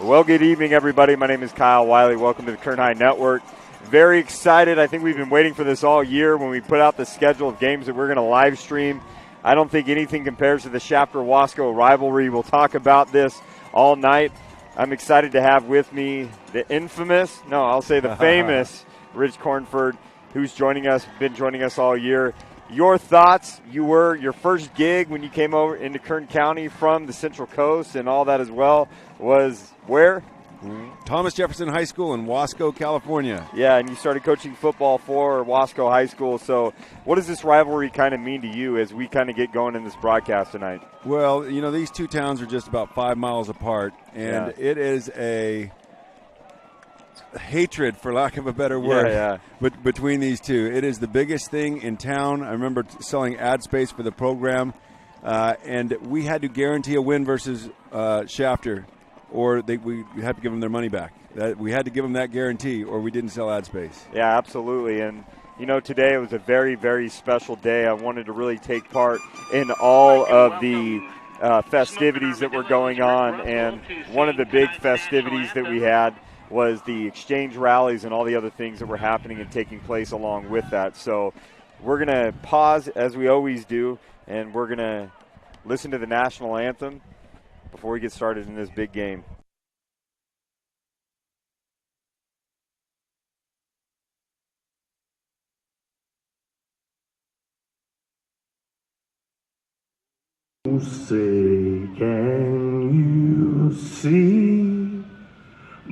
Well, good evening, everybody. My name is Kyle Wiley. Welcome to the Kern High Network. Very excited. I think we've been waiting for this all year when we put out the schedule of games that we're going to live stream. I don't think anything compares to the Shafter-Wasco rivalry. We'll talk about this all night. I'm excited to have with me the the famous Rich Cornford, who's been joining us all year. Your thoughts, your first gig when you came over into Kern County from the Central Coast and all that as well was where? Thomas Jefferson High School in Wasco, California. Yeah, and you started coaching football for Wasco High School. So what does this rivalry kind of mean to you as we kind of get going in this broadcast tonight? Well, these two towns are just about 5 miles apart, and It is a hatred, for lack of a better word, But between these two. It is the biggest thing in town. I remember selling ad space for the program, and we had to guarantee a win versus Shafter, or we had to give them their money back. We had to give them that guarantee, or we didn't sell ad space. Yeah, absolutely. And, today it was a very, very special day. I wanted to really take part in all of the festivities that were going on, and one of the big festivities that we had was the exchange rallies and all the other things that were happening and taking place along with that. So we're going to pause, as we always do, and we're going to listen to the national anthem before we get started in this big game. Say, can you see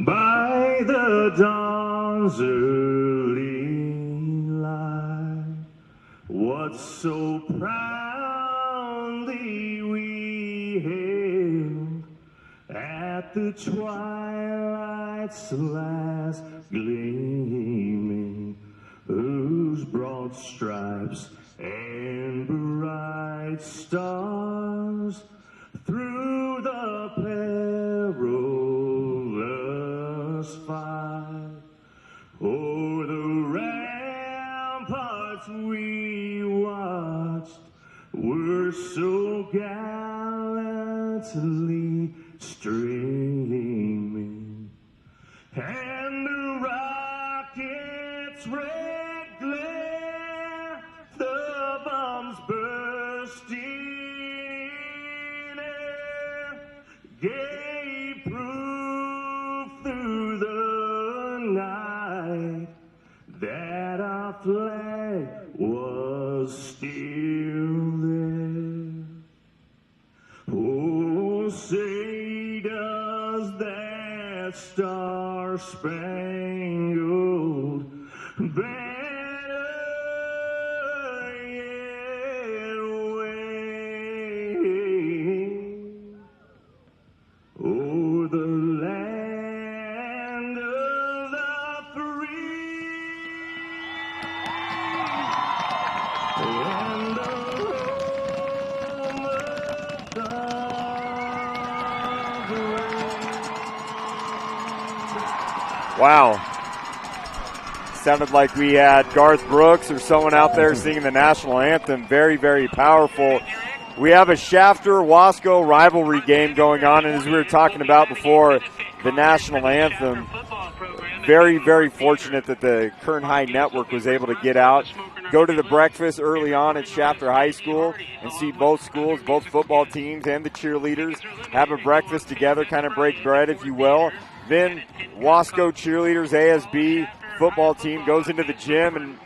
by the dawn's early light what so proudly we hailed at the twilight's last gleaming, whose broad stripes and bright stars through the perilous fight o'er the ramparts we watched were so gallantly streaming, and the rockets' red glare, the bombs bursting in air, gave proof through the night that our flag was still there. Oh, say does that star-spangled banner yet wave o'er the land of the free and the home of the brave. Wow. Sounded like we had Garth Brooks or someone out there singing the national anthem. Very, very powerful. We have a Shafter-Wasco rivalry game going on, and as we were talking about before, the national anthem, very, very fortunate that the Kern High Network was able to get out, go to the breakfast early on at Shafter High School and see both schools, both football teams and the cheerleaders have a breakfast together, kind of break bread, if you will. Then Wasco cheerleaders, ASB football team goes into the gym and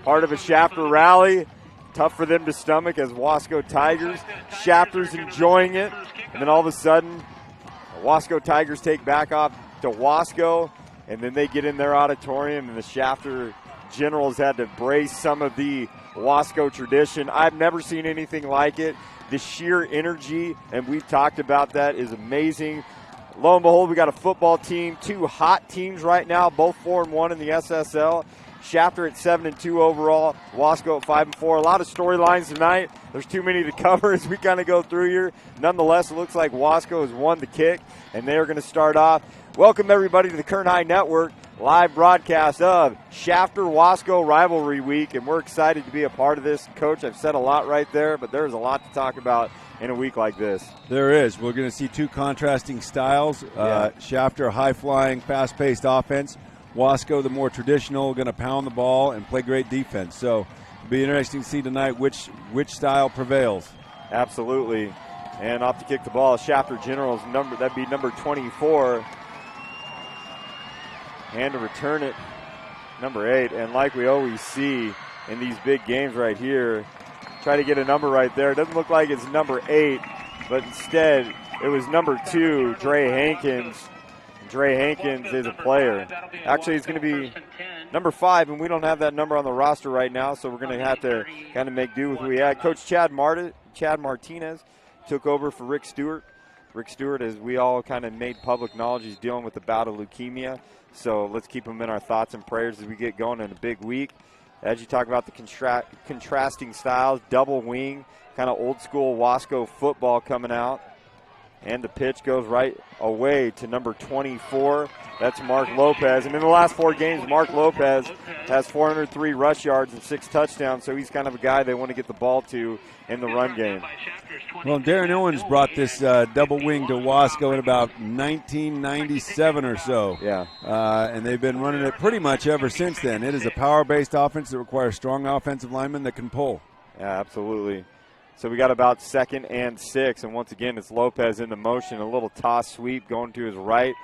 part of a Shafter rally. Tough for them to stomach as Wasco Tigers. Shafter's enjoying it. And then all of a sudden, the Wasco Tigers take back off to Wasco, and then they get in their auditorium, and the Shafter Generals had to brace some of the Wasco tradition. I've never seen anything like it. The sheer energy, and we've talked about that, is amazing. Lo and behold, we got a football team, two hot teams right now, both 4-1 in the SSL. Shafter at 7-2 overall, Wasco at 5-4. A lot of storylines tonight. There's too many to cover as we kind of go through here. Nonetheless, it looks like Wasco has won the kick, and they are going to start off. Welcome, everybody, to the Kern High Network live broadcast of Shafter-Wasco Rivalry Week, and we're excited to be a part of this. Coach, I've said a lot right there, but there's a lot to talk about in a week like this. There is. We're going to see two contrasting styles. Shafter, high-flying, fast-paced offense. Wasco, the more traditional, going to pound the ball and play great defense. So it'll be interesting to see tonight which style prevails. Absolutely. And off to kick the ball, Shafter Generals, that'd be number 24. And to return it, number 8. And like we always see in these big games right here, try to get a number right there. It doesn't look like it's number 8, but instead it was number 2, Dre Hankins. Dre Hankins is a player. Actually, it's going to be number 5, and we don't have that number on the roster right now, so we're going to have to kind of make do with what we had. Coach Chad Martinez took over for Rick Stewart. Rick Stewart, as we all kind of made public knowledge, he's dealing with the bout of leukemia. So let's keep him in our thoughts and prayers as we get going in a big week. As you talk about the contrasting styles, double wing, kind of old school Wasco football coming out. And the pitch goes right away to number 24. That's Mark Lopez. And in the last 4 games, Mark Lopez has 403 rush yards and 6 touchdowns. So he's kind of a guy they want to get the ball to in the run game. Well, Darren Owens brought this double wing to Wasco in about 1997 or so. Yeah. And they've been running it pretty much ever since then. It is a power-based offense that requires strong offensive linemen that can pull. Yeah, absolutely. So we got about 2nd and 6, and once again, it's Lopez in the motion, a little toss sweep going to his right,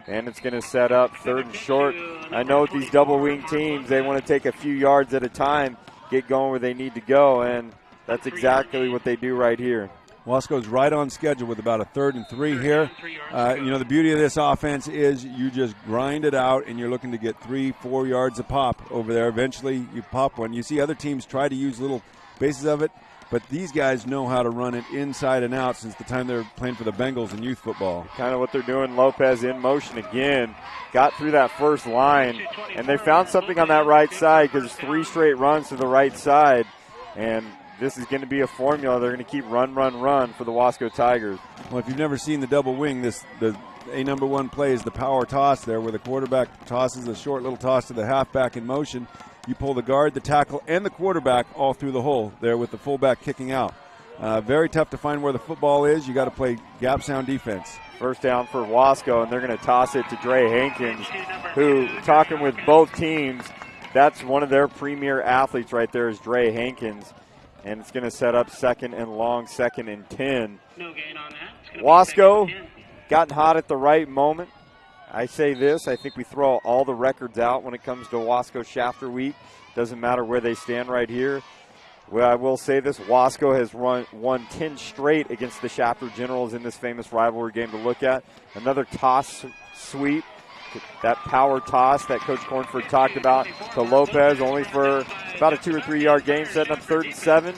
and it's going to set up 3rd and short. I know with these double wing teams, they want to take a few yards at a time, get going where they need to go, and that's exactly what they do right here. Wasco's right on schedule with about a 3rd and 3 here. The beauty of this offense is you just grind it out, and you're looking to get 3-4 yards a pop over there. Eventually, you pop one. You see other teams try to use little bases of it, but these guys know how to run it inside and out since the time they were playing for the Bengals in youth football. Kind of what they're doing. Lopez in motion again. Got through that first line, and they found something on that right side because 3 straight runs to the right side. And this is going to be a formula. They're going to keep run for the Wasco Tigers. Well, if you've never seen the double wing, the number 1 play is the power toss there where the quarterback tosses a short little toss to the halfback in motion. You pull the guard, the tackle, and the quarterback all through the hole there with the fullback kicking out. Very tough to find where the football is. You got to play gap sound defense. First down for Wasco, and they're going to toss it to Dre Hankins, who, talking with both teams, that's one of their premier athletes right there is Dre Hankins. And it's going to set up 2nd and long, 2nd and 10. Wasco gotten hot at the right moment. I say this, I think we throw all the records out when it comes to Wasco Shafter Week. Doesn't matter where they stand right here. Well, I will say this, Wasco has won 10 straight against the Shafter Generals in this famous rivalry game to look at. Another toss sweep, that power toss that Coach Cornford talked about to Lopez, only for about a 2 or 3 yard gain, setting up 3rd and 7.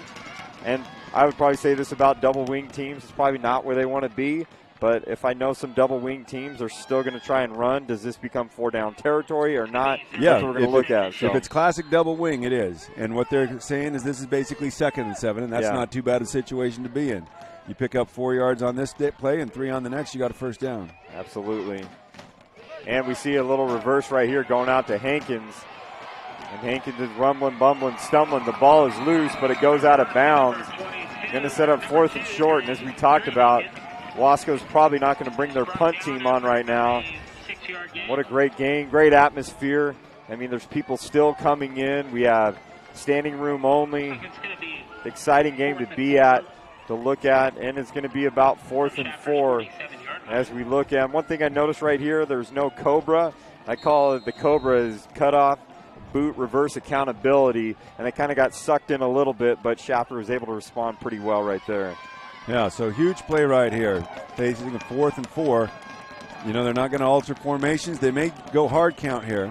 And I would probably say this about double wing teams. It's probably not where they want to be. But if I know some double wing teams are still going to try and run, does this become 4-down territory or not? Yeah, that's what we're going to look at. So. If it's classic double wing, it is. And what they're saying is this is basically 2nd and 7, and that's not too bad a situation to be in. You pick up 4 yards on this play and 3 on the next, you got a first down. Absolutely. And we see a little reverse right here going out to Hankins. And Hankins is rumbling, bumbling, stumbling. The ball is loose, but it goes out of bounds. Going to set up 4th and short, and as we talked about, Wasco's probably not going to bring their punt team on right now. What a great game, great atmosphere. I mean, there's people still coming in. We have standing room only. Exciting game to be at, to look at, and it's going to be about 4th and 4 as we look at. One thing I noticed right here, there's no Cobra. I call it the Cobra is cutoff, boot, reverse accountability, and it kind of got sucked in a little bit, but Shafter was able to respond pretty well right there. Yeah, so huge play right here. Facing a 4th and 4. You know, they're not going to alter formations. They may go hard count here.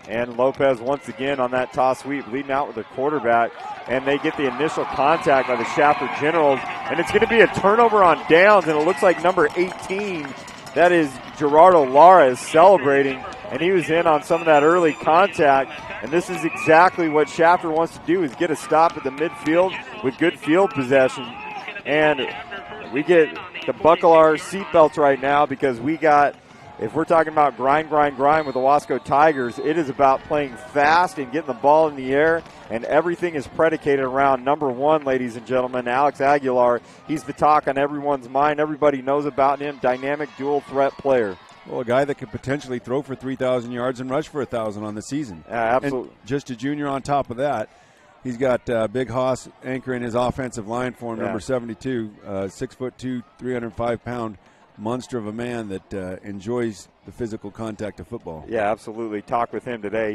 And Lopez once again on that toss sweep, leading out with the quarterback. And they get the initial contact by the Shafter Generals. And it's going to be a turnover on downs, and it looks like number 18, that is Gerardo Lara, is celebrating. And he was in on some of that early contact. And this is exactly what Shafter wants to do, is get a stop at the midfield with good field possession. And we get to buckle our seatbelts right now because we got if we're talking about grind with the Wasco Tigers, it is about playing fast and getting the ball in the air, and everything is predicated around number one, ladies and gentlemen, Alex Aguilar. He's the talk on everyone's mind. Everybody knows about him, dynamic dual threat player. Well, a guy that could potentially throw for 3,000 yards and rush for 1,000 on the season. Absolutely. And just a junior on top of that. He's got Big Haas anchoring his offensive line for him, number 72, 6'2", 305-pound monster of a man that enjoys the physical contact of football. Yeah, absolutely. Talked with him today.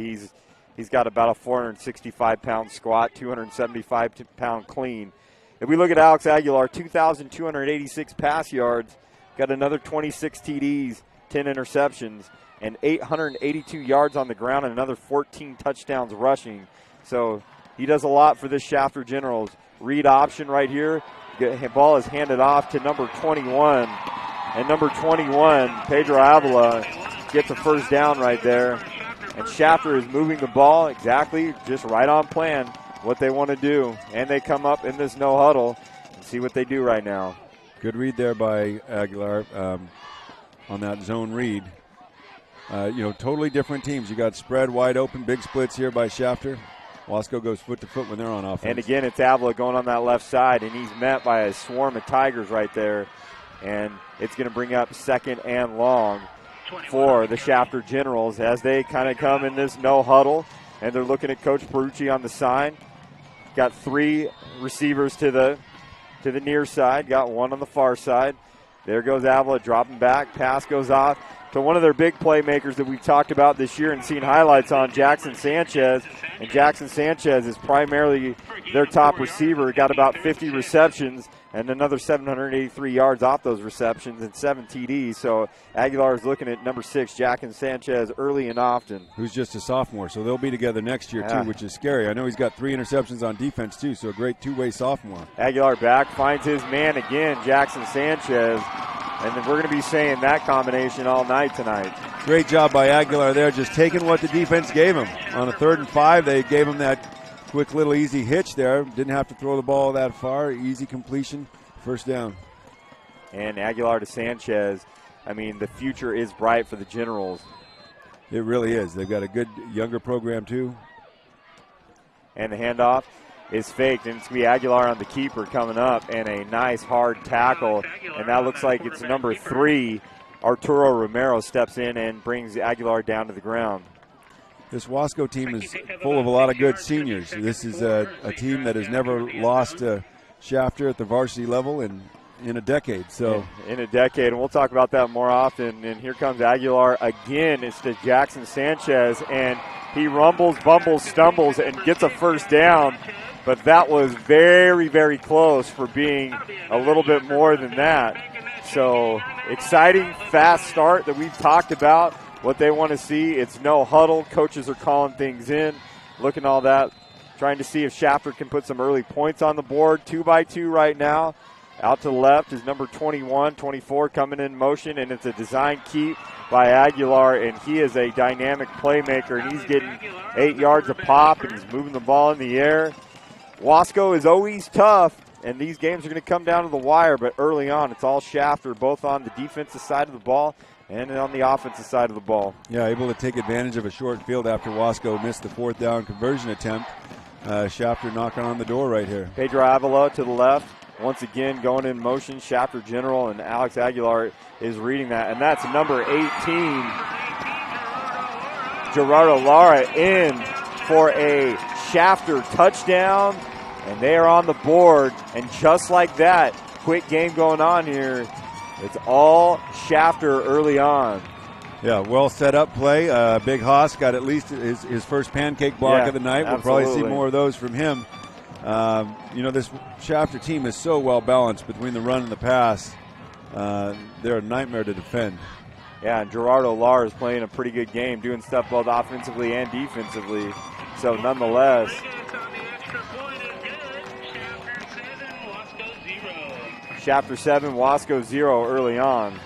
He's got about a 465-pound squat, 275-pound clean. If we look at Alex Aguilar, 2,286 pass yards, got another 26 TDs, 10 interceptions, and 882 yards on the ground, and another 14 touchdowns rushing. So he does a lot for this Shafter Generals. Read option right here. The ball is handed off to number 21. And number 21, Pedro Avila, gets a first down right there. And Shafter is moving the ball exactly, just right on plan, what they want to do. And they come up in this no huddle and see what they do right now. Good read there by Aguilar on that zone read. Totally different teams. You got spread wide open, big splits here by Shafter. Wasco goes foot to foot when they're on offense. And again, it's Avila going on that left side, and he's met by a swarm of Tigers right there. And it's going to bring up second and long for the Shafter Generals as they kind of come in this no huddle. And they're looking at Coach Perucci on the sign. Got three receivers to the near side. Got one on the far side. There goes Avila dropping back. Pass goes off to one of their big playmakers that we've talked about this year and seen highlights on, Jackson Sanchez. And Jackson Sanchez is primarily their top receiver. Got about 50 receptions and another 783 yards off those receptions and 7 TDs. So Aguilar is looking at number 6, Jackson Sanchez, early and often. Who's just a sophomore, so they'll be together next year too, which is scary. I know he's got 3 interceptions on defense too, so a great two-way sophomore. Aguilar back, finds his man again, Jackson Sanchez. And then we're going to be saying that combination all night tonight. Great job by Aguilar there, just taking what the defense gave him. On a 3rd and 5, they gave him that quick little easy hitch there. Didn't have to throw the ball that far. Easy completion, first down. And Aguilar to Sanchez. I mean, the future is bright for the Generals. It really is. They've got a good younger program too. And the handoff is faked, and it's going to be Aguilar on the keeper coming up, and a nice hard tackle. And that looks like it's number 3. Arturo Romero steps in and brings Aguilar down to the ground. This Wasco team is full of a lot of good seniors. This is a team that has never lost to Shafter at the varsity level in a decade. So in a decade, and we'll talk about that more often. And here comes Aguilar again. It's to Jackson Sanchez, and he rumbles, bumbles, stumbles, and gets a first down. But that was very, very close for being a little bit more than that. So exciting, fast start that we've talked about. What they want to see, it's no huddle. Coaches are calling things in, looking all that, trying to see if Shafter can put some early points on the board. 2-by-2 right now. Out to the left is number 21, 24 coming in motion, and it's a design keep by Aguilar, and he is a dynamic playmaker, and he's getting 8 yards a pop, and he's moving the ball in the air. Wasco is always tough, and these games are going to come down to the wire, but early on it's all Shafter, both on the defensive side of the ball and on the offensive side of the ball. Yeah, able to take advantage of a short field after Wasco missed the 4th down conversion attempt. Shafter knocking on the door right here. Pedro Avila to the left. Once again, going in motion, Shafter General, and Alex Aguilar is reading that. And that's number 18, Gerardo Lara, in for a Shafter touchdown. And they are on the board. And just like that, quick game going on here. It's all Shafter early on. Yeah, well set up play. Big Haas got at least his first pancake block of the night. We'll probably see more of those from him. This Shafter team is so well balanced between the run and the pass. They're a nightmare to defend. Yeah, and Gerardo Lara is playing a pretty good game, doing stuff both offensively and defensively. So nonetheless, Shafter 7, Wasco 0 early on.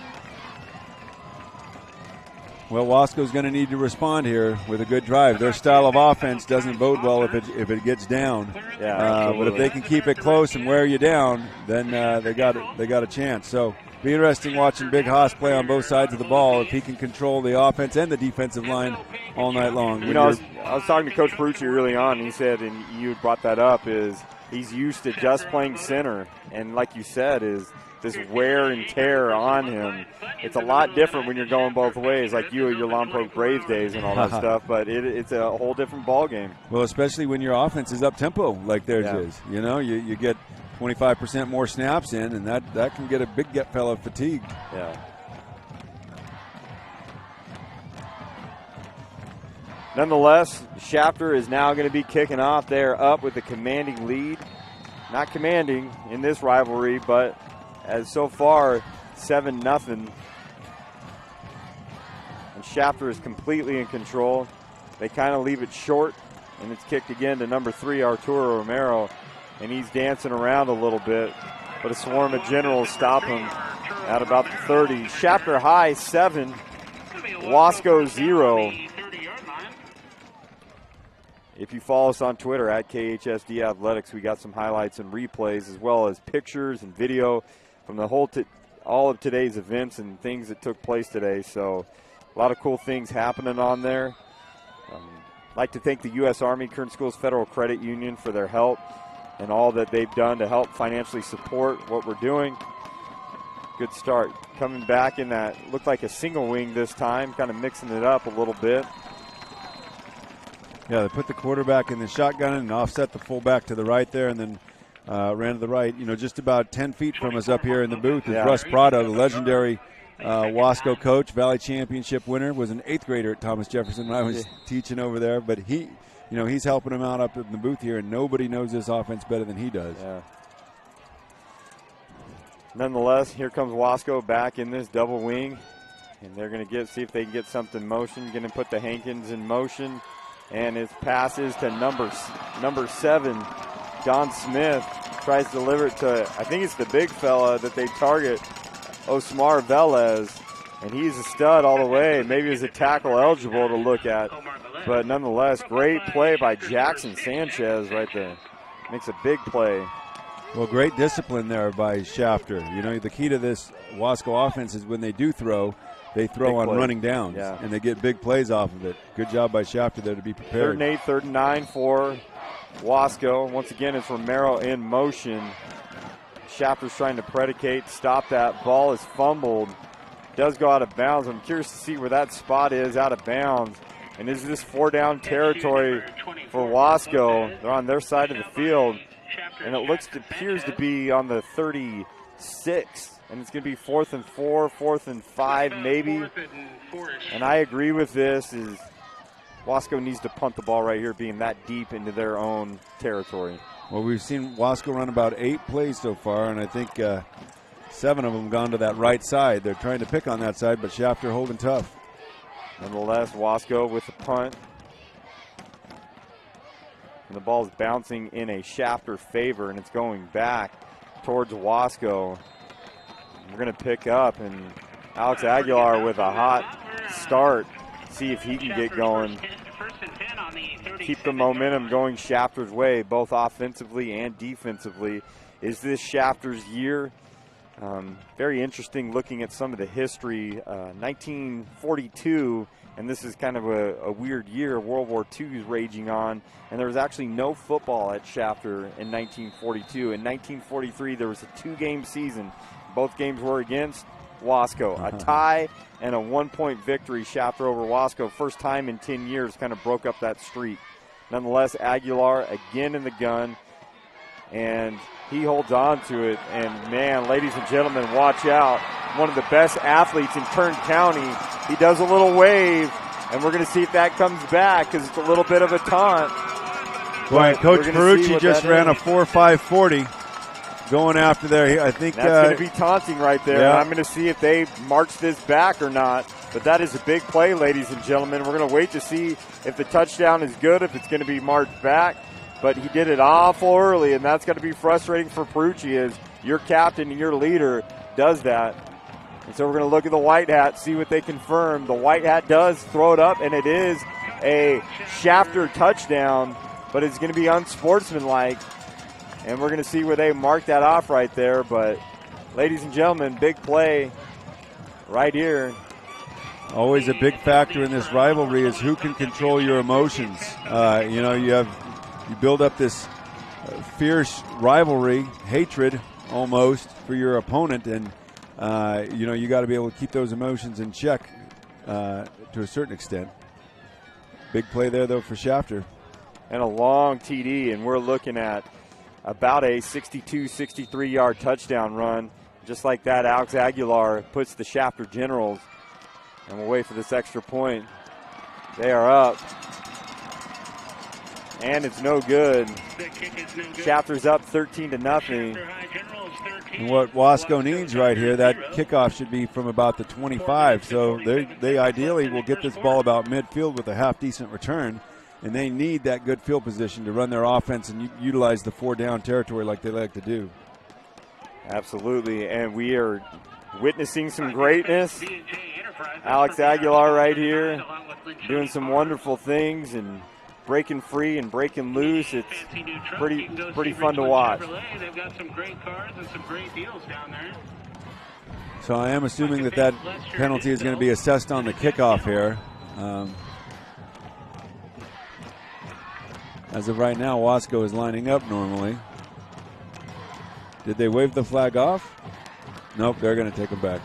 Well, Wasco's going to need to respond here with a good drive. Their style of offense doesn't bode well if it gets down. Yeah, but if they can keep it close and wear you down, then they got a chance. So be interesting watching Big Haas play on both sides of the ball if he can control the offense and the defensive line all night long. You know, I was talking to Coach Perucci early on, and he said, and you brought that up, is he's used to just playing center. And like you said, is this wear and tear on him. It's a lot different when you're going both ways, like you at your Lompoc Braves days and all that stuff, but it's a whole different ball game. Well, especially when your offense is up-tempo like theirs is. You know, you get 25% more snaps in, and that can get a big fella fatigued. Yeah. Nonetheless, Shafter is now going to be kicking off. They're up with a commanding lead. Not commanding in this rivalry, but as so far, 7-0. And Shafter is completely in control. They kind of leave it short, and it's kicked again to number 3, Arturo Romero. And he's dancing around a little bit, but a swarm of generals stop him at about the 30. Shafter high 7, Wasco 0. If you follow us on Twitter at KHSD Athletics, we got some highlights and replays as well as pictures and video from the all of today's events and things that took place today. So a lot of cool things happening on there. I'd like to thank the U.S. Army Kern Schools Federal Credit Union for their help and all that they've done to help financially support what we're doing. Good start. Coming back in that, looked like a single wing this time, kind of mixing it up a little bit. Yeah, they put the quarterback in the shotgun and offset the fullback to the right there, and then ran to the right. You know, just about 10 feet from us up here in the booth is Russ Prado, the legendary Wasco coach, Valley Championship winner, was an 8th grader at Thomas Jefferson when I was teaching over there. But he's helping him out up in the booth here, and nobody knows this offense better than he does. Yeah. Nonetheless, here comes Wasco back in this double wing, and they're going to see if they can get something in motion. Going to put the Hankins in motion. And his passes to number 7, John Smith, tries to deliver it to, I think it's the big fella that they target, Osmar Velez. And he's a stud all the way. Maybe he's a tackle eligible to look at. But nonetheless, great play by Jackson Sanchez right there. Makes a big play. Well, great discipline there by Shafter. You know, the key to this Wasco offense is when they do throw, they throw big on play. Running downs, and they get big plays off of it. Good job by Shafter there to be prepared. 3rd and 8, 3rd and 9 for Wasco. Once again, it's Romero in motion. Shafter's trying to predicate, stop that. Ball is fumbled. Does go out of bounds. I'm curious to see where that spot is out of bounds. And is this 4-down territory for Wasco? They're on their side of the field. And it appears to be on the 36. And it's going to be 4th and 4, 4th and 5 maybe. And I agree with this, is Wasco needs to punt the ball right here, being that deep into their own territory. Well, we've seen Wasco run about 8 plays so far, and I think 7 of them gone to that right side. They're trying to pick on that side, but Shafter holding tough. Nonetheless, Wasco with the punt. And the ball is bouncing in a Shafter favor, and it's going back towards Wasco. We're going to pick up, and Alex Aguilar with a hot start. See if he can get going. Keep the momentum going Shafter's way, both offensively and defensively. Is this Shafter's year? Very interesting looking at some of the history. 1942, and this is kind of a weird year. World War II is raging on, and there was actually no football at Shafter in 1942. In 1943, there was a 2-game season. Both games were against Wasco. A tie and a 1-point victory, Shafter over Wasco. First time in 10 years, kind of broke up that streak. Nonetheless, Aguilar again in the gun, and he holds on to it. And, man, ladies and gentlemen, watch out. One of the best athletes in Kern County. He does a little wave, and we're going to see if that comes back because it's a little bit of a taunt. Boy, Coach Perucci just ran a 4.540. Going after there, I think that's going to be taunting right there. Yeah. I'm going to see if they march this back or not. But that is a big play, ladies and gentlemen. We're going to wait to see if the touchdown is good, if it's going to be marched back. But he did it awful early, and that's going to be frustrating for Perucci as your captain and your leader does that. And so we're going to look at the white hat, see what they confirm. The white hat does throw it up, and it is a Shafter touchdown, but it's going to be unsportsmanlike. And we're going to see where they mark that off right there. But ladies and gentlemen, big play right here. Always a big factor in this rivalry is who can control your emotions. You build up this fierce rivalry, hatred almost for your opponent, and you got to be able to keep those emotions in check to a certain extent. Big play there though for Shafter. And a long TD, and we're looking at about a 62, 63-yard touchdown run. Just like that, Alex Aguilar puts the Shafter Generals. And we'll wait for this extra point. They are up. And it's no good. Shafter's up 13-0. And what Wasco needs right here, that kickoff should be from about the 25. So they ideally will get this ball about midfield with a half-decent return. And they need that good field position to run their offense and utilize the 4-down territory like they like to do. Absolutely. And we are witnessing some greatness. Alex Aguilar right here doing some wonderful things and breaking free and breaking loose. It's pretty fun to watch. They've got some great cars and some great deals down there. So I am assuming that penalty is going to be assessed on the kickoff here. As of right now, Wasco is lining up normally. Did they wave the flag off? Nope, they're going to take them back.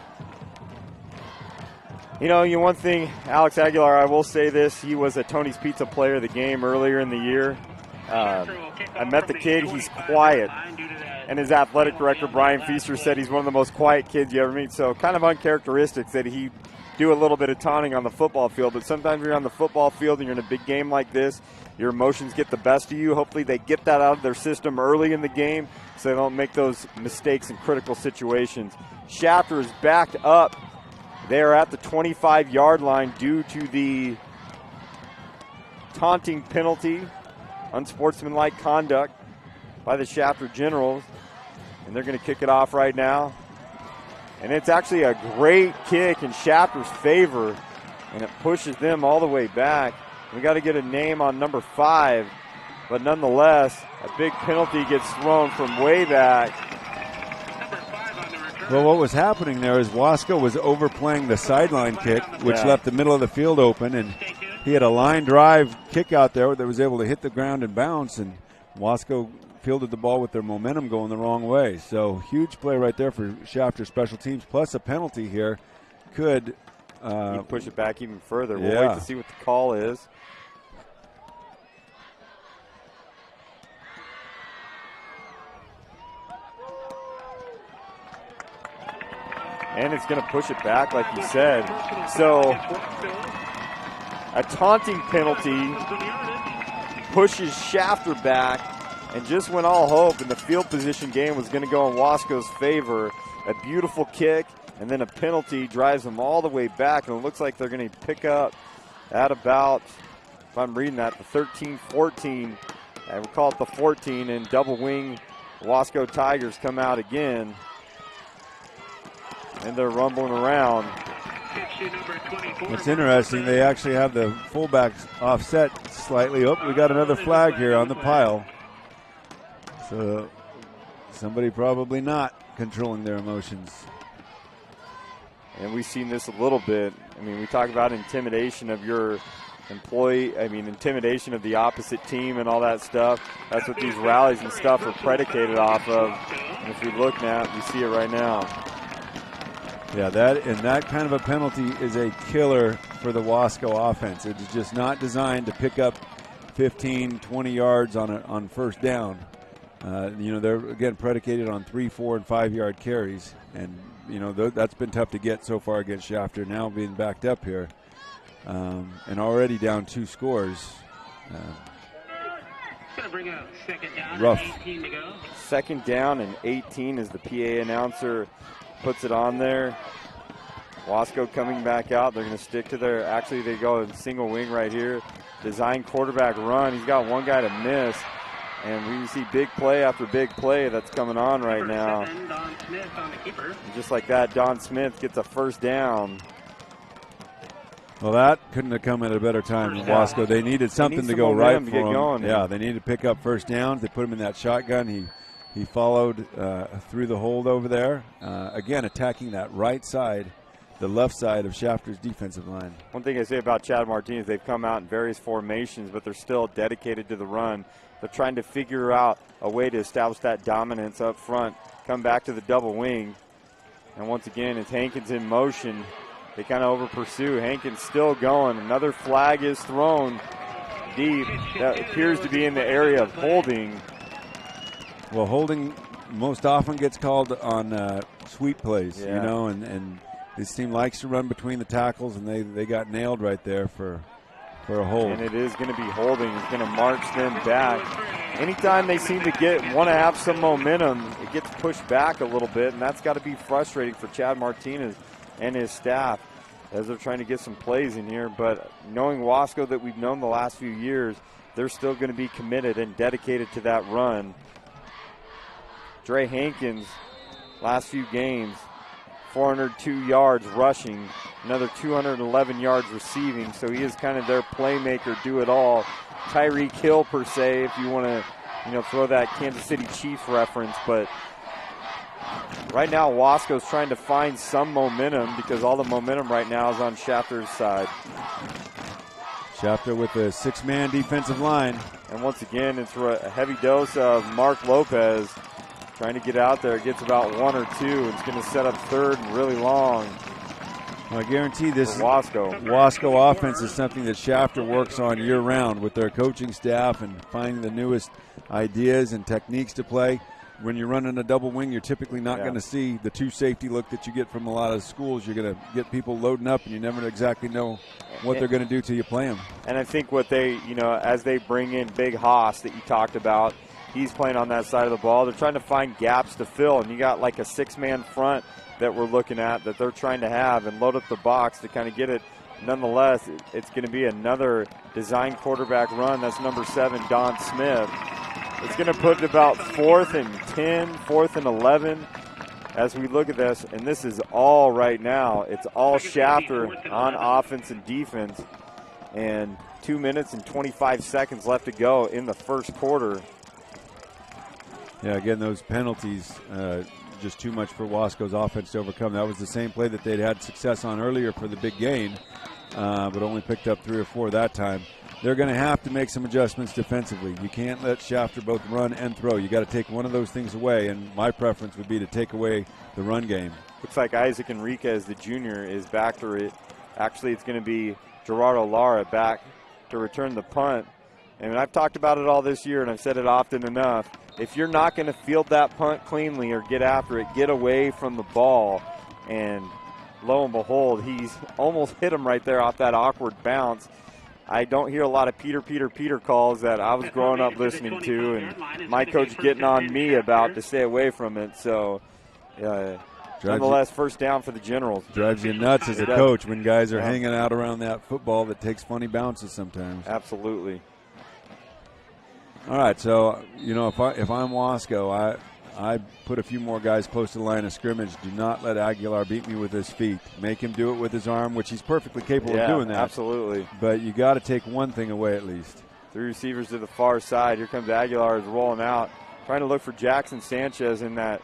One thing, Alex Aguilar, I will say this, he was a Tony's Pizza Player of the Game earlier in the year. I met the kid, he's quiet. And his athletic director, Brian Feaster, said he's one of the most quiet kids you ever meet. So kind of uncharacteristic that he do a little bit of taunting on the football field. But sometimes you're on the football field and you're in a big game like this, your emotions get the best of you. Hopefully they get that out of their system early in the game so they don't make those mistakes in critical situations. Shafter is backed up. They are at the 25-yard line due to the taunting penalty, unsportsmanlike conduct by the Shafter Generals. And they're going to kick it off right now. And it's actually a great kick in Shafter's favor, and it pushes them all the way back. We got to get a name on number 5, but nonetheless, a big penalty gets thrown from way back. Well, what was happening there is Wasco was overplaying the sideline kick, which left the middle of the field open, and he had a line drive kick out there that was able to hit the ground and bounce, and Wasco fielded the ball with their momentum going the wrong way. So huge play right there for Shafter special teams, plus a penalty here could push it back even further. We'll wait to see what the call is. And it's going to push it back, like you said. So a taunting penalty pushes Shafter back, and just when all hope in the field position game was going to go in Wasco's favor, a beautiful kick and then a penalty drives them all the way back, and it looks like they're going to pick up at about, if I'm reading that, the 13-14. I would call it the 14, and double wing Wasco Tigers come out again. And they're rumbling around. What's interesting, they actually have the fullbacks offset slightly. Oh, we got another flag here on the pile. So somebody probably not controlling their emotions. And we've seen this a little bit. I mean, we talk about intimidation of your intimidation of the opposite team and all that stuff. That's what these rallies and stuff are predicated off of. And if we look now, we see it right now. Yeah, that kind of a penalty is a killer for the Wasco offense. It's just not designed to pick up 15, 20 yards on first down. They're, again, predicated on 3, 4, and 5-yard carries. And, that's been tough to get so far against Shafter, now being backed up here. And already down 2 scores. Rough. 18 to go. Second down and 18 as the PA announcer puts it on there. Wasco coming back out. They're going to stick to their, actually they go in single wing right here. Design quarterback run. He's got one guy to miss. And we see big play after big play that's coming on right now. Don Smith on the keeper. And just like that, Don Smith gets a first down. Well, that couldn't have come at a better time than Wasco. They needed something to go right for them. Going. Yeah, they needed to pick up first downs. They put him in that shotgun. He He followed through the hold over there, again attacking that right side, the left side of Shafter's defensive line. One thing I say about Chad Martinez, they've come out in various formations, but they're still dedicated to the run. They're trying to figure out a way to establish that dominance up front, come back to the double wing. And once again, it's Hankins in motion. They kind of over-pursue. Hankins still going. Another flag is thrown deep. That appears to be in the area of holding. Well, holding most often gets called on sweep plays, you know, and this team likes to run between the tackles, and they got nailed right there for a hold. And it is going to be holding. It's going to march them back. Anytime they seem to want to have some momentum, it gets pushed back a little bit, and that's got to be frustrating for Chad Martinez and his staff as they're trying to get some plays in here. But knowing Wasco that we've known the last few years, they're still going to be committed and dedicated to that run. Dre Hankins, last few games, 402 yards rushing, another 211 yards receiving, so he is kind of their playmaker, do-it-all. Tyreek Hill, per se, if you want to throw that Kansas City Chiefs reference, but right now Wasco's trying to find some momentum because all the momentum right now is on Shafter's side. Shafter with a six-man defensive line. And once again, it's a heavy dose of Mark Lopez trying to get out there. Gets about one or two. It's going to set up third and really long. Well, I guarantee this Wasco offense is something that Shafter works on year-round with their coaching staff and finding the newest ideas and techniques to play. When you're running a double wing, you're typically not going to see the two safety look that you get from a lot of schools. You're going to get people loading up, and you never exactly know what they're going to do till you play them. And I think what they, as they bring in Big Haas that you talked about, he's playing on that side of the ball. They're trying to find gaps to fill, and you got like a six-man front that we're looking at that they're trying to have and load up the box to kind of get it. Nonetheless, it's going to be another design quarterback run. That's number 7, Don Smith. It's going to put it about 4th and 10, 4th and 11 as we look at this. And this is all right now. It's all Shafter on offense and defense. And 2 minutes and 25 seconds left to go in the first quarter. Yeah, again, those penalties, just too much for Wasco's offense to overcome. That was the same play that they'd had success on earlier for the big gain, but only picked up 3 or 4 that time. They're going to have to make some adjustments defensively. You can't let Shafter both run and throw. You got to take one of those things away, and my preference would be to take away the run game. Looks like Isaac Enriquez, the junior, is back to it. Actually, it's going to be Gerardo Lara back to return the punt. And I've talked about it all this year, and I've said it often enough. If you're not going to field that punt cleanly or get after it, get away from the ball. And lo and behold, he's almost hit him right there off that awkward bounce. I don't hear a lot of Peter calls that I was growing up listening to, and my coach getting on me about to stay away from it. So, nonetheless, first down for the Generals. Drives you nuts as a coach when guys are hanging out around that football that takes funny bounces sometimes. Absolutely. All right, so, if I'm Wasco, I put a few more guys close to the line of scrimmage. Do not let Aguilar beat me with his feet. Make him do it with his arm, which he's perfectly capable of doing that. Absolutely. But you got to take one thing away at least. 3 receivers to the far side. Here comes Aguilar, is rolling out, trying to look for Jackson Sanchez in that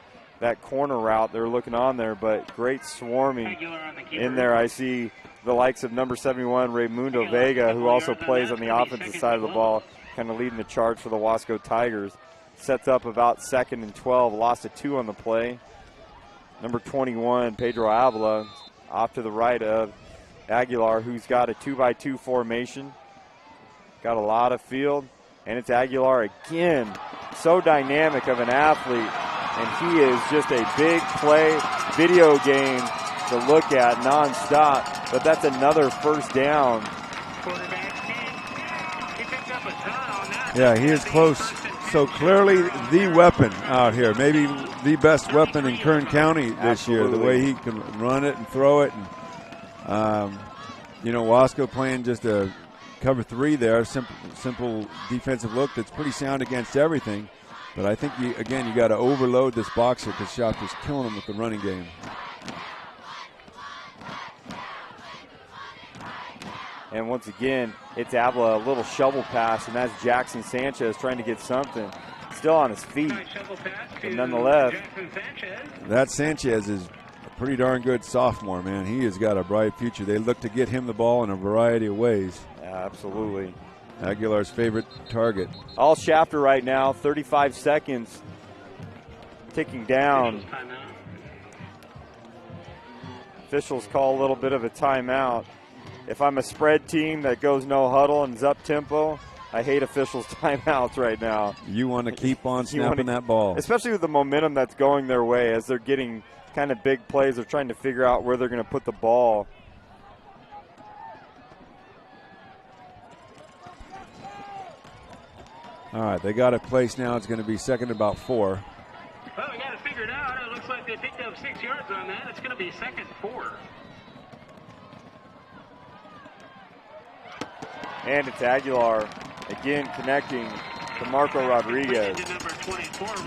corner route. They're looking on there, but great swarming in there. I see the likes of number 71, Raymundo Vega, who also plays on the offensive side of the ball, kind of leading the charge for the Wasco Tigers. Sets up about 2nd and 12, lost a 2 on the play. Number 21, Pedro Avila, off to the right of Aguilar, who's got a 2-by-2 formation. Got a lot of field, and it's Aguilar again. So dynamic of an athlete, and he is just a big play video game to look at nonstop. But that's another first down. Yeah, he is close. So clearly the weapon out here, maybe the best weapon in Kern County this year, the way he can run it and throw it. And, Wasco playing just a cover 3 there, simple defensive look that's pretty sound against everything. But I think, you got to overload this boxer because Shafter's killing him with the running game. And once again, it's Avila, a little shovel pass, and that's Jackson Sanchez trying to get something. still on his feet. But nonetheless, that Sanchez is a pretty darn good sophomore, man. He has got a bright future. They look to get him the ball in a variety of ways. Yeah, absolutely. Aguilar's favorite target. All Shafter right now, 35 seconds ticking down. Officials call a little bit of a timeout. If I'm a spread team that goes no huddle and is up tempo, I hate officials' timeouts right now. You want to keep on snapping that ball. Especially with the momentum that's going their way as they're getting kind of big plays. They're trying to figure out where they're going to put the ball. All right, they got it placed now. It's going to be second about 4. Well, we got it figured out. It looks like they picked up 6 yards on that. It's going to be second 4. And it's Aguilar again connecting to Marco Rodriguez.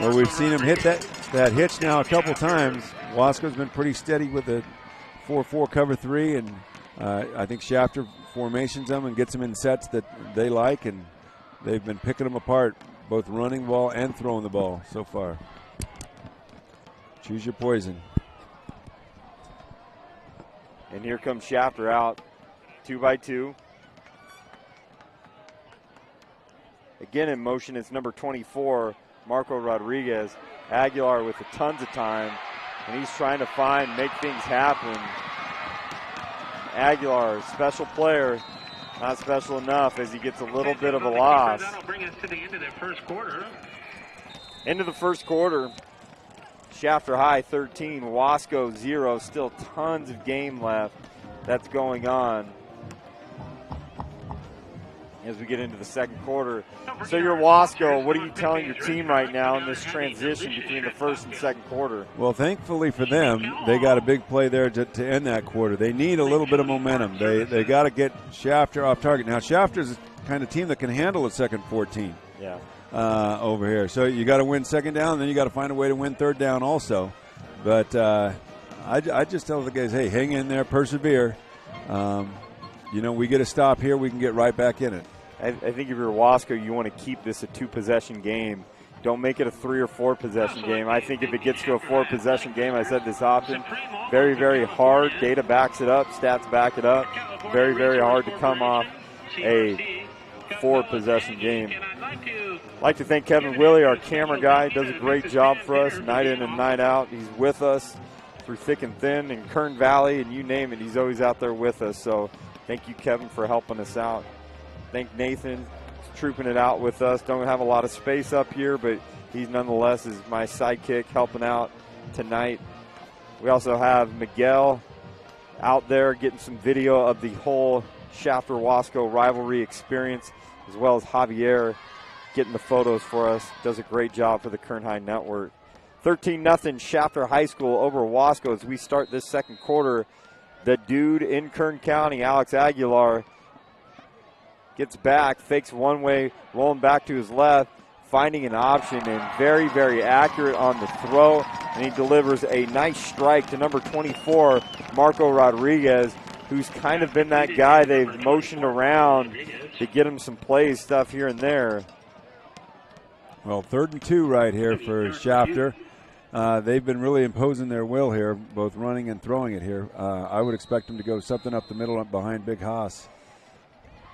Well, we've seen him hit that hitch now a couple times. Wasco's been pretty steady with the 4-4 cover 3, and I think Shafter formations them and gets them in sets that they like, and they've been picking them apart, both running the ball and throwing the ball so far. Choose your poison. And here comes Shafter out, 2 by 2. Again in motion is number 24, Marco Rodriguez. Aguilar with tons of time, and he's trying to make things happen. Aguilar, special player, not special enough as he gets a little bit of a loss. That'll bring us to the end of the first quarter. Into the first quarter, Shafter High 13, Wasco 0. Still tons of game left that's going on as we get into the second quarter. So you're Wasco. What are you telling your team right now in this transition between the first and second quarter? Well, thankfully for them, they got a big play there to end that quarter. They need a little bit of momentum. They got to get Shafter off target. Now, Shafter's the kind of team that can handle a second 14 over here. So you got to win second down, then you got to find a way to win third down also. But I just tell the guys, hey, hang in there, persevere. We get a stop here, we can get right back in it. I think if you're Wasco, you want to keep this a 2-possession game. Don't make it a 3 or 4 possession game. I think if it gets to a 4-possession game, I said this often, very, very hard. Data backs it up, stats back it up. Very, very hard to come off a 4-possession game. I'd like to thank Kevin Willey, our camera guy. Does a great job for us night in and night out. He's with us through thick and thin in Kern Valley, and you name it, he's always out there with us. So thank you, Kevin, for helping us out. Thank Nathan, trooping it out with us. Don't have a lot of space up here, but he nonetheless is my sidekick helping out tonight. We also have Miguel out there getting some video of the whole Shafter-Wasco rivalry experience, as well as Javier getting the photos for us. Does a great job for the Kern High Network. 13-0 Shafter High School over Wasco as we start this second quarter. The dude in Kern County, Alex Aguilar, gets back, fakes one way, rolling back to his left, finding an option, and very, very accurate on the throw. And he delivers a nice strike to number 24, Marco Rodriguez, who's kind of been that guy they've motioned around to get him some plays, stuff here and there. Well, 3rd and 2 right here for Shafter. They've been really imposing their will here, both running and throwing it here. I would expect them to go something up the middle up behind Big Haas.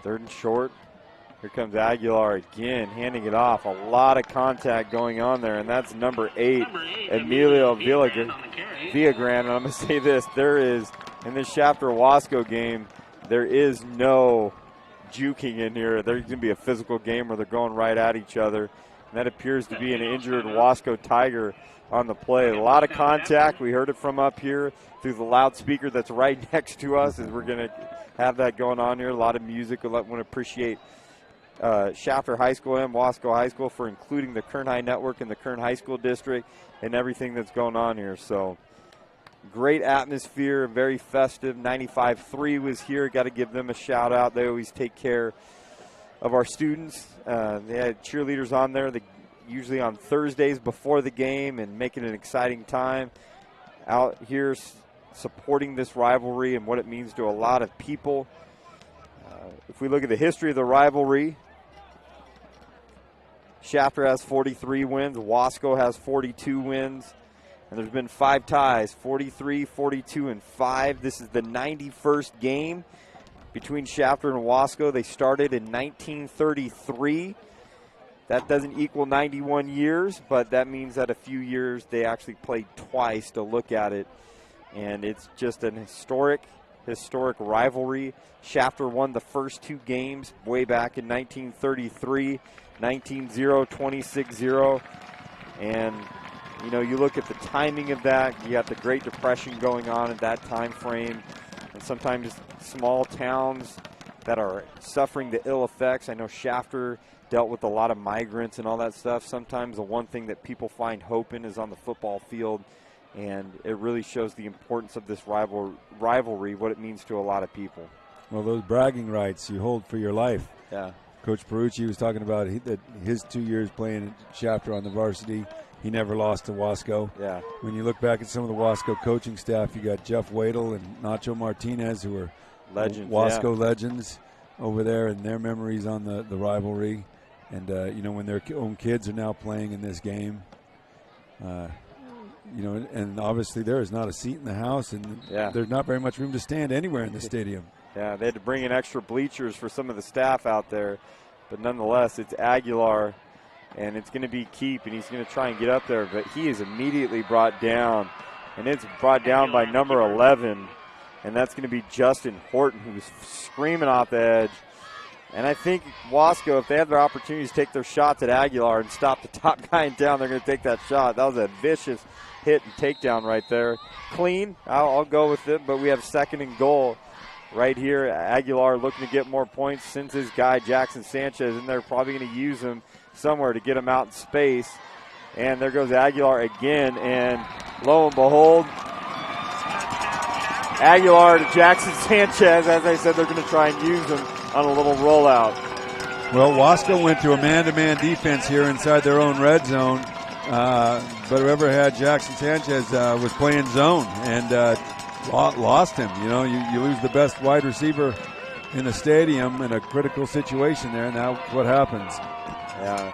3rd and short. Here comes Aguilar again, handing it off. A lot of contact going on there, and that's number 8, Emilio Villagran. And I'm going to say this, there is, in this Shafter-Wasco game, there is no juking in here. There's going to be a physical game where they're going right at each other, and that appears to be an injured Wasco Tiger on the play. A lot of contact. We heard it from up here through the loudspeaker that's right next to us as we're going to have that going on here. A lot of music. I want to appreciate Shafter High School and Wasco High School for including the Kern High Network and the Kern High School District and everything that's going on here. So great atmosphere, very festive. 95.3 was here. Got to give them a shout out. They always take care of our students. They had cheerleaders on there, usually on Thursdays before the game, and making it an exciting time out here supporting this rivalry and what it means to a lot of people. If we look at the history of the rivalry, Shafter has 43 wins. Wasco has 42 wins. And there's been 5 ties, 43, 42, and 5. This is the 91st game between Shafter and Wasco. They started in 1933. That doesn't equal 91 years, but that means that a few years they actually played twice to look at it. And it's just an historic rivalry. Shafter won the first 2 games way back in 1933, 19-0, 26-0. And you know, you look at the timing of that. You got the Great Depression going on at that time frame, and sometimes small towns that are suffering the ill effects. I know Shafter dealt with a lot of migrants and all that stuff. Sometimes the one thing that people find hope in is on the football field, and it really shows the importance of this rivalry, what it means to a lot of people. Well, those bragging rights you hold for your life. Yeah. Coach Perucci was talking about that his 2 years playing Shafter on the varsity, he never lost to Wasco. Yeah. When you look back at some of the Wasco coaching staff, you got Jeff Wadle and Nacho Martinez, who are legends, Wasco legends over there, and their memories on the rivalry. And, you know, when their own kids are now playing in this game, you know, and obviously there is not a seat in the house, and there's not very much room to stand anywhere in the stadium. Yeah, they had to bring in extra bleachers for some of the staff out there. But nonetheless, it's Aguilar, and it's going to be Keep, and he's going to try and get up there. But he is immediately brought down, and it's brought down by number 11, and that's going to be Justin Horton, who's screaming off the edge. And I think Wasco, if they have their opportunities to take their shots at Aguilar and stop the top guy down, they're going to take that shot. That was a vicious hit and takedown right there. Clean, I'll go with it, but we have 2nd and goal right here. Aguilar looking to get more points, sends his guy Jackson Sanchez in there, probably going to use him somewhere to get him out in space. And there goes Aguilar again, and lo and behold, Aguilar to Jackson Sanchez. As I said, they're going to try and use him on a little rollout. Well, Wasco went to a man-to-man defense here inside their own red zone, but whoever had Jackson Sanchez was playing zone and lost him. You know, you lose the best wide receiver in the stadium in a critical situation there, and now what happens? Yeah.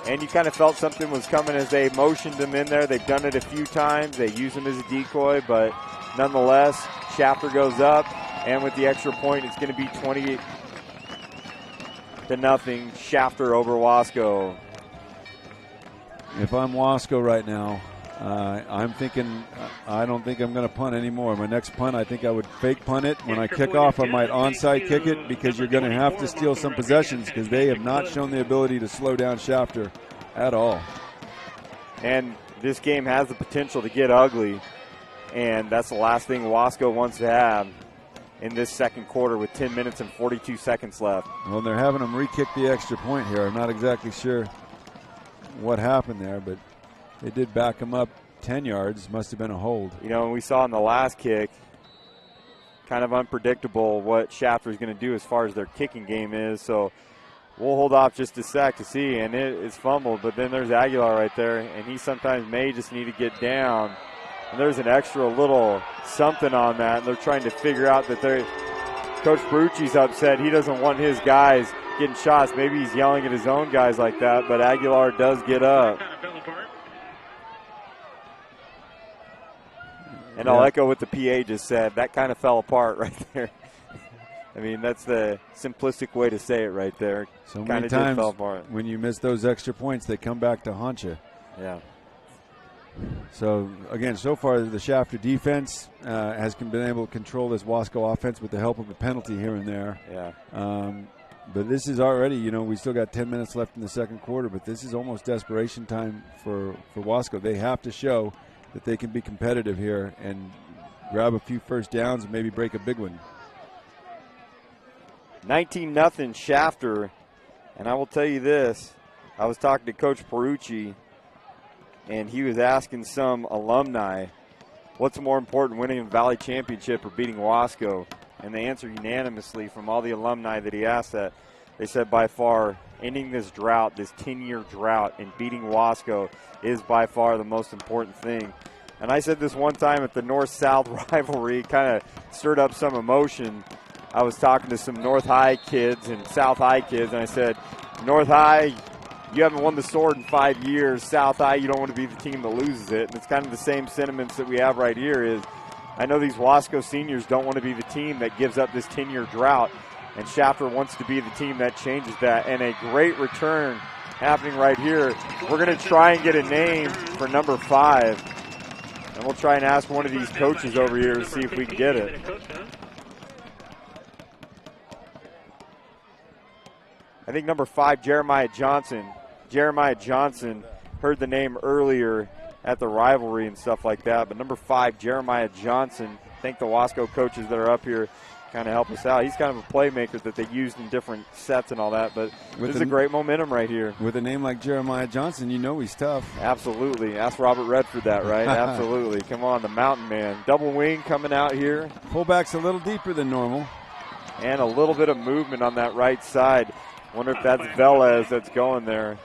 And you kind of felt something was coming as they motioned him in there. They've done it a few times. They use him as a decoy, but nonetheless, Shafter goes up, and with the extra point, it's going to be 28-0 Shafter over Wasco. If I'm Wasco right now, I'm thinking I don't think I'm going to punt anymore. My next punt, I think I would fake punt it. When I kick off, I might onside kick it, because you're going to have to steal some possessions, because they have not shown the ability to slow down Shafter at all. And this game has the potential to get ugly, and that's the last thing Wasco wants to have in this second quarter with 10 minutes and 42 seconds left. Well, they're having them re-kick the extra point here. I'm not exactly sure what happened there, but they did back him up 10 yards. Must have been a hold. You know, we saw in the last kick, kind of unpredictable what Shafter is going to do as far as their kicking game is. So we'll hold off just a sec to see, and it's fumbled. But then there's Aguilar right there, and he sometimes may just need to get down. And there's an extra little something on that, and they're trying to figure out that Coach Perucci's upset. He doesn't want his guys getting shots. Maybe he's yelling at his own guys like that, but Aguilar does get up. And I'll echo what the PA just said. That kind of fell apart right there. I mean, that's the simplistic way to say it right there. So many times when you miss those extra points, they come back to haunt you. Yeah. So, again, so far the Shafter defense has been able to control this Wasco offense with the help of a penalty here and there. Yeah. But this is already, you know, we still got 10 minutes left in the second quarter, but this is almost desperation time for Wasco. They have to show that they can be competitive here and grab a few first downs and maybe break a big one. 19-0 Shafter. And I will tell you this. I was talking to Coach Perucci, and he was asking some alumni, what's more important, winning a Valley Championship or beating Wasco? And they answered unanimously from all the alumni that he asked that. They said by far ending this drought, this 10-year drought, and beating Wasco is by far the most important thing. And I said this one time at the North-South rivalry, kind of stirred up some emotion. I was talking to some North High kids and South High kids, and I said, North High, you haven't won the sword in 5 years. South High, you don't want to be the team that loses it. And it's kind of the same sentiments that we have right here is I know these Wasco seniors don't want to be the team that gives up this 10-year drought, and Shafter wants to be the team that changes that. And a great return happening right here. We're going to try and get a name for number 5, and we'll try and ask one of these coaches over here to see if we can get it. I think number 5, Jeremiah Johnson. Jeremiah Johnson heard the name earlier at the rivalry and stuff like that. But number 5, Jeremiah Johnson, thank the Wasco coaches that are up here kind of help us out. He's kind of a playmaker that they used in different sets and all that. But there's a great momentum right here. With a name like Jeremiah Johnson, you know he's tough. Absolutely. Ask Robert Redford that, right? Absolutely. Come on, the mountain man. Double wing coming out here. Fullback's a little deeper than normal. And a little bit of movement on that right side. Wonder if that's Velez that's going there.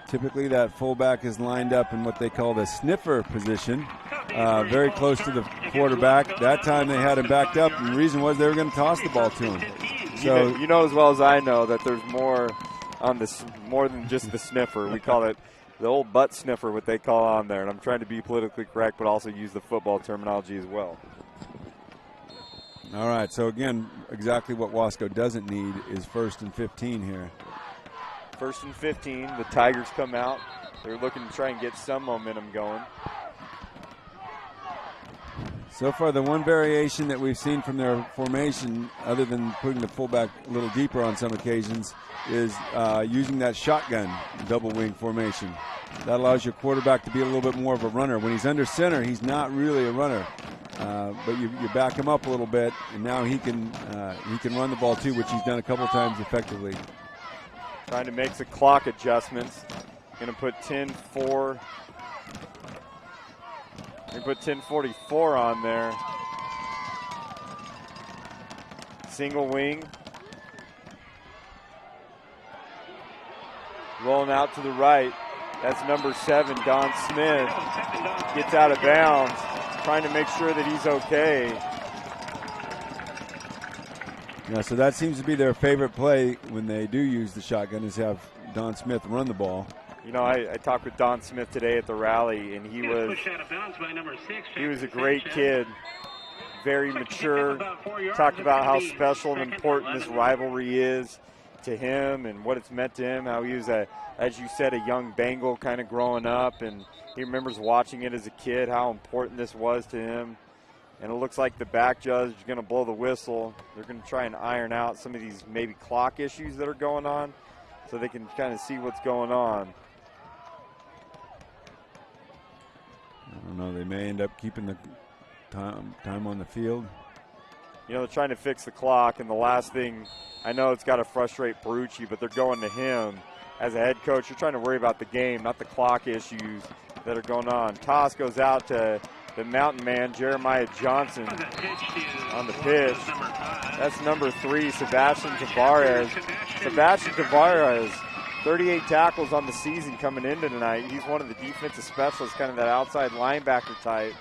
Typically that fullback is lined up in what they call the sniffer position, very close to the quarterback. That time they had him backed up, and the reason was they were going to toss the ball to him. So you know as well as I know that there's more on this, more than just the sniffer. We call it the old butt sniffer, what they call on there. And I'm trying to be politically correct, but also use the football terminology as well. All right, so again, exactly what Wasco doesn't need is 1st and 15 here. 1st and 15, the Tigers come out. They're looking to try and get some momentum going. So far, the one variation that we've seen from their formation, other than putting the fullback a little deeper on some occasions, is using that shotgun double wing formation. That allows your quarterback to be a little bit more of a runner. When he's under center, he's not really a runner. But you back him up a little bit, and now he can run the ball too, which he's done a couple times effectively. Trying to make some clock adjustments. Going to put 10-4. They put 10:44 on there. Single wing. Rolling out to the right. That's number 7, Don Smith. Gets out of bounds. Trying to make sure that he's okay. Yeah, so that seems to be their favorite play when they do use the shotgun, is have Don Smith run the ball. You know, I talked with Don Smith today at the rally, and he was a great kid, very mature. Talked about how special and important this rivalry is to him and what it's meant to him, how he was, as you said, a young Bengal kind of growing up, and he remembers watching it as a kid, how important this was to him. And it looks like the back judge is going to blow the whistle. They're going to try and iron out some of these maybe clock issues that are going on so they can kind of see what's going on. I don't know. They may end up keeping the time on the field. You know, they're trying to fix the clock, and the last thing, I know it's got to frustrate Perucci, but they're going to him. As a head coach, you're trying to worry about the game, not the clock issues that are going on. Toss goes out to the mountain man, Jeremiah Johnson, on the pitch. That's number 3, Sebastian Tavares. Sebastian Tavares, 38 tackles on the season coming into tonight. He's one of the defensive specialists, kind of that outside linebacker type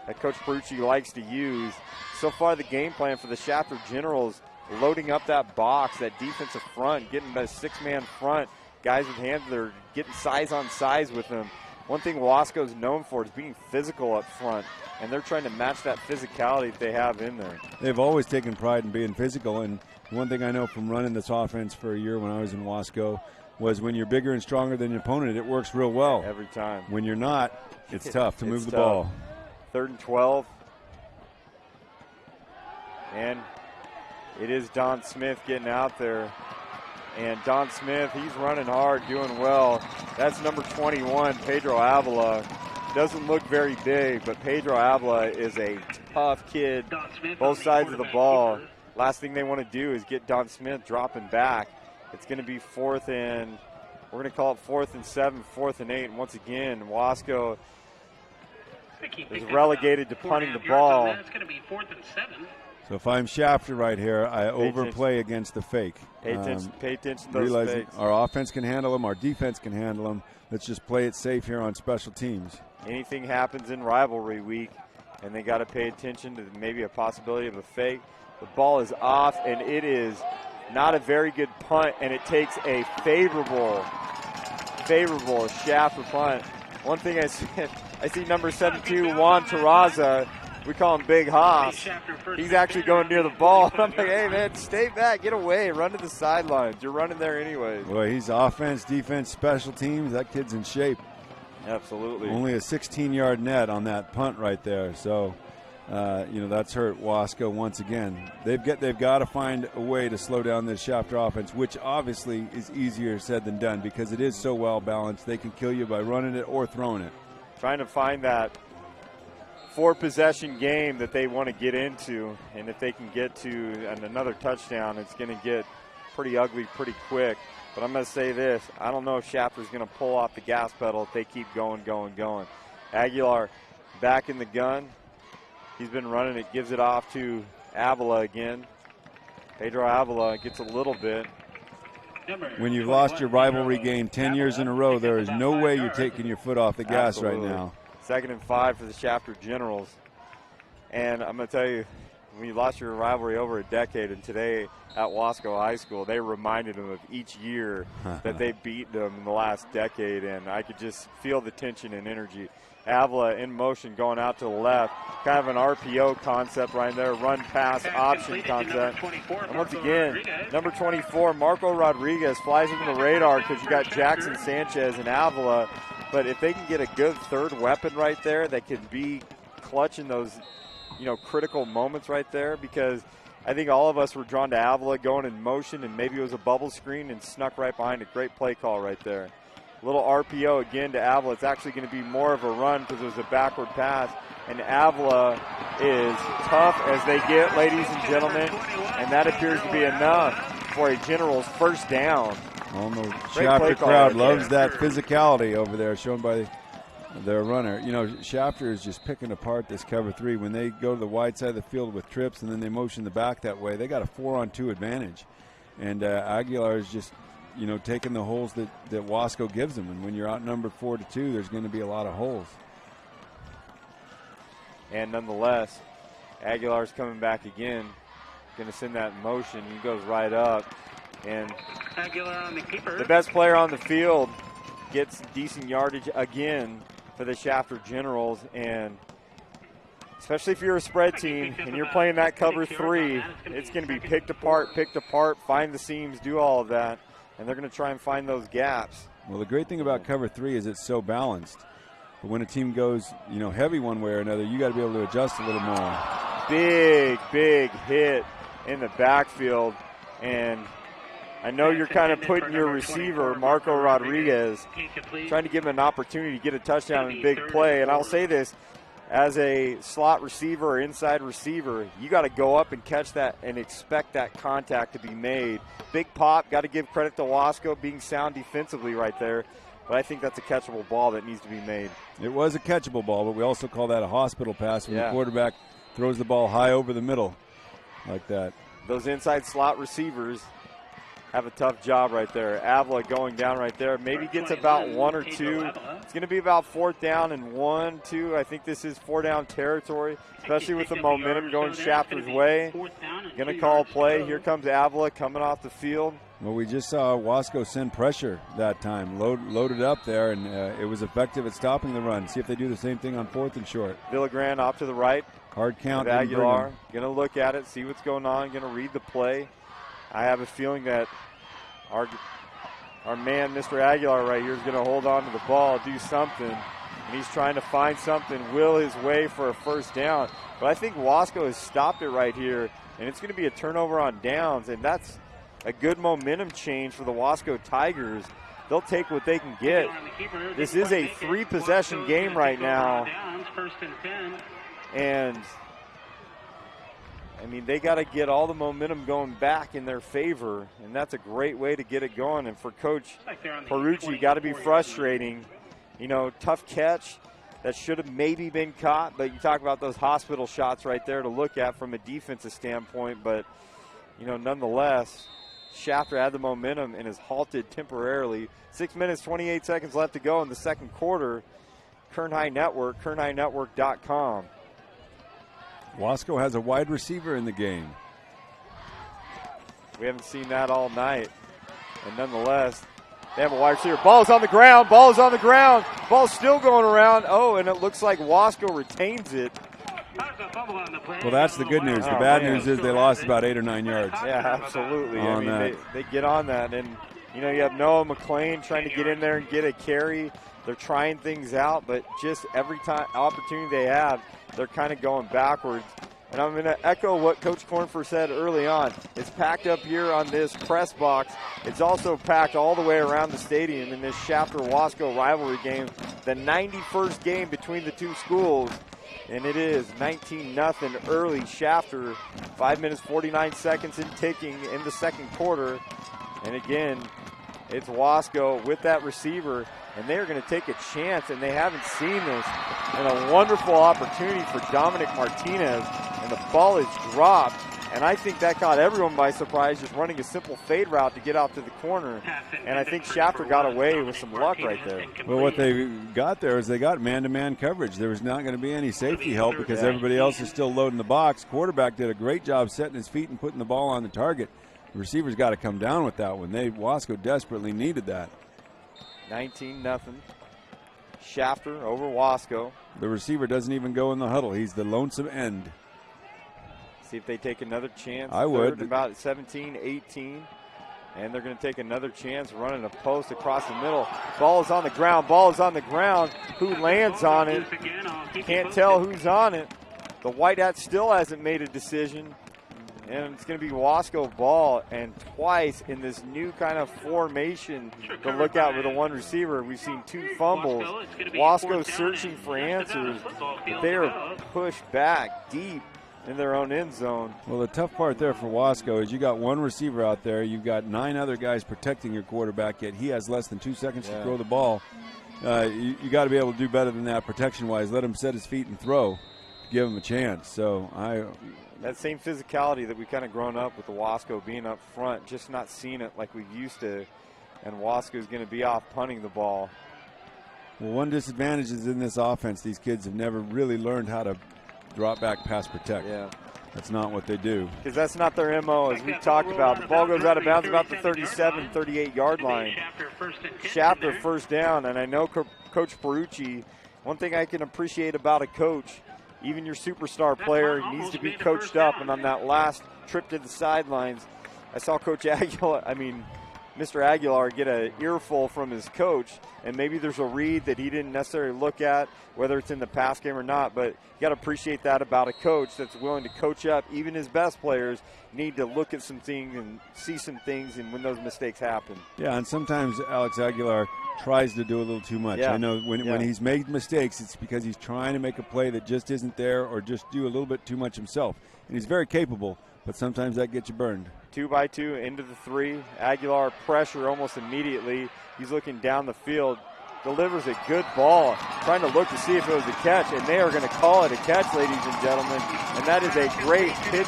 that Coach Perucci likes to use. So far, the game plan for the Shafter Generals, loading up that box, that defensive front, getting that 6-man front, guys with hands that are getting size on size with them. One thing Wasco's known for is being physical up front, and they're trying to match that physicality that they have in there. They've always taken pride in being physical, and one thing I know from running this offense for a year when I was in Wasco was when you're bigger and stronger than your opponent, it works real well. Every time. When you're not, it's tough to move the ball. 3rd and 12. And it is Don Smith getting out there. And Don Smith, he's running hard, doing well. That's number 21, Pedro Avila. Doesn't look very big, but Pedro Avila is a tough kid, both sides of the ball. Last thing they want to do is get Don Smith dropping back. It's going to be 4th and, we're going to call it 4th and 7, 4th and 8. And once again, Wasco is relegated to punting the ball. It's going to be 4th and 7. So if I'm Shafter right here, I overplay against the fake. Pay attention to those fakes. Our offense can handle them, our defense can handle them. Let's just play it safe here on special teams. Anything happens in rivalry week, and they got to pay attention to maybe a possibility of a fake. The ball is off, and it is not a very good punt, and it takes a favorable Shafter punt. One thing I see number 72, Juan Terraza. We call him Big Haas. He's actually going near the ball. I'm like, hey, man, stay back, get away, run to the sidelines. You're running there anyway. Boy, he's offense, defense, special teams. That kid's in shape. Absolutely. Only a 16-yard net on that punt right there. So, that's hurt Wasco once again. They've got to find a way to slow down this Shafter offense, which obviously is easier said than done because it is so well balanced. They can kill you by running it or throwing it. Trying to find that 4-possession game that they want to get into, and if they can get to another touchdown, it's going to get pretty ugly pretty quick. But I'm going to say this, I don't know if Shafter's going to pull off the gas pedal if they keep going. Aguilar back in the gun. He's been running it, gives it off to Avila again. Pedro Avila gets a little bit. When you've lost your rivalry game 10 years in a row, there is no way you're taking your foot off the gas right now. 2nd and 5 for the Shafter Generals. And I'm going to tell you, when you lost your rivalry over a decade, and today at Wasco High School, they reminded them of each year that they beat them in the last decade, and I could just feel the tension and energy. Avila in motion going out to the left, kind of an RPO concept right there, run-pass option concept. And once again, number 24, Marco Rodriguez, flies under the radar because you got Jackson Sanchez and Avila. But if they can get a good third weapon right there that can be clutch in those, critical moments right there, because I think all of us were drawn to Avila going in motion, and maybe it was a bubble screen and snuck right behind it. Great play call right there. Little RPO again to Avila. It's actually going to be more of a run because it was a backward pass. And Avila is tough as they get, ladies and gentlemen. And that appears to be enough for a General's first down. Well, the Shafter crowd loves that physicality over there shown by their runner. Shafter is just picking apart this cover 3. When they go to the wide side of the field with trips and then they motion the back that way, they got a 4-on-2 advantage. And Aguilar is just, taking the holes that Wasco gives them. And when you're outnumbered 4-2, there's going to be a lot of holes. And nonetheless, Aguilar's coming back again. Going to send that in motion. He goes right up. And the best player on the field gets decent yardage again for the Shafter Generals. And especially if you're a spread team and you're playing that cover 3, it's going to be picked apart, find the seams, do all of that. And they're going to try and find those gaps. Well, the great thing about cover 3 is it's so balanced. But when a team goes, heavy one way or another, you got to be able to adjust a little more. Big hit in the backfield. And I know you're kind of putting your receiver, Marco Rodriguez, trying to give him an opportunity to get a touchdown and big play. And I'll say this, as a slot receiver or inside receiver, you got to go up and catch that and expect that contact to be made. Big pop, got to give credit to Wasco being sound defensively right there. But I think that's a catchable ball that needs to be made. It was a catchable ball, but we also call that a hospital pass when the quarterback throws the ball high over the middle like that. Those inside slot receivers have a tough job right there. Avila going down right there. Maybe gets about 1 or 2. It's going to be about 4th down and 1, 2. I think this is 4-down territory, especially with the momentum going Shafter's way. Going to call a play. Here comes Avila coming off the field. Well, we just saw Wasco send pressure that time, loaded up there, and it was effective at stopping the run. See if they do the same thing on 4th and short. Villagran off to the right. Hard count. Aguilar going to look at it, see what's going on, going to read the play. I have a feeling that our man, Mr. Aguilar right here, is going to hold on to the ball, do something. And he's trying to find something, will his way for a first down. But I think Wasco has stopped it right here, and it's going to be a turnover on downs, and that's a good momentum change for the Wasco Tigers. They'll take what they can get. This is a 3-possession game right now. And I mean, they got to get all the momentum going back in their favor, and that's a great way to get it going. And for Coach Parucci, got to be frustrating. Tough catch that should have maybe been caught, but you talk about those hospital shots right there to look at from a defensive standpoint. But, nonetheless, Shafter had the momentum and is halted temporarily. 6 minutes, 28 seconds left to go in the second quarter. Kern High Network, kernhighnetwork.com. Wasco has a wide receiver in the game. We haven't seen that all night. And nonetheless, they have a wide receiver. Ball's on the ground. Ball's on the ground. Ball's still going around. Oh, and it looks like Wasco retains it. Well, that's the good news. The bad news is they lost about 8 or 9 yards. Yeah, absolutely. I mean, they get on that. And, you know, you have Noah McLean trying to get in there and get a carry. They're trying things out, but just every time opportunity they have, they're kind of going backwards. And I'm going to echo what Coach Cornfor said early on. It's packed up here on this press box. It's also packed all the way around the stadium in this Shafter-Wasco rivalry game, the 91st game between the two schools. And it is 19-0 early Shafter. 5 minutes, 49 seconds in ticking in the second quarter. And again, it's Wasco with that receiver, and they're going to take a chance, and they haven't seen this. And a wonderful opportunity for Dominic Martinez, and the ball is dropped. And I think that caught everyone by surprise, just running a simple fade route to get out to the corner. And I think Shafter got away with some luck right there. Well, what they got there is they got man-to-man coverage. There was not going to be any safety help because everybody else is still loading the box. Quarterback did a great job setting his feet and putting the ball on the target. The receivers got to come down with that one. Wasco desperately needed that. 19-0. Shafter over Wasco. The receiver doesn't even go in the huddle. He's the lonesome end. See if they take another chance. I would. About 17-18. And they're going to take another chance running a post across the middle. Ball is on the ground. Ball is on the ground. Who lands on it? Can't tell who's on it. The White Hat still hasn't made a decision. And it's going to be Wasco ball, and twice in this new kind of formation to look out with a one receiver. We've seen 2 fumbles. Wasco searching for answers, but they are pushed back deep in their own end zone. Well, the tough part there for Wasco is you got one receiver out there. You've got 9 other guys protecting your quarterback, yet he has less than 2 seconds to throw the ball. You got to be able to do better than that protection-wise. Let him set his feet and throw. Give him a chance. That same physicality that we've kind of grown up with the Wasco being up front, just not seeing it like we used to. And Wasco is going to be off punting the ball. Well, one disadvantage is in this offense, these kids have never really learned how to drop back, pass, protect. Yeah. That's not what they do. Because that's not their MO, as we've talked about. The ball goes out of bounds about the 37, 38-yard line. Shafter first down, and I know Coach Perucci, one thing I can appreciate about a coach, even your superstar player needs to be coached up. And on that last trip to the sidelines, I saw Coach Aguilar, Mr. Aguilar get an earful from his coach, and maybe there's a read that he didn't necessarily look at, whether it's in the pass game or not, but you got to appreciate that about a coach that's willing to coach up. Even his best players need to look at some things and see some things, and when those mistakes happen. Yeah, and sometimes Alex Aguilar tries to do a little too much. Yeah. I know when he's made mistakes, it's because he's trying to make a play that just isn't there or just do a little bit too much himself. And he's very capable, but sometimes that gets you burned. 2-by-2 into the 3. Aguilar pressure almost immediately. He's looking down the field. Delivers a good ball, trying to look to see if it was a catch, and they are going to call it a catch, ladies and gentlemen. And that is a great pitch.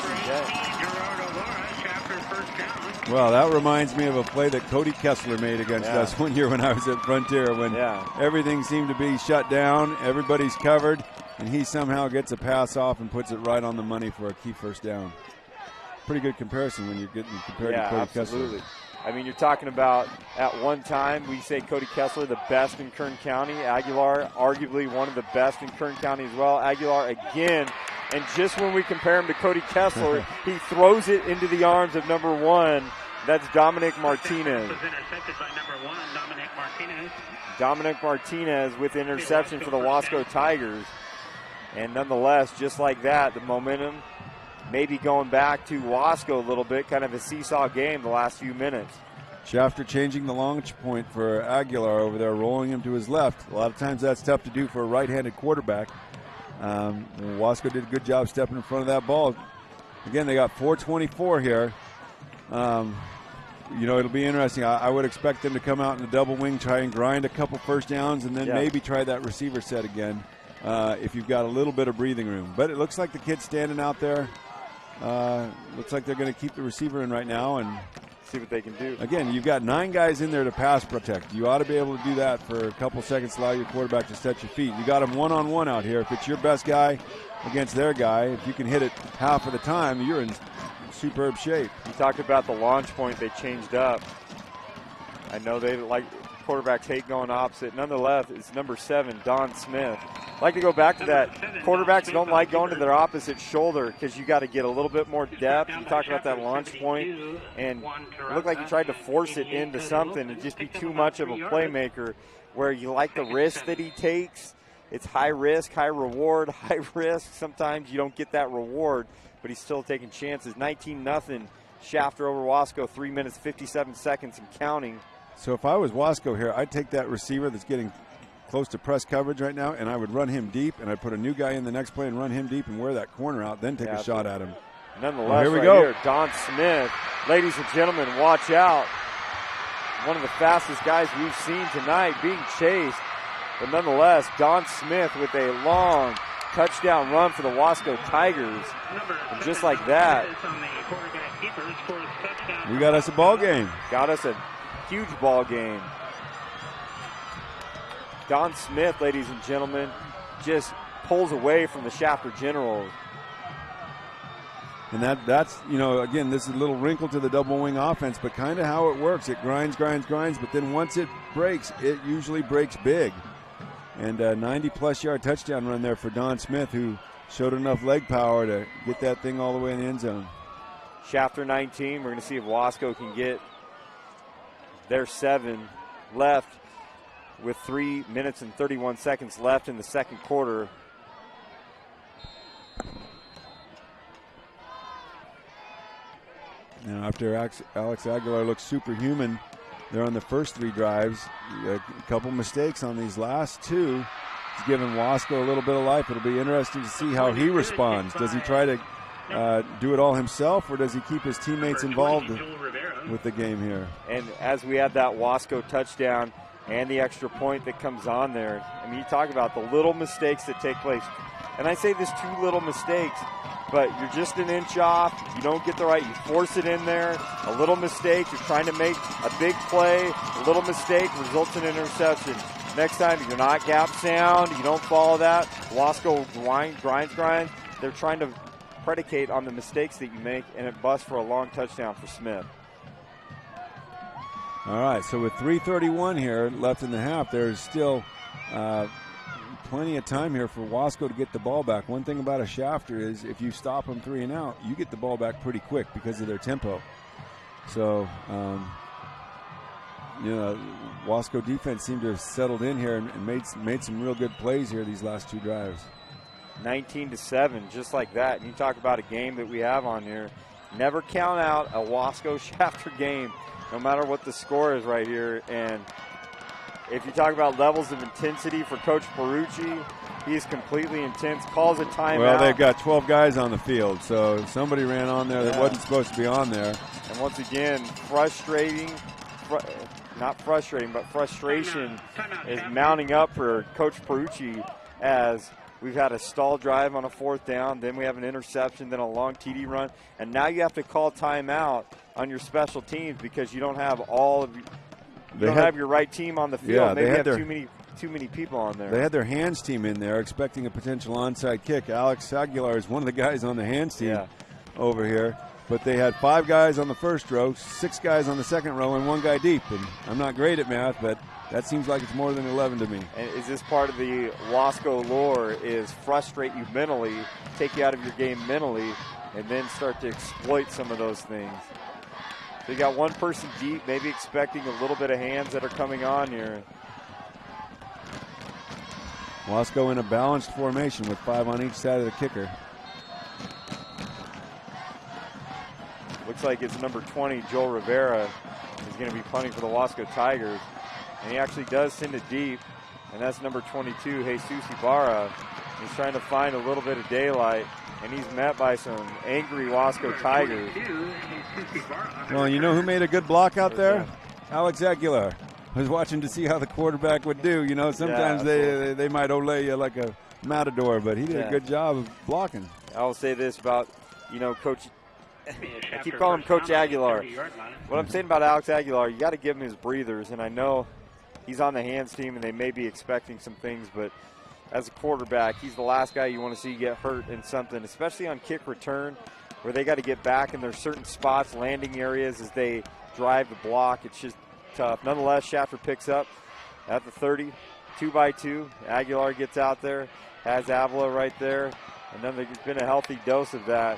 Well, that reminds me of a play that Cody Kessler made against us one year when I was at Frontier, when everything seemed to be shut down, everybody's covered, and he somehow gets a pass off and puts it right on the money for a key first down. Pretty good comparison when you're getting compared to Cody absolutely. Kessler. I mean, you're talking about at one time we say Cody Kessler the best in Kern County. Aguilar arguably one of the best in Kern County as well. Aguilar again, and just when we compare him to Cody Kessler, he throws it into the arms of number 1. That's Dominic Martinez. Dominic Martinez with interception for the Wasco Tigers. And nonetheless, just like that, the momentum maybe going back to Wasco a little bit, kind of a seesaw game the last few minutes. Shafter changing the launch point for Aguilar over there, rolling him to his left. A lot of times that's tough to do for a right-handed quarterback. Wasco did a good job stepping in front of that ball. Again, they got 4:24 here. It'll be interesting. I would expect them to come out in a double wing, try and grind a couple first downs, and then maybe try that receiver set again if you've got a little bit of breathing room. But it looks like the kid's standing out there. Looks like they're going to keep the receiver in right now and see what they can do. Again, you've got 9 guys in there to pass protect. You ought to be able to do that for a couple seconds, allow your quarterback to set your feet. You got them one-on-one out here. If it's your best guy against their guy, if you can hit it half of the time, you're in superb shape. You talked about the launch point they changed up. I know they like quarterbacks hate going opposite. Nonetheless, it's number 7, Don Smith. I like to go back to that. Quarterbacks don't like going to their opposite shoulder because you got to get a little bit more depth. You talked about that launch point, and it looked like you tried to force it into something and just be too much of a playmaker where you like the risk that he takes. It's high risk, high reward, high risk. Sometimes you don't get that reward, but he's still taking chances. 19-0, Shafter over Wasco, 3 minutes, 57 seconds and counting. So if I was Wasco here, I'd take that receiver that's getting close to press coverage right now, and I would run him deep, and I'd put a new guy in the next play and run him deep and wear that corner out, then take a shot at him. Nonetheless, here we go. Here, Don Smith. Ladies and gentlemen, watch out. One of the fastest guys we've seen tonight being chased. But nonetheless, Don Smith with a long touchdown run for the Wasco Tigers. And just like that, we got us a ball game. Got us a huge ball game. Don Smith, ladies and gentlemen, just pulls away from the Shafter Generals. And that's, you know, again, this is a little wrinkle to the double wing offense, but kind of how it works. It grinds, but then once it breaks, it usually breaks big. And a 90-plus yard touchdown run there for Don Smith, who showed enough leg power to get that thing all the way in the end zone. Shafter 19, we're going to see if Wasco can get their 7 left with 3 minutes and 31 seconds left in the second quarter. Now, after Alex Aguilar looks superhuman there on the first 3 drives, a couple mistakes on these last 2. He's given Wasco a little bit of life. It'll be interesting to see how he responds. Does he try to do it all himself, or does he keep his teammates involved with the game here? And as we had that Wasco touchdown and the extra point that comes on there, I mean, you talk about the little mistakes that take place. And I say this 2 little mistakes, but you're just an inch off. You don't get the right. You force it in there. A little mistake. You're trying to make a big play. A little mistake results in an interception. Next time, you're not gap sound. You don't follow that. Wasco grinds. They're trying to predicate on the mistakes that you make, and it busts for a long touchdown for Smith. All right, so with 3:31 here left in the half, there's still plenty of time here for Wasco to get the ball back. One thing about a Shafter is if you stop them 3 and out, you get the ball back pretty quick because of their tempo. So, Wasco defense seemed to have settled in here and made some real good plays here these last 2 drives. 19-7, just like that. And you talk about a game that we have on here. Never count out a Wasco Shafter game, no matter what the score is right here. And if you talk about levels of intensity for Coach Perucci, he's completely intense, calls a timeout. Well, they've got 12 guys on the field, so somebody ran on there that wasn't supposed to be on there. And once again, frustration is mounting up for Coach Perucci as we've had a stall drive on a 4th down, then we have an interception, then a long TD run, and now you have to call timeout on your special teams because you don't have have your right team on the field. Yeah, maybe have too many people on there. They had their hands team in there expecting a potential onside kick. Alex Aguilar is one of the guys on the hands team over here. But they had 5 guys on the first row, 6 guys on the second row, and 1 guy deep. And I'm not great at math, but that seems like it's more than 11 to me. And is this part of the Wasco lore is frustrate you mentally, take you out of your game mentally, and then start to exploit some of those things. So you got 1 person deep, maybe expecting a little bit of hands that are coming on here. Wasco in a balanced formation with 5 on each side of the kicker. Looks like it's number 20, Joel Rivera, is going to be punting for the Wasco Tigers. And he actually does send it deep. And that's number 22, Jesus Ibarra. He's trying to find a little bit of daylight. And he's met by some angry Wasco Tigers. Well, you know who made a good block out there? Alex Aguilar. I was watching to see how the quarterback would do. You know, sometimes they might olay you like a matador, but he did a good job of blocking. I will say this about, Coach. I keep calling him Coach Aguilar. What I'm saying about Alex Aguilar, you got to give him his breathers. And I know he's on the hands team, and they may be expecting some things, but as a quarterback, he's the last guy you want to see get hurt in something, especially on kick return. where they got to get back in their certain spots, landing areas as they drive the block. It's just tough. Nonetheless, Shafter picks up at the 30, 2x2. Aguilar gets out there, has Avila right there, and then there's been a healthy dose of that.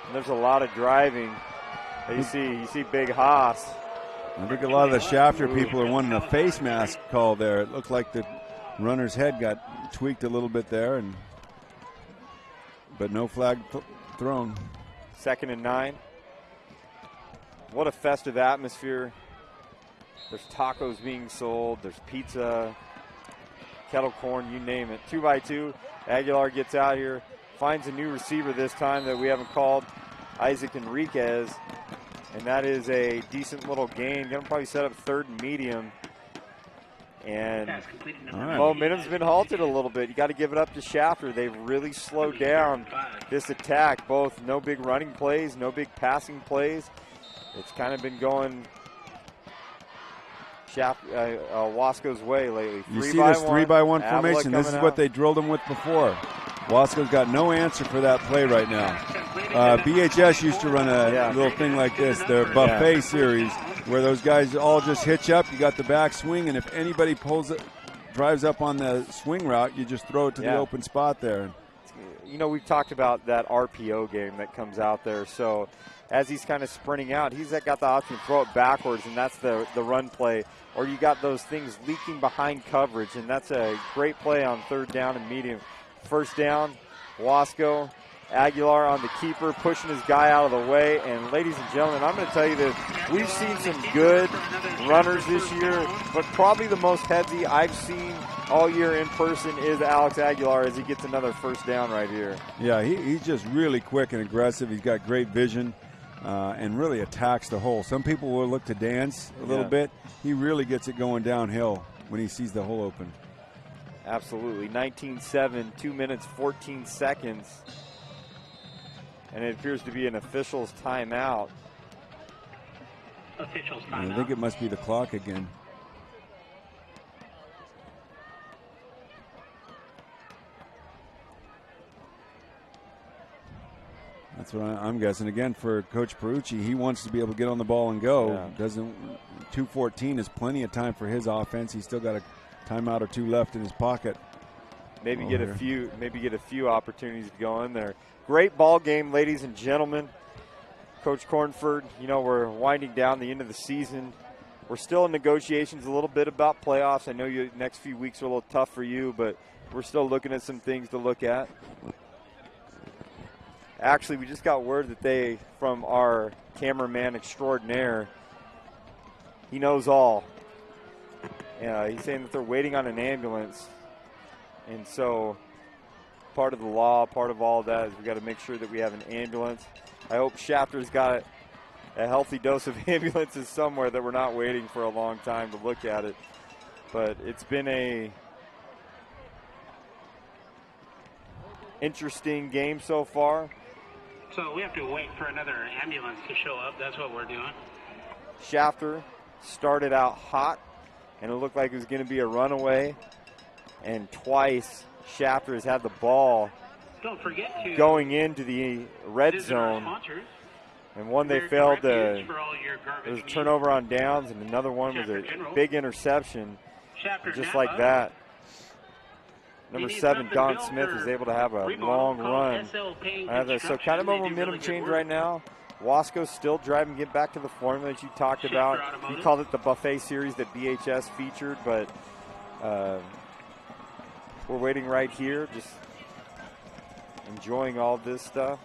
And there's a lot of driving. You see Big Haas. I think a lot of the Shafter people are wanting a face mask call there. It looked like the runner's head got tweaked a little bit there, but no flag thrown. 2nd and 9. What a festive atmosphere. There's tacos being sold. There's pizza, kettle corn, you name it. 2x2. Aguilar gets out here, finds a new receiver this time that we haven't called, Isaac Enriquez. And that is a decent little gain. Going to probably set up 3rd and medium. And momentum's been halted a little bit. You got to give it up to Shafter. They've really slowed down this attack. Both no big running plays, no big passing plays. It's kind of been going Wasco's way lately. You see this 3-by-1 formation. This is what they drilled them with before. Wasco's got no answer for that play right now. BHS used to run a little thing like this, their buffet series, where those guys all just hitch up. You got the back swing, and if anybody drives up on the swing route, you just throw it to the open spot there. You know, we've talked about that RPO game that comes out there. So as he's kind of sprinting out, he's got the option to throw it backwards, and that's the run play. Or you got those things leaking behind coverage, and that's a great play on 3rd down and medium. 1st down, Wasco. Aguilar on the keeper, pushing his guy out of the way. And ladies and gentlemen, I'm going to tell you that we've seen some good runners this year, but probably the most headsy I've seen all year in person is Alex Aguilar as he gets another 1st down right here. Yeah, he's just really quick and aggressive. He's got great vision and really attacks the hole. Some people will look to dance a little bit. He really gets it going downhill when he sees the hole open. Absolutely. 19-7, 2 minutes, 14 seconds. And it appears to be an official's timeout. I think it must be the clock again. That's what I'm guessing. Again, for Coach Perucci, he wants to be able to get on the ball and go. Yeah. 2:14 is plenty of time for his offense. He's still got a timeout or 2 left in his pocket. Maybe get a few opportunities to go in there. Great ball game, ladies and gentlemen. Coach Cornford, you know, we're winding down the end of the season. We're still in negotiations a little bit about playoffs. I know the next few weeks are a little tough for you, but we're still looking at some things to look at. Actually, we just got word that from our cameraman extraordinaire, he knows all. He's saying that they're waiting on an ambulance. And so part of the law, part of all that is we got to make sure that we have an ambulance. I hope Shafter's got a healthy dose of ambulances somewhere that we're not waiting for a long time to look at it. But it's been a interesting game so far. So we have to wait for another ambulance to show up. That's what we're doing. Shafter started out hot, and it looked like it was going to be a runaway. And twice Shafter has had the ball going into the red zone. And one they failed to, it was a turnover on downs, and another one was a big interception. Just like that. Number 7, Don Smith, is able to have a long run. So kind of a momentum change right now. Wasco still driving, get back to the formula that you talked about. You called it the buffet series that BHS featured, but we're waiting right here, just enjoying all this stuff.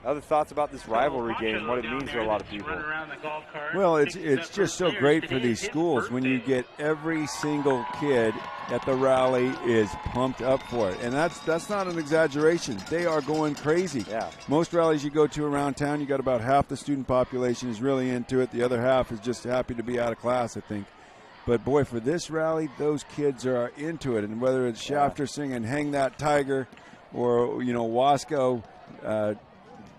Other thoughts about this rivalry game, what it means to a lot of people? Well, it's just so great for these schools when you get every single kid at the rally is pumped up for it. And that's not an exaggeration. They are going crazy. Yeah. Most rallies you go to around town, you got about half the student population is really into it. The other half is just happy to be out of class, I think. But, boy, for this rally, those kids are into it. And whether it's Shafter singing Hang That Tiger or, Wasco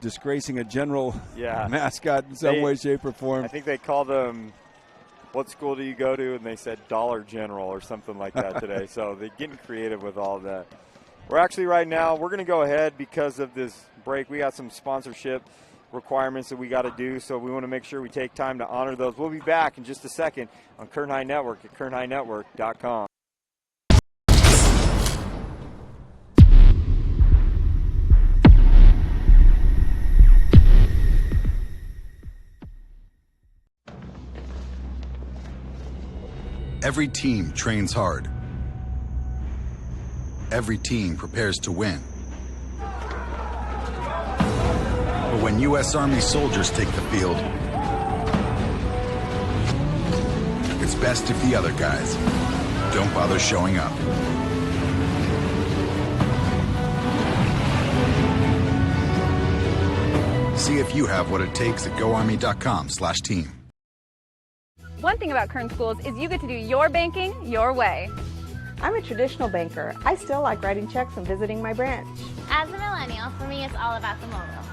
disgracing a general mascot in some way, shape, or form. I think they called them, what school do you go to? And they said Dollar General or something like that today. So they're getting creative with all of that. We're actually right now, we're going to go ahead because of this break. We got some sponsorship requirements that we got to do, so we want to make sure we take time to honor those. We'll be back in just a second on Kern High Network at KernHighNetwork.com. Every team trains hard. Every team prepares to win. But when U.S. Army soldiers take the field, it's best if the other guys don't bother showing up. See if you have what it takes at GoArmy.com/team. One thing about Kern Schools is you get to do your banking your way. I'm a traditional banker. I still like writing checks and visiting my branch. As a millennial, for me it's all about the mobile.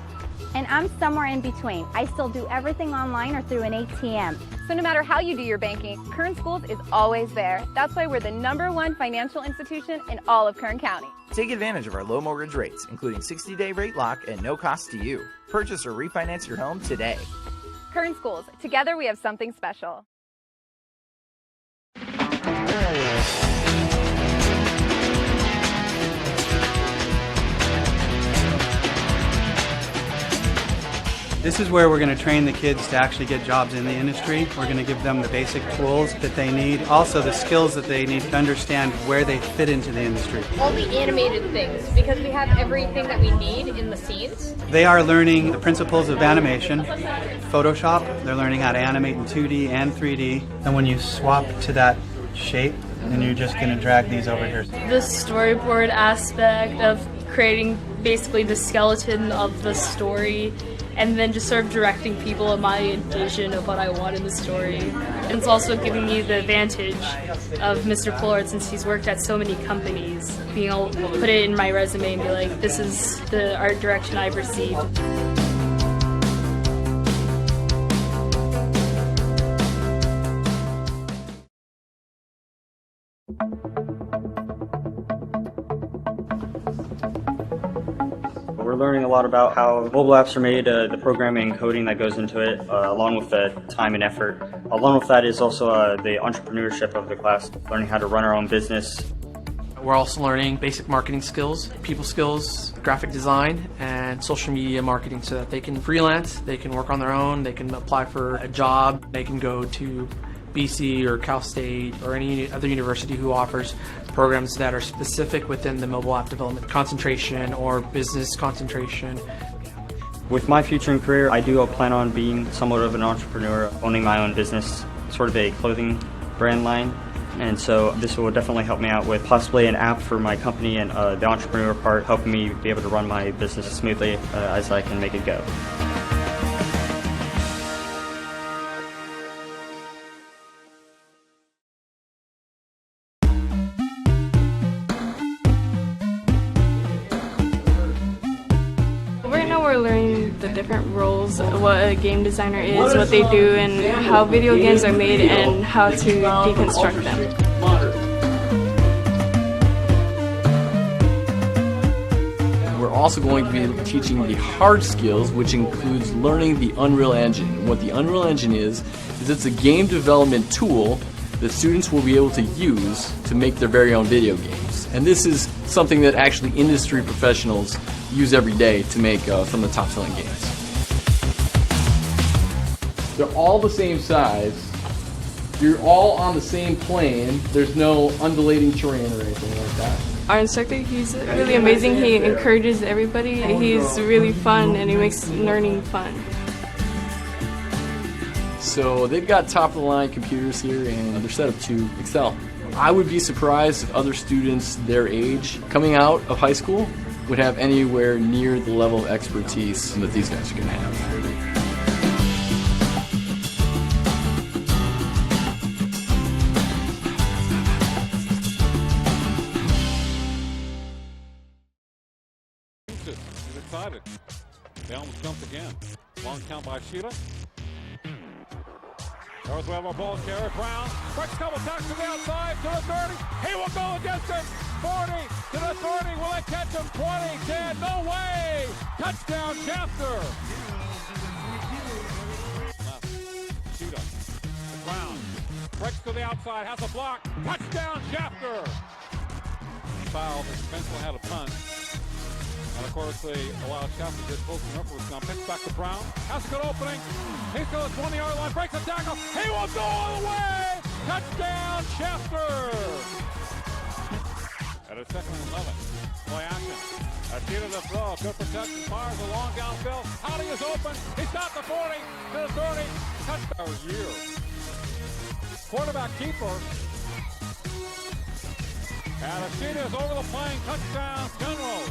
And I'm somewhere in between. I still do everything online or through an ATM. So no matter how you do your banking, Kern Schools is always there. That's why we're the #1 financial institution in all of Kern County. Take advantage of our low mortgage rates, including 60-day rate lock and no cost to you. Purchase or refinance your home today. Kern Schools, together we have something special. This is where we're going to train the kids to actually get jobs in the industry. We're going to give them the basic tools that they need, also the skills that they need to understand where they fit into the industry. All the animated things, because we have everything that we need in the scenes. They are learning the principles of animation, Photoshop. They're learning how to animate in 2D and 3D. And when you swap to that shape, then you're just going to drag these over here. The storyboard aspect of creating basically the skeleton of the story, and then just sort of directing people in my vision of what I want in the story. And it's also giving me the advantage of Mr. Plord, since he's worked at so many companies, being able to put it in my resume and be like, this is the art direction I've received. We're learning a lot about how mobile apps are made, the programming and coding that goes into it, along with the time and effort. Along with that is also the entrepreneurship of the class, learning how to run our own business. We're also learning basic marketing skills, people skills, graphic design, and social media marketing so that they can freelance, they can work on their own, they can apply for a job, they can go to BC or Cal State or any other university who offers programs that are specific within the mobile app development concentration or business concentration. With my future and career, I do plan on being somewhat of an entrepreneur, owning my own business, sort of a clothing brand line. And so this will definitely help me out with possibly an app for my company, and the entrepreneur part helping me be able to run my business as smoothly as I can make it go. We're learning the different roles, what a game designer is, what they do, and how video games are made, and how to deconstruct them. We're also going to be teaching the hard skills, which includes learning the Unreal Engine. What the Unreal Engine is it's a game development tool that students will be able to use to make their very own video games. And this is something that actually industry professionals use every day to make some of the top-selling games. They're all the same size. You're all on the same plane. There's no undulating terrain or anything like that. Our instructor, he's really amazing. He encourages everybody. He's really fun, and he makes learning fun. So they've got top-of-the-line computers here, and they're set up to excel. I would be surprised if other students their age coming out of high school would have anywhere near the level of expertise that these guys are going to have. He's excited. Down jumps again. Long count by Sheila. North we have our ball carrier. Brown breaks a couple tacks to the outside to the 30. He will go against him. 40 to the 30. Will it catch him? 20, 10. No way. Touchdown, Chapter. breaks to the outside, has a block. Touchdown, Chapter. Foul. The defense will have a punt. And of course, they allow Chapter to get Wilson upwards. Now pitch back to Brown. Has a good opening. He's to the 20-yard line. Breaks the tackle. He will go all the way. Touchdown, Chapter. At a 2nd and 11. Play action. A key to the throw. Good protection. Fires a long downfield. Howdy is open. He's got the 40 to the 30. Touchdown year. Quarterback keeper. And Ashita is over the plane. Touchdown, Generals.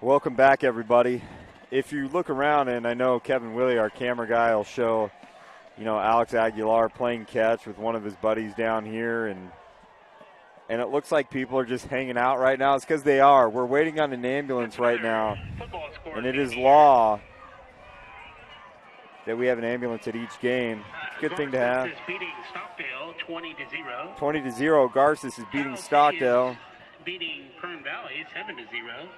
Welcome back, everybody. If you look around, and I know Kevin Willie, our camera guy, will show, Alex Aguilar playing catch with one of his buddies down here, and it looks like people are just hanging out right now. It's because they are. We're waiting on an ambulance right now, and it is law that we have an ambulance at each game. Good thing to have. Garces is beating Stockdale 20-0. 20-0. Garces is beating Stockdale. Beating Kern Valley 7-0.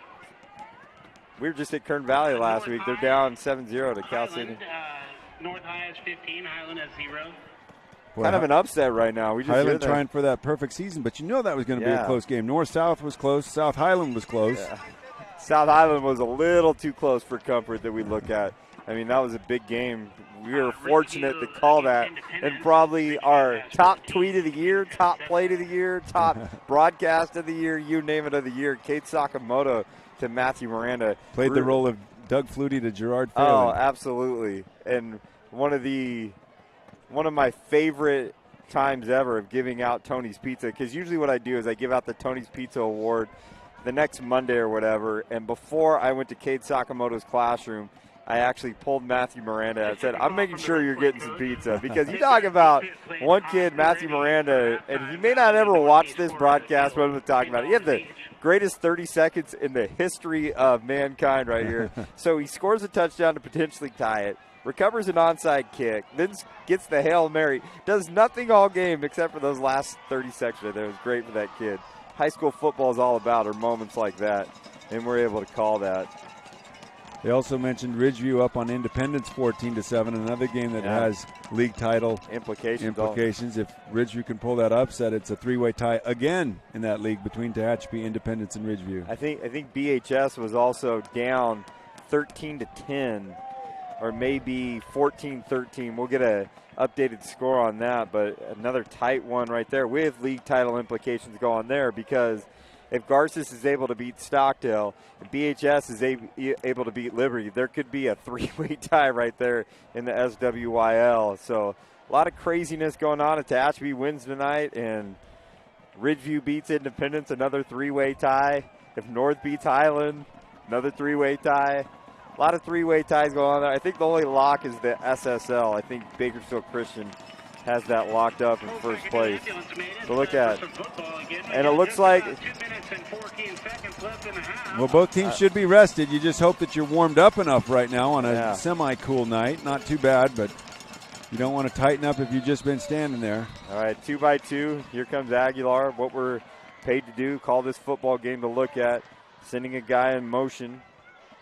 We were just at Kern Valley last week. They're down 7-0 to Cal City. North High is 15. Highland has 0. Boy, kind of an upset right now. We just Highland trying for that perfect season, but that was going to be a close game. North-South was close. South Highland was close. Yeah. South Highland was a little too close for comfort that we look at. I mean, that was a big game. We were fortunate to call that, and probably our top tweet of the year, top play of the year, top broadcast of the year, you name it, of the year. Kate Sakamoto to Matthew Miranda. Played the role of Doug Flutie to Gerard Phelan. Oh, absolutely. And one of my favorite times ever of giving out Tony's Pizza, because usually what I do is I give out the Tony's Pizza Award the next Monday or whatever, and before I went to Kate Sakamoto's classroom, I actually pulled Matthew Miranda and said, I'm making sure you're getting some pizza, because you talk about one kid, Matthew Miranda, and he may not ever watch this broadcast, but I'm talking about it. He had the greatest 30 seconds in the history of mankind right here. So he scores a touchdown to potentially tie it, recovers an onside kick, then gets the Hail Mary, does nothing all game except for those last 30 seconds right there. It was great for that kid. High school football is all about are moments like that, and we're able to call that. They also mentioned Ridgeview up on Independence 14-7, another game that has league title implications. If Ridgeview can pull that upset, it's a three-way tie again in that league between Tehachapi, Independence, and Ridgeview. I think BHS was also down 13-10, or maybe 14-13. We'll get a updated score on that, but another tight one right there with league title implications going there, because if Garces is able to beat Stockdale and BHS is able to beat Liberty, there could be a three-way tie right there in the SWYL. So a lot of craziness going on. Tehachapi wins tonight, and Ridgeview beats Independence, another three-way tie. If North beats Highland, another three-way tie. A lot of three-way ties going on there. I think the only lock is the SSL. I think Bakersfield Christian has that locked up in first place. So look at it. And it looks like, well, both teams should be rested. You just hope that you're warmed up enough right now on a semi-cool night. Not too bad, but you don't want to tighten up if you've just been standing there. All right, 2x2. Here comes Aguilar. What we're paid to do, call this football game to look at. Sending a guy in motion.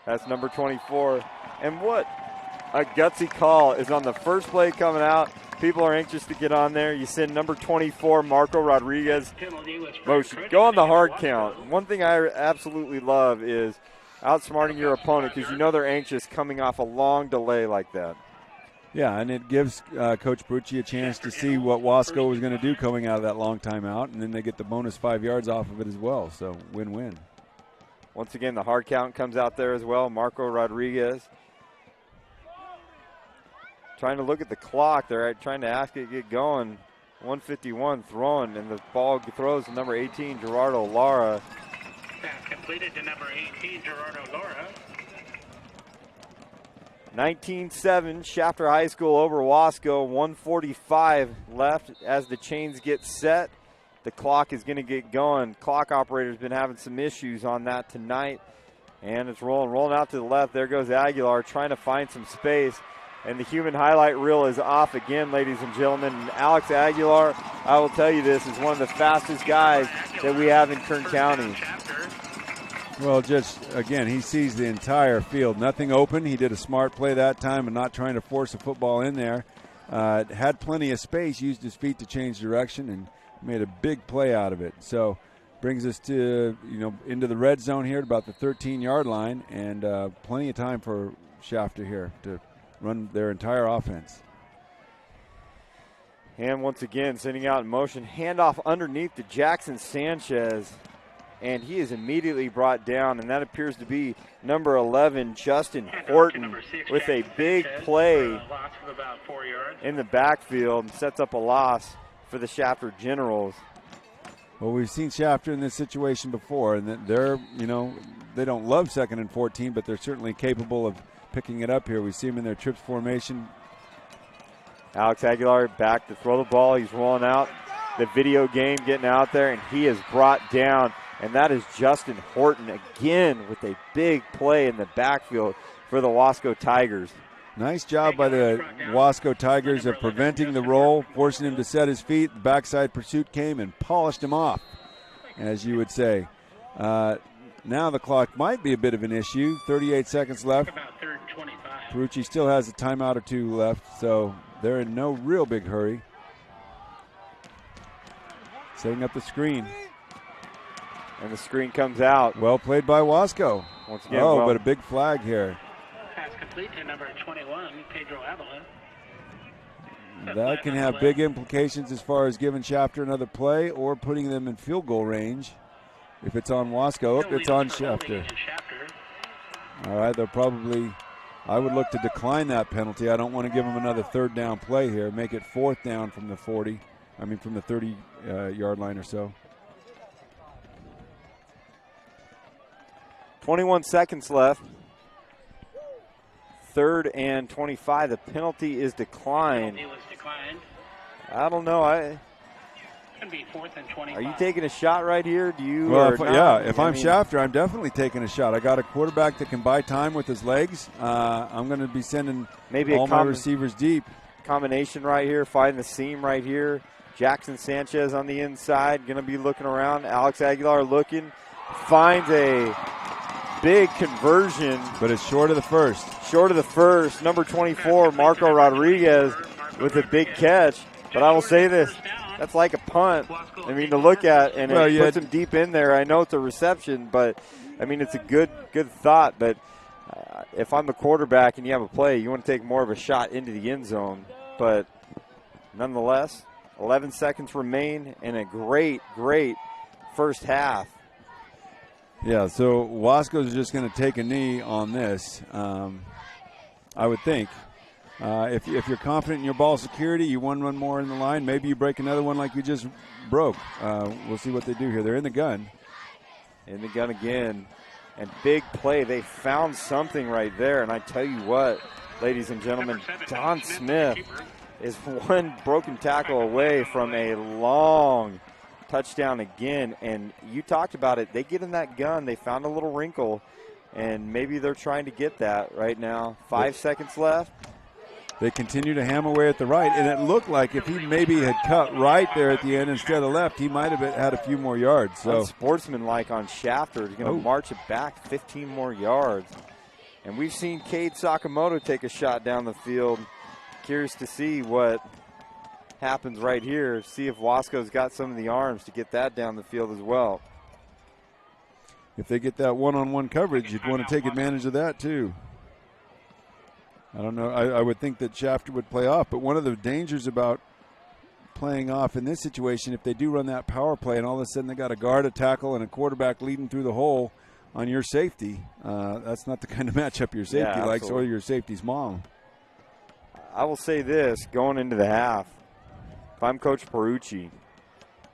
That's number 24. And what a gutsy call is on the first play coming out. People are anxious to get on there. You send number 24, Marco Rodriguez, motion. Go on the hard count. One thing I absolutely love is outsmarting your opponent, because you know they're anxious coming off a long delay like that. Yeah, and it gives Coach Brucci a chance to see what Wasco was going to do coming out of that long timeout, and then they get the bonus 5 yards off of it as well. So win-win. Once again, the hard count comes out there as well. Marco Rodriguez trying to look at the clock. They're trying to ask it to get going. 151 throwing, and the ball throws to number 18, Gerardo Lara. Pass completed to number 18, Gerardo Lara. 19-7, Shafter High School over Wasco. 1:45 left as the chains get set. The clock is going to get going. Clock operator's been having some issues on that tonight. And it's rolling out to the left. There goes Aguilar trying to find some space. And the human highlight reel is off again, ladies and gentlemen. And Alex Aguilar, I will tell you this, is one of the fastest guys that we have in Kern County. Well, just, again, he sees the entire field. Nothing open. He did a smart play that time and not trying to force a football in there. Had plenty of space, used his feet to change direction, and made a big play out of it. So brings us to, into the red zone here at about the 13-yard line, and plenty of time for Shafter here to run their entire offense. And once again, sending out in motion, handoff underneath to Jackson Sanchez, and he is immediately brought down, and that appears to be number 11, Justin Horton, with a big play in the backfield, and sets up a loss for the Shafter Generals. Well, we've seen Shafter in this situation before, and they're, they don't love 2nd and 14, but they're certainly capable of picking it up here. We see them in their trips formation. Alex Aguilar back to throw the ball. He's rolling out the video game, getting out there, and he is brought down. And that is Justin Horton again with a big play in the backfield for the Wasco Tigers. Nice job by the Wasco Tigers of preventing the roll, forcing him to set his feet. The backside pursuit came and polished him off, as you would say. Now the clock might be a bit of an issue. 38 seconds left. Perucci still has a timeout or two left, so they're in no real big hurry. Setting up the screen. And the screen comes out. Well played by Wasco. Once again, but a big flag here. Pass complete to number 21, Pedro Avila. That can have big implications as far as giving Shafter another play or putting them in field goal range. If it's on Wasco, it's on Shafter. All right, they'll probably, I would look to decline that penalty. I don't want to give them another 3rd down play here. Make it 4th down from the 30-yard line or so. 21 seconds left. 3rd and 25. The penalty is declined. I don't know. Could be 4th and 25. Are you taking a shot right here? Do you? Well, if I'm Shafter, I'm definitely taking a shot. I got a quarterback that can buy time with his legs. I'm going to be sending maybe all my receivers deep. Combination right here. Find the seam right here. Jackson Sanchez on the inside. Going to be looking around. Alex Aguilar looking. Finds a big conversion. But it's short of the first. Short of the first. Number 24, Marco Rodriguez with a big catch. But I will say this. That's like a punt. I mean, to look at, and it puts him deep in there. I know it's a reception, but, I mean, it's a good thought. But if I'm the quarterback and you have a play, you want to take more of a shot into the end zone. But nonetheless, 11 seconds remain and a great first half. Yeah, so Wasco's just going to take a knee on this, I would think. If you're confident in your ball security, you want to run more in the line. Maybe you break another one like you just broke. We'll see what they do here. They're in the gun. In the gun again. And big play. They found something right there. And I tell you what, ladies and gentlemen, Don Smith is one broken tackle away from a long touchdown again. And you talked about it. They get in that gun. They found a little wrinkle. And maybe they're trying to get that right now. 5 seconds left. They continue to hammer away at the right, and it looked like if he maybe had cut right there at the end instead of left, he might have had a few more yards. So unsportsmanlike on Shafter. He's going to march it back 15 more yards. And we've seen Cade Sakamoto take a shot down the field. Curious to see what happens right here. See if Wasco's got some of the arms to get that down the field as well. If they get that one-on-one coverage, you'd want to take advantage of that too. I don't know. I would think that Shafter would play off, but one of the dangers about playing off in this situation, if they do run that power play and all of a sudden they got a guard, a tackle, and a quarterback leading through the hole on your safety, that's not the kind of matchup your safety likes or your safety's mom. I will say this, going into the half, if I'm Coach Perucci,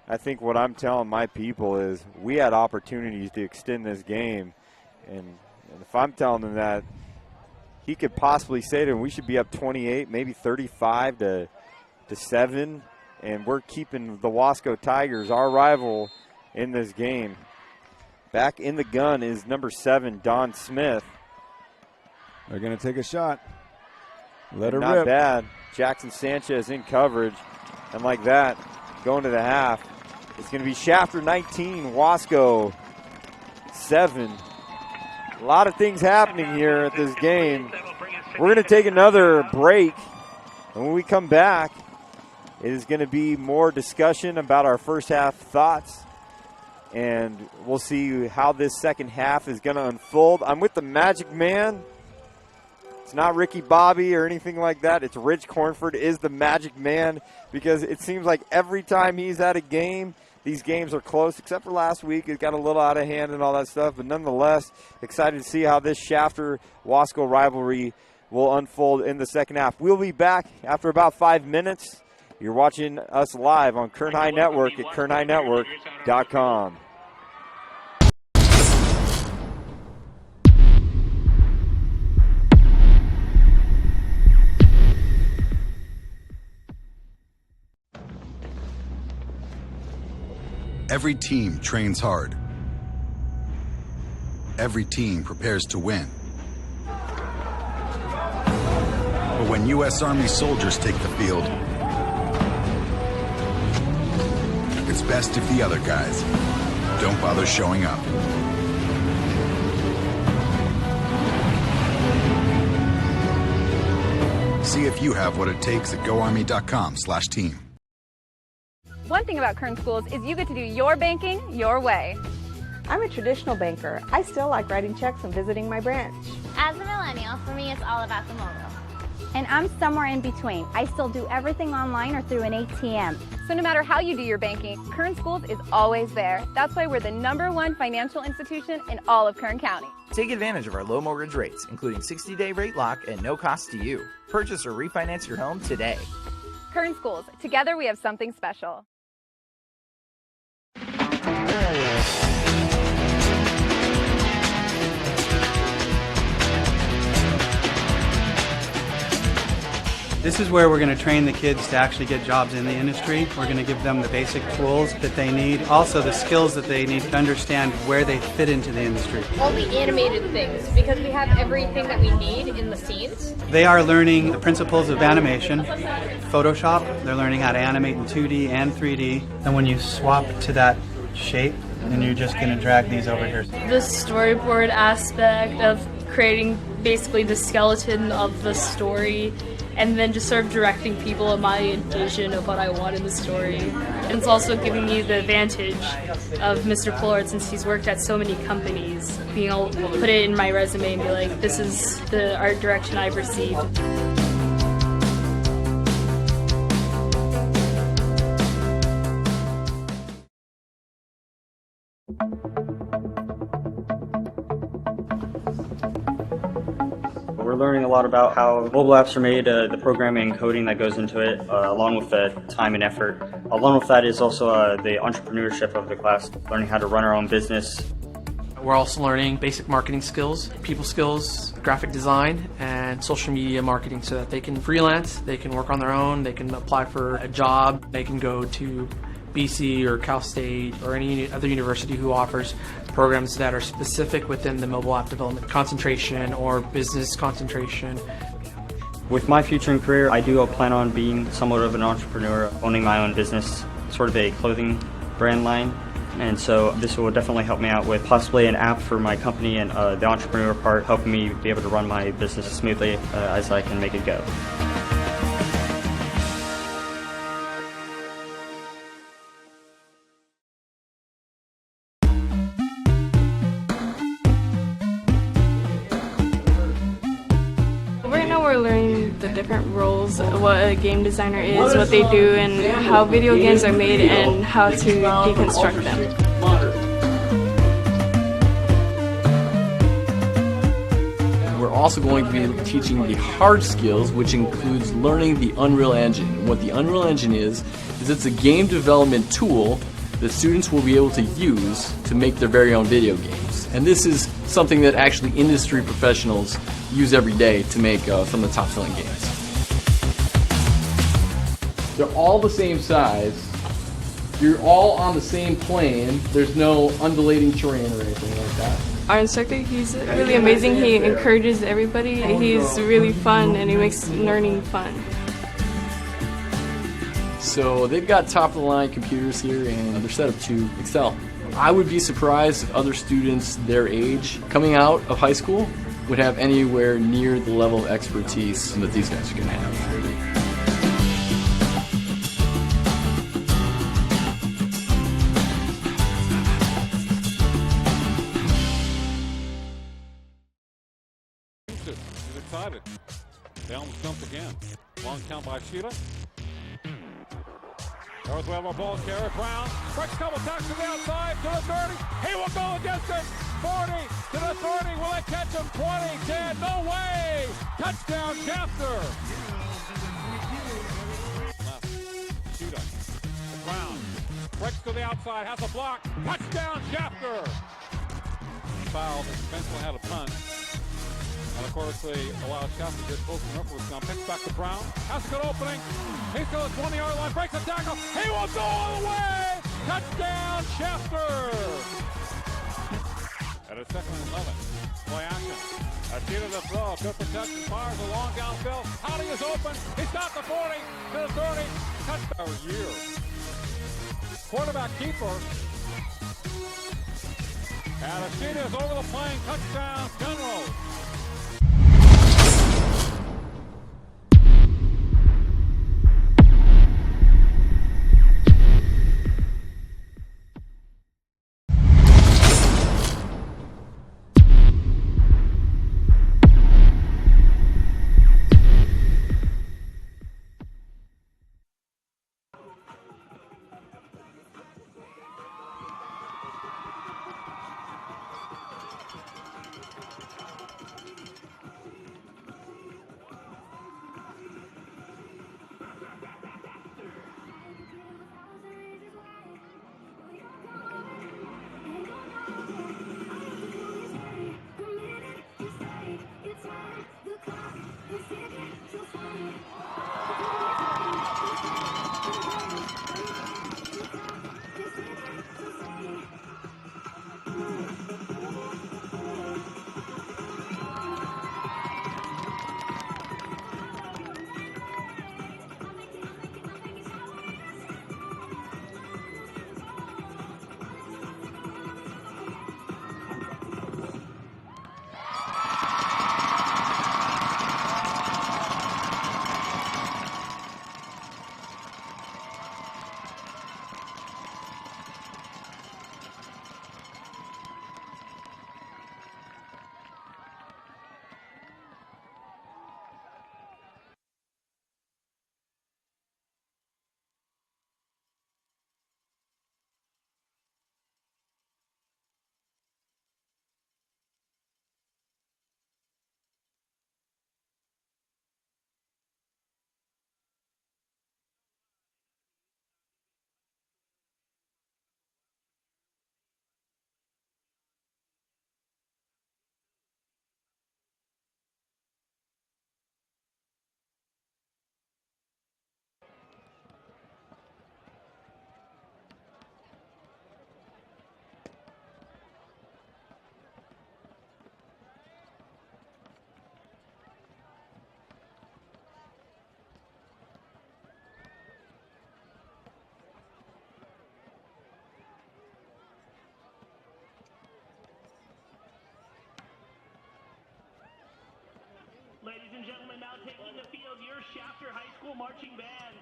I think what I'm telling my people is we had opportunities to extend this game, and if I'm telling them that, he could possibly say to him, we should be up 28, maybe 35 to 7, and we're keeping the Wasco Tigers, our rival, in this game. Back in the gun is number 7, Don Smith. They're going to take a shot. Let her Not rip. bad. Jackson Sanchez in coverage. And like that, going to the half, it's going to be Shafter 19, Wasco 7. A lot of things happening here at this game. We're going to take another break. And when we come back, it is going to be more discussion about our first half thoughts. And we'll see how this second half is going to unfold. I'm with the Magic Man. It's not Ricky Bobby or anything like that. It's Rich Cornford is the Magic Man, because it seems like every time he's at a game, these games are close, except for last week. It got a little out of hand and all that stuff. But nonetheless, excited to see how this Shafter-Wasco rivalry will unfold in the second half. We'll be back after about 5 minutes. You're watching us live on Kern High Network at KernHighNetwork.com. Every team trains hard. Every team prepares to win. But when U.S. Army soldiers take the field, it's best if the other guys don't bother showing up. See if you have what it takes at GoArmy.com/team. One thing about Kern Schools is you get to do your banking your way. I'm a traditional banker. I still like writing checks and visiting my branch. As a millennial, for me, it's all about the mobile. And I'm somewhere in between. I still do everything online or through an ATM. So no matter how you do your banking, Kern Schools is always there. That's why we're the #1 financial institution in all of Kern County. Take advantage of our low mortgage rates, including 60-day rate lock and no cost to you. Purchase or refinance your home today. Kern Schools, together we have something special. This is where we're going to train the kids to actually get jobs in the industry. We're going to give them the basic tools that they need, also the skills that they need to understand where they fit into the industry. All the animated things, because we have everything that we need in the scenes. They are learning the principles of animation, Photoshop. They're learning how to animate in 2D and 3D. And when you swap to that shape, then you're just going to drag these over here. The storyboard aspect of creating basically the skeleton of the story, and then just sort of directing people in my vision of what I want in the story. And it's also giving me the advantage of Mr. Plord, since he's worked at so many companies, being able to put it in my resume and be like, this is the art direction I've received. We're learning a lot about how mobile apps are made, the programming and coding that goes into it, along with the time and effort. Along with that is also the entrepreneurship of the class, learning how to run our own business. We're also learning basic marketing skills, people skills, graphic design, and social media marketing, so that they can freelance, they can work on their own, they can apply for a job, they can go to BC or Cal State or any other university who offers programs that are specific within the mobile app development concentration or business concentration. With my future and career, I do plan on being somewhat of an entrepreneur, owning my own business, sort of a clothing brand line. And so this will definitely help me out with possibly an app for my company, and the entrepreneur part helping me be able to run my business as smoothly as I can make it go. We're learning the different roles, what a game designer is, what they do, and how video games are made, and how to deconstruct them. We're also going to be teaching the hard skills, which includes learning the Unreal Engine. What the Unreal Engine is it's a game development tool that students will be able to use to make their very own video games. And this is something that actually industry professionals use every day to make some of the top-selling games. They're all the same size, You're all on the same plane. The's no undulating terrain or anything like that. Our instructor, he's really amazing. He encourages everybody. He's really fun and he makes learning fun. So they've got top-of-the-line computers here and they're set up to excel. I would be surprised if other students their age coming out of high school would have anywhere near the level of expertise that these guys are going to have. He's excited. Down jump again. Long count by Sheila. North we have our ball carrier. Brown breaks a couple tacks to the outside to the 30. He will go against it. 40 to the 30. Will it catch him? 20, 10. No way. Touchdown, Chapter. Left. Sheila. Brown breaks to the outside. Has a block. Touchdown, Chapter. Foul. The defense will have a punt. And of course, they allow Chapter to get close enough with some. Pitch back to Brown. Has a good opening. He's to the 20-yard line. Breaks a tackle. He will go all the way. Touchdown, Chapter. At a 2nd and 11. Play action. Akita to the throw. Good protection. Fires a long downfield. Howdy is open. He's got the 40 to the 30. Touchdown. Year. Quarterback keeper. And Akita is over the plane. Touchdown, Generals. Ladies and gentlemen, now taking the field, your Shafter High School Marching Band.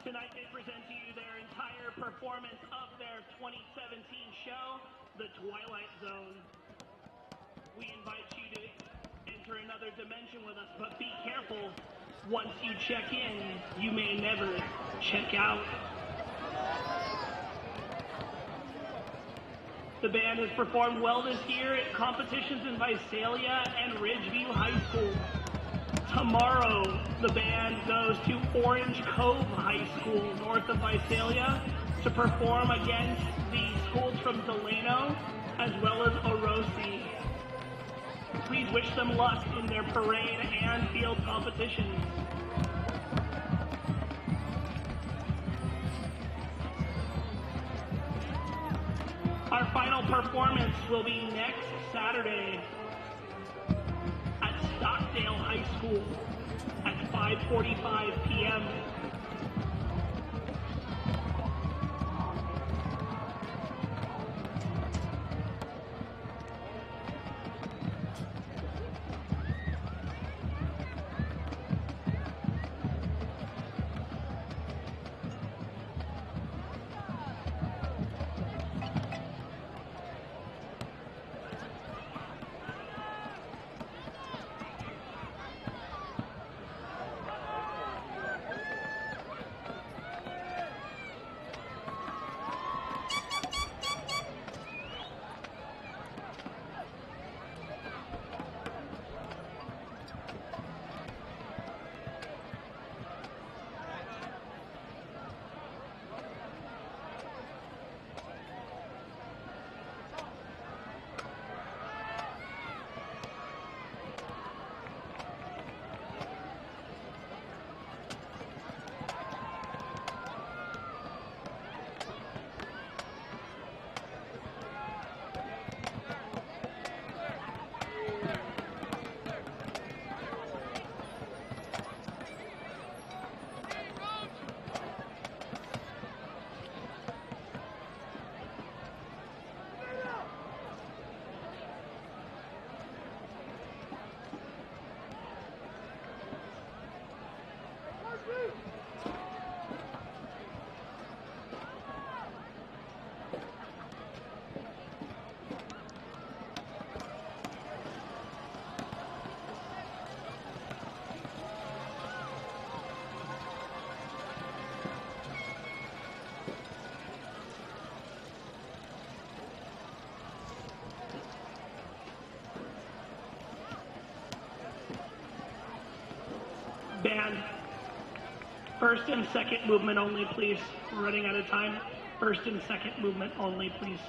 Tonight they present to you their entire performance of their 2017 show, The Twilight Zone. We invite you to enter another dimension with us, but be careful. Once you check in, you may never check out. The band has performed well this year at competitions in Visalia and Ridgeview High School. Tomorrow, the band goes to Orange Cove High School, north of Visalia, to perform against the schools from Delano as well as Orosi. Please wish them luck in their parade and field competitions. Our final performance will be next Saturday at Stockdale High School at 5:45 p.m. Band, first and second movement only, please. We're running out of time. First and second movement only, please.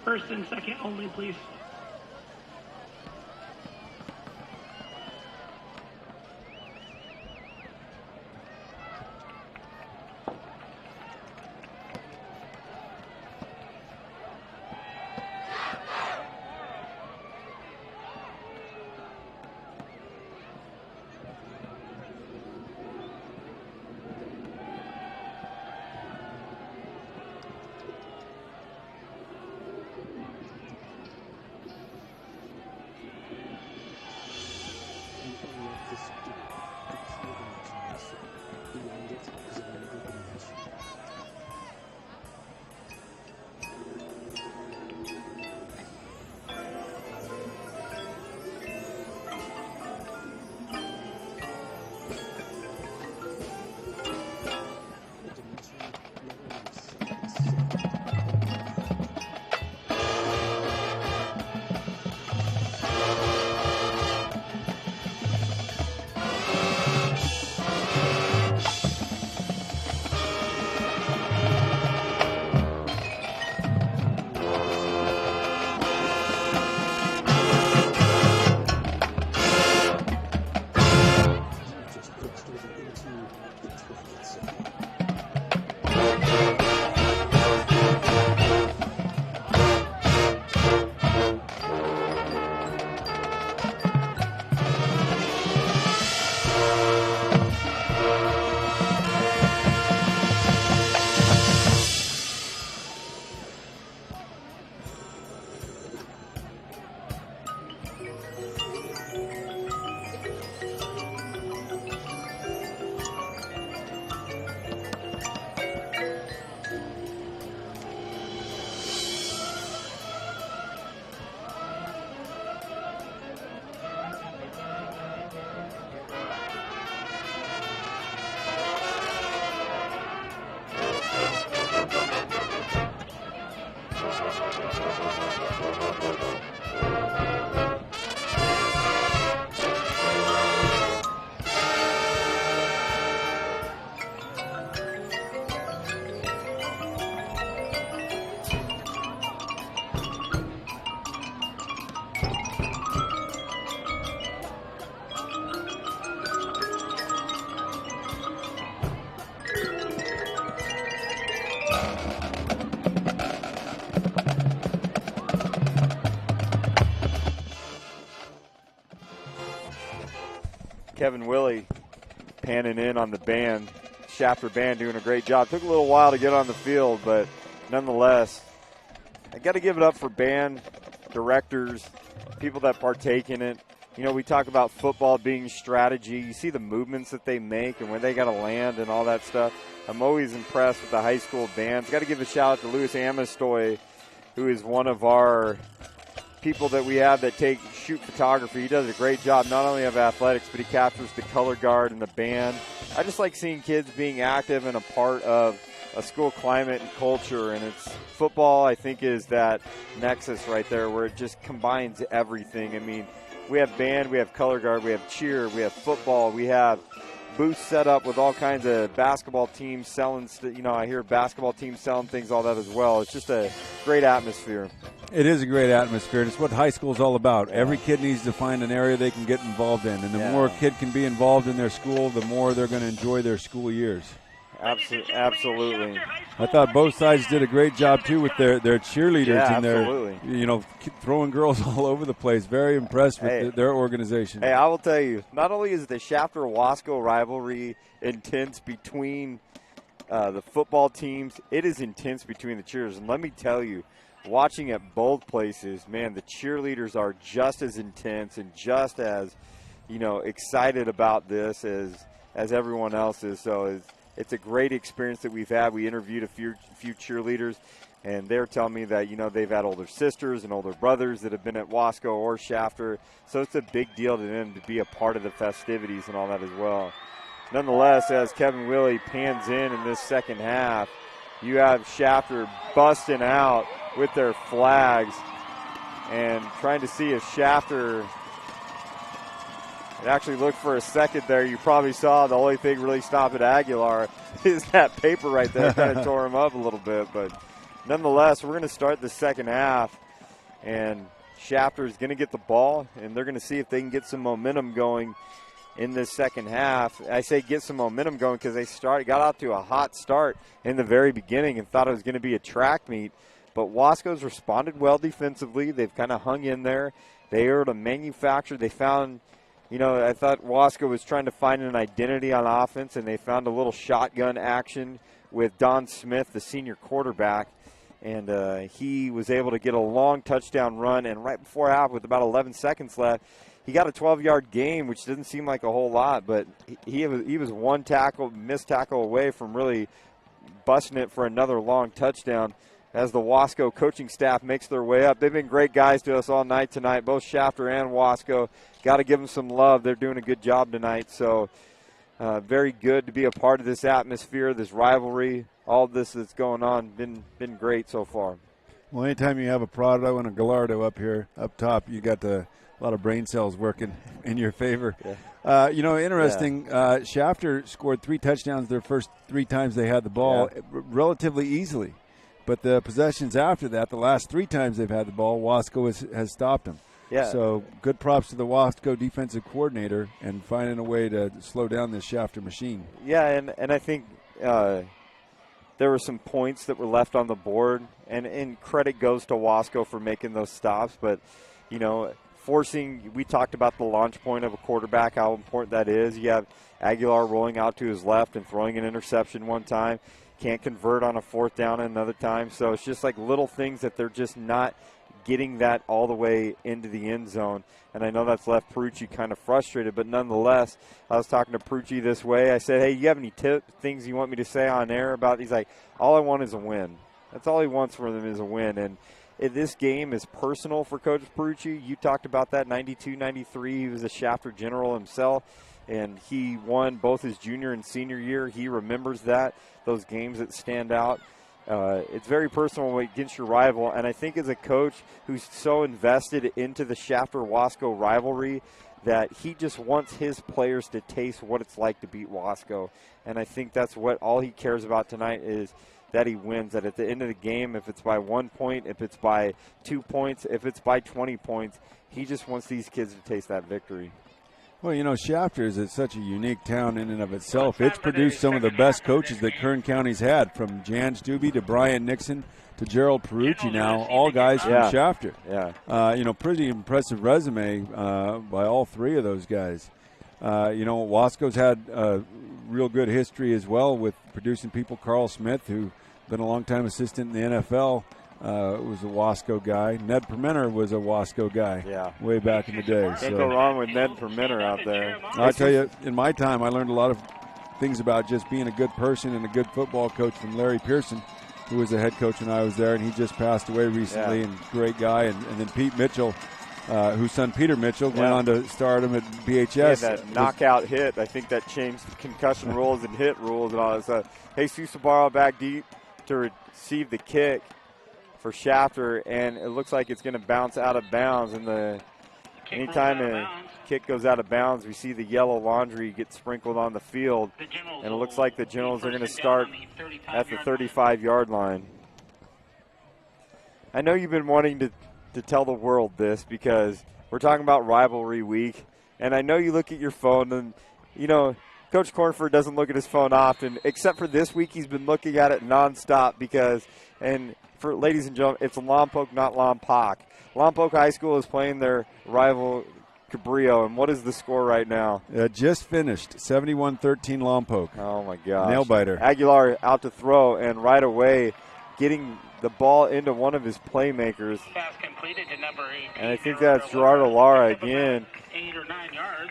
First and second only, please. Kevin Willie panning in on the band. Shafter band doing a great job. Took a little while to get on the field, but nonetheless, I got to give it up for band directors, people that partake in it. You know, we talk about football being strategy. You see the movements that they make and when they got to land and all that stuff. I'm always impressed with the high school bands. Got to give a shout out to Louis Amistoy, who is one of our people that we have that shoot photography. He does a great job not only of athletics, but he captures the color guard and the band. I just like seeing kids being active and a part of a school climate and culture, and it's football, I think, is that nexus right there where it just combines everything. I mean, we have band, we have color guard, we have cheer, we have football, we have booths set up with all kinds of basketball teams selling, I hear basketball teams selling things, all that as well. It's just a great atmosphere. It is a great atmosphere, and it's what high school is all about. Yeah. Every kid needs to find an area they can get involved in, and the more a kid can be involved in their school, the more they're going to enjoy their school years. Absolutely. I thought both sides did a great job, too, with their cheerleaders and their, throwing girls all over the place. Very impressed with their organization. Hey, I will tell you, not only is the Shafter-Wasco rivalry intense between the football teams, it is intense between the cheerleaders. And let me tell you, watching at both places, man, the cheerleaders are just as intense and just as, excited about this as everyone else is. So it's a great experience that we've had. We interviewed a few cheerleaders, and they're telling me that, they've had older sisters and older brothers that have been at Wasco or Shafter. So it's a big deal to them to be a part of the festivities and all that as well. Nonetheless, as Kevin Willie pans in this second half, you have Shafter busting out with their flags and trying to see if Shafter – it actually looked for a second there. You probably saw the only thing really stopping Aguilar is that paper right there. Kind of tore him up a little bit. But nonetheless, we're going to start the second half, and Shafter is going to get the ball, and they're going to see if they can get some momentum going in this second half. I say get some momentum going because they got out to a hot start in the very beginning and thought it was going to be a track meet. But Wasco's responded well defensively. They've kind of hung in there. They were able to manufacture. They found – I thought Wasco was trying to find an identity on offense, and they found a little shotgun action with Don Smith, the senior quarterback, and he was able to get a long touchdown run. And right before half, with about 11 seconds left, he got a 12-yard gain, which didn't seem like a whole lot, but he was one missed tackle away from really busting it for another long touchdown. As the Wasco coaching staff makes their way up. They've been great guys to us all night tonight, both Shafter and Wasco. Got to give them some love. They're doing a good job tonight. So very good to be a part of this atmosphere, this rivalry, all this that's going on. Been great so far. Well, anytime you have a Prado and a Gallardo up here, up top, you got a lot of brain cells working in your favor. Yeah. Interesting, Shafter scored 3 touchdowns their first 3 times they had the ball relatively easily. But the possessions after that, the last 3 times they've had the ball, Wasco has stopped them. Yeah. So good props to the Wasco defensive coordinator and finding a way to slow down this Shafter machine. Yeah, and I think there were some points that were left on the board, and credit goes to Wasco for making those stops. But, we talked about the launch point of a quarterback, how important that is. You have Aguilar rolling out to his left and throwing an interception one time. Can't convert on a fourth down another time. So it's just like little things that they're just not getting that all the way into the end zone. And I know that's left Perucci kind of frustrated, but nonetheless, I was talking to Perucci this way. I said, hey, you have any things you want me to say on air about? He's like, all I want is a win. That's all he wants from them is a win. And this game is personal for Coach Perucci. You talked about that, 92-93. He was a Shafter general himself, and he won both his junior and senior year. He remembers that, those games that stand out. It's very personal against your rival, and I think as a coach who's so invested into the Shafter-Wasco rivalry that he just wants his players to taste what it's like to beat Wasco. And I think that's what all he cares about tonight is that he wins, that at the end of the game, if it's by 1 point, if it's by 2 points, if it's by 20 points, he just wants these kids to taste that victory. Well, Shafter is such a unique town in and of itself. It's produced some of the best coaches that Kern County's had, from Jan Stubbe to Brian Nixon to Gerald Perucci now, all guys from Shafter. Yeah. Pretty impressive resume by all three of those guys. Wasco's had a real good history as well with producing people. Carl Smith, who's been a long-time assistant in the NFL, was a Wasco guy. Ned Permenter was a Wasco guy way back in the day. Can't go wrong with Ned Permenter out there. I tell you, in my time, I learned a lot of things about just being a good person and a good football coach from Larry Pearson, who was the head coach when I was there, and he just passed away recently, and great guy. And then Pete Mitchell, whose son Peter Mitchell went on to stardom at BHS. That knockout hit, I think that changed the concussion rules and hit rules and all that stuff. Jesus Sabaro back deep to receive the kick for Shafter, and it looks like it's going to bounce out of bounds. And anytime a kick goes out of bounds, we see the yellow laundry get sprinkled on the field, and it looks like the Generals are going to start at the 35-yard line. I know you've been wanting to tell the world this because we're talking about rivalry week, and I know you look at your phone, and Coach Cornford doesn't look at his phone often, except for this week he's been looking at it nonstop because, and for ladies and gentlemen, it's Lompoc, not Lompoc. Lompoc High School is playing their rival Cabrillo, and what is the score right now? Just finished, 71-13 Lompoc. Oh, my gosh. Nail biter. Aguilar out to throw, and right away getting the ball into one of his playmakers. And I think that's Gerardo Lara again.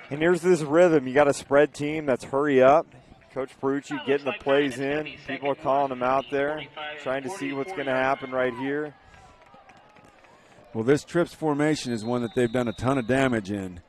And here's this rhythm. You got a spread team that's hurry up. Coach Perucci getting the plays in. People are calling him out there, trying to see what's going to happen right here. Well, this trips formation is one that they've done a ton of damage in,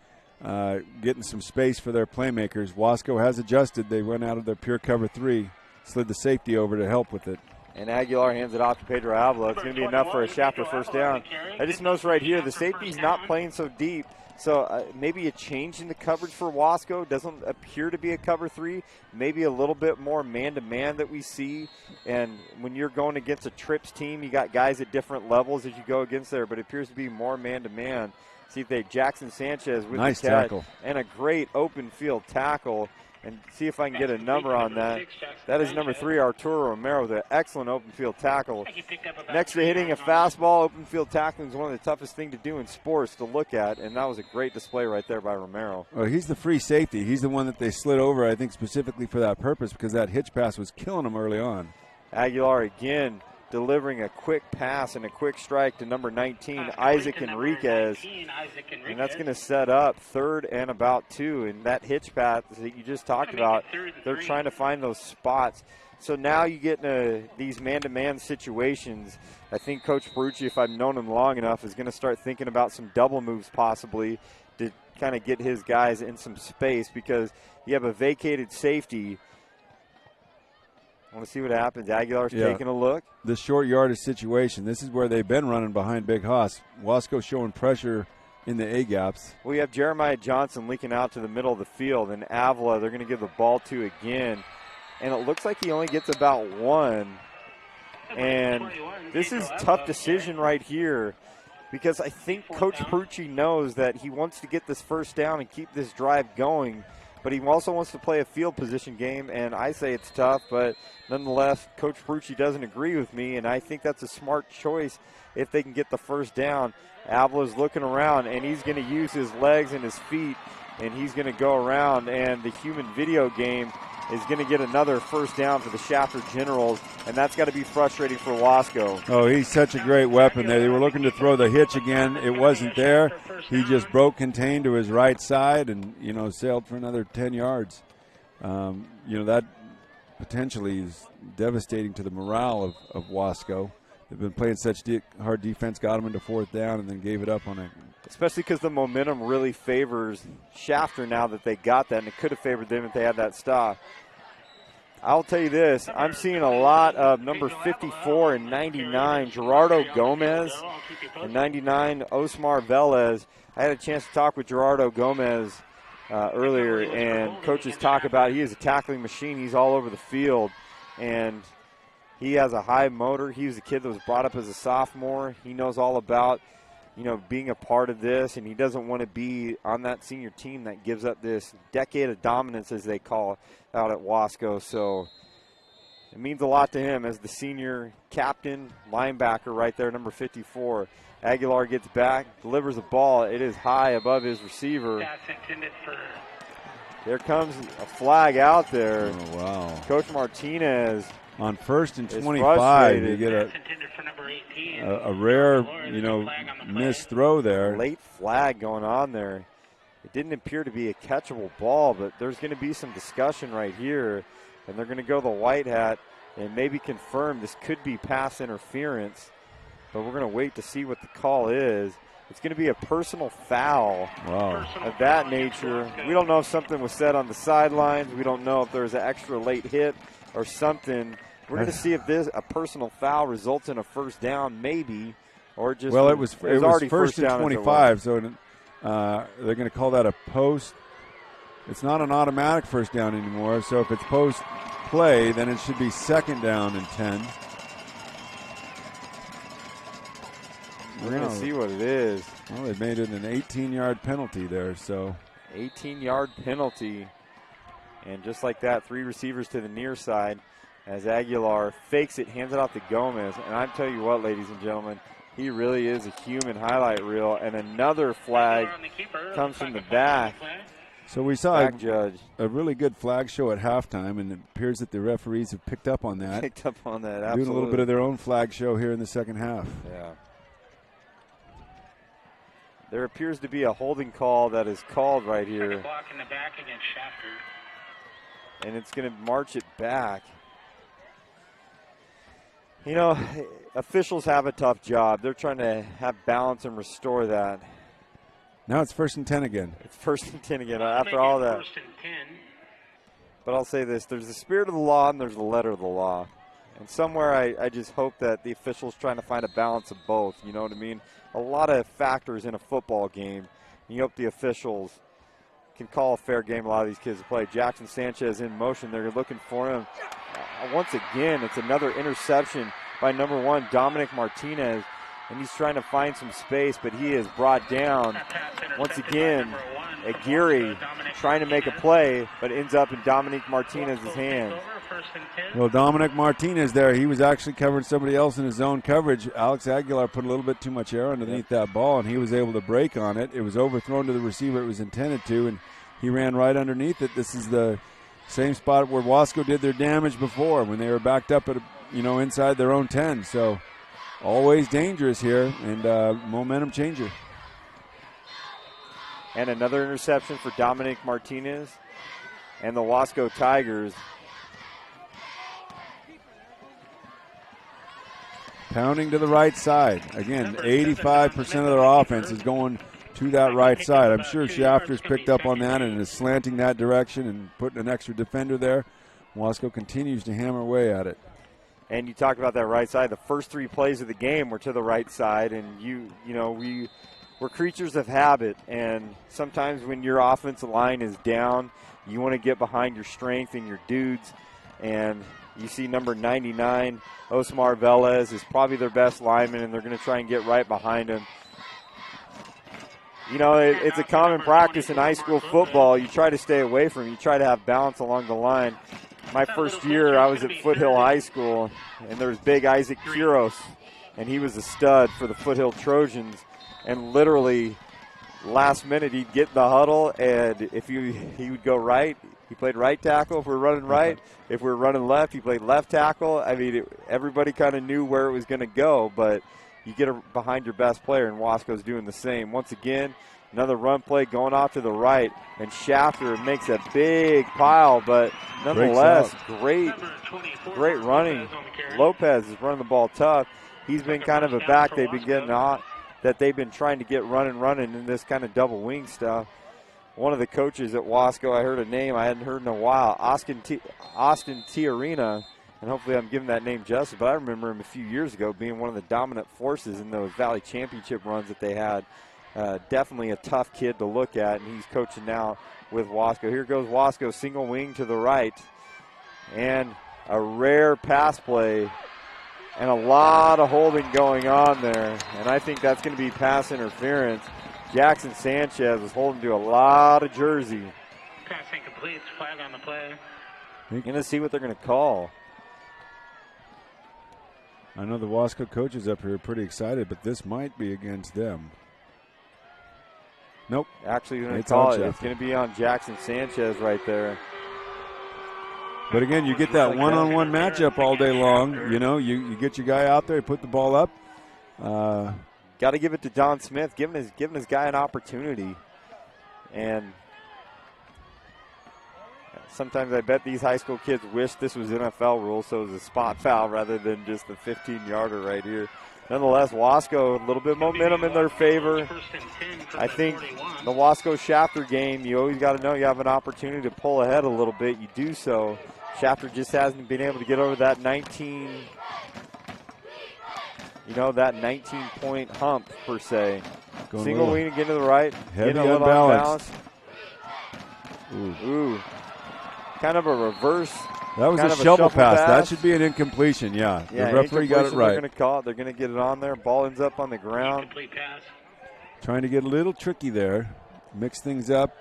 getting some space for their playmakers. Wasco has adjusted. They went out of their pure cover 3, slid the safety over to help with it. And Aguilar hands it off to Pedro Avila. It's going to be enough for a Shafter first down. I just noticed right here the safety's not playing so deep. So maybe a change in the coverage for Wasco. Doesn't appear to be a cover 3. Maybe a little bit more man-to-man that we see. And when you're going against a trips team, you got guys at different levels as you go against there. But it appears to be more man-to-man. See if they Jackson Sanchez with nice the catch. tackle. And a great open field tackle. And see if I can get a number on that. That is number 3, Arturo Romero, with an excellent open field tackle. Next to hitting a fastball, open field tackling is one of the toughest things to do in sports to look at, and that was a great display right there by Romero. Well, he's the free safety. He's the one that they slid over, I think, specifically for that purpose because that hitch pass was killing him early on. Aguilar again delivering a quick pass and a quick strike to number 19, Isaac Enriquez. And that's going to set up 3rd and about 2. And that hitch pass that you just talked about, they're trying to find those spots. So now you get into these man-to-man situations. I think Coach Perucci, if I've known him long enough, is going to start thinking about some double moves possibly to kind of get his guys in some space because you have a vacated safety. I want to see what happens. Aguilar's taking a look. The short yardage situation. This is where they've been running behind Big Hoss. Wasco showing pressure in the A-gaps. We have Jeremiah Johnson leaking out to the middle of the field, and Avila they're going to give the ball to again. And it looks like he only gets about 1. And this is a tough decision right here because I think Coach Prucci knows that he wants to get this first down and keep this drive going, but he also wants to play a field position game, and I say it's tough, but nonetheless, Coach Prucci doesn't agree with me, and I think that's a smart choice if they can get the first down. Avila's looking around, and he's going to use his legs and his feet, and he's going to go around, and the human video game is going to get another first down for the Shafter Generals, and that's got to be frustrating for Wasco. Oh, he's such a great weapon there. They were looking to throw the hitch again. It wasn't there. He just broke contained to his right side and, sailed for another 10 yards. That potentially is devastating to the morale of Wasco. They've been playing such hard defense, got them into fourth down, and then gave it up on it. Especially because the momentum really favors Shafter now that they got that, and it could have favored them if they had that stop. I'll tell you this, I'm seeing a lot of number 54 and 99, Gerardo Gomez, and 99, Osmar Velez. I had a chance to talk with Gerardo Gomez earlier, and coaches talk about he is a tackling machine. He's all over the field, and he has a high motor. He was a kid that was brought up as a sophomore. He knows all about being a part of this, and he doesn't want to be on that senior team that gives up this decade of dominance, as they call it, out at Wasco. So it means a lot to him as the senior captain, linebacker right there, number 54. Aguilar gets back, delivers a ball. It is high above his receiver. There comes a flag out there. Oh, wow. Coach Martinez. On 1st and 25, you get a rare, missed throw there. Late flag going on there. It didn't appear to be a catchable ball, but there's going to be some discussion right here, and they're going to go the white hat and maybe confirm this could be pass interference, but we're going to wait to see what the call is. It's going to be a personal foul of that nature. We don't know if something was said on the sidelines. We don't know if there's an extra late hit or something. We're going to see if a personal foul results in a first down, maybe, or just it was already first and 25, so they're going to call that a post. It's not an automatic first down anymore, so if it's post play, then it should be second down and 10. We're going to see what it is. Well, they made it an 18-yard penalty there, so 18-yard penalty. And just like that, 3 receivers to the near side as Aguilar fakes it, hands it off to Gomez. And I'm telling you what, ladies and gentlemen, he really is a human highlight reel. And another flag comes from the back. So we saw a really good flag show at halftime, and it appears that the referees have picked up on that. Absolutely. Doing a little bit of their own flag show here in the second half. Yeah. There appears to be a holding call that is called right here. Block in the back against Shafter. And it's going to march it back. Officials have a tough job. They're trying to have balance and restore that. Now it's 1st and 10 again. It's 1st and 10 again after all that. 1st and 10. But I'll say this, there's the spirit of the law and there's the letter of the law. And somewhere I just hope that the officials trying to find a balance of both, you know what I mean? A lot of factors in a football game. You hope the officials can call a fair game. A lot of these kids play. Jackson Sanchez in motion. They're looking for him. Once again, it's another interception by number 1, Dominic Martinez. And he's trying to find some space, but he is brought down. Once again, Aguirre trying to make a play, but ends up in Dominic Martinez's hands. Well, Dominic Martinez there, he was actually covering somebody else in his zone coverage. Alex Aguilar put a little bit too much air underneath that ball, and he was able to break on it. It was overthrown to the receiver it was intended to, and he ran right underneath it. This is the same spot where Wasco did their damage before when they were backed up at inside their own 10. So always dangerous here, and momentum changer. And another interception for Dominic Martinez and the Wasco Tigers. Pounding to the right side. Again, 85% of their offense is going to that right side. I'm sure Shafter's picked up on that and is slanting that direction and putting an extra defender there. Wasco continues to hammer away at it. And you talk about that right side. The first 3 plays of the game were to the right side, and we're creatures of habit. And sometimes when your offensive line is down, you want to get behind your strength and your dudes. And you see number 99, Osmar Velez, is probably their best lineman, and they're going to try and get right behind him. You know, it's a common practice in high school football. You try to stay away from it. You try to have balance along the line. My first year, I was at Foothill High School, and there was big Isaac Quiros, and he was a stud for the Foothill Trojans. And literally, last minute, he'd get in the huddle, and if he would go right, he played right tackle if we were running right. If we were running left, he played left tackle. I mean, everybody kind of knew where it was going to go, but you get behind your best player, and Wasco's doing the same. Once again, another run play going off to the right, and Shafter makes a big pile, but nonetheless, great running. Lopez is running the ball tough. He's been kind of a back they've been getting on, that they've been trying to get running in this kind of double wing stuff. One of the coaches at Wasco, I heard a name I hadn't heard in a while, Austin Tiarina, and hopefully I'm giving that name justice, but I remember him a few years ago being one of the dominant forces in those Valley Championship runs that they had. Definitely a tough kid to look at, and he's coaching now with Wasco. Here goes Wasco, single wing to the right, and a rare pass play, and a lot of holding going on there, and I think that's going to be pass interference. Jackson Sanchez is holding to a lot of jersey. Pass incomplete, flag on the play. You're going to see what they're going to call. I know the Wasco coaches up here are pretty excited, but this might be against them. Nope. Actually, going to call it. It's going to be on Jackson Sanchez right there. But again, you get that one-on-one matchup all day long. You know, you get your guy out there, put the ball up. Got to give it to Don Smith, giving his guy an opportunity. And sometimes I bet these high school kids wish this was NFL rules, so it was a spot foul rather than just the 15-yarder right here. Nonetheless, Wasco, a little bit of momentum in their favor. I think the Wasco-Shafter game, you always got to know you have an opportunity to pull ahead a little bit. You do so. Shafter just hasn't been able to get over that 19-point hump, per se. Single wing again to the right. Heavy unbalance. Ooh. Kind of a reverse. That was a shovel pass. That should be an incompletion, yeah. The referee got it right. They're going to call it. They're going to get it on there. Ball ends up on the ground. Trying to get a little tricky there. Mix things up.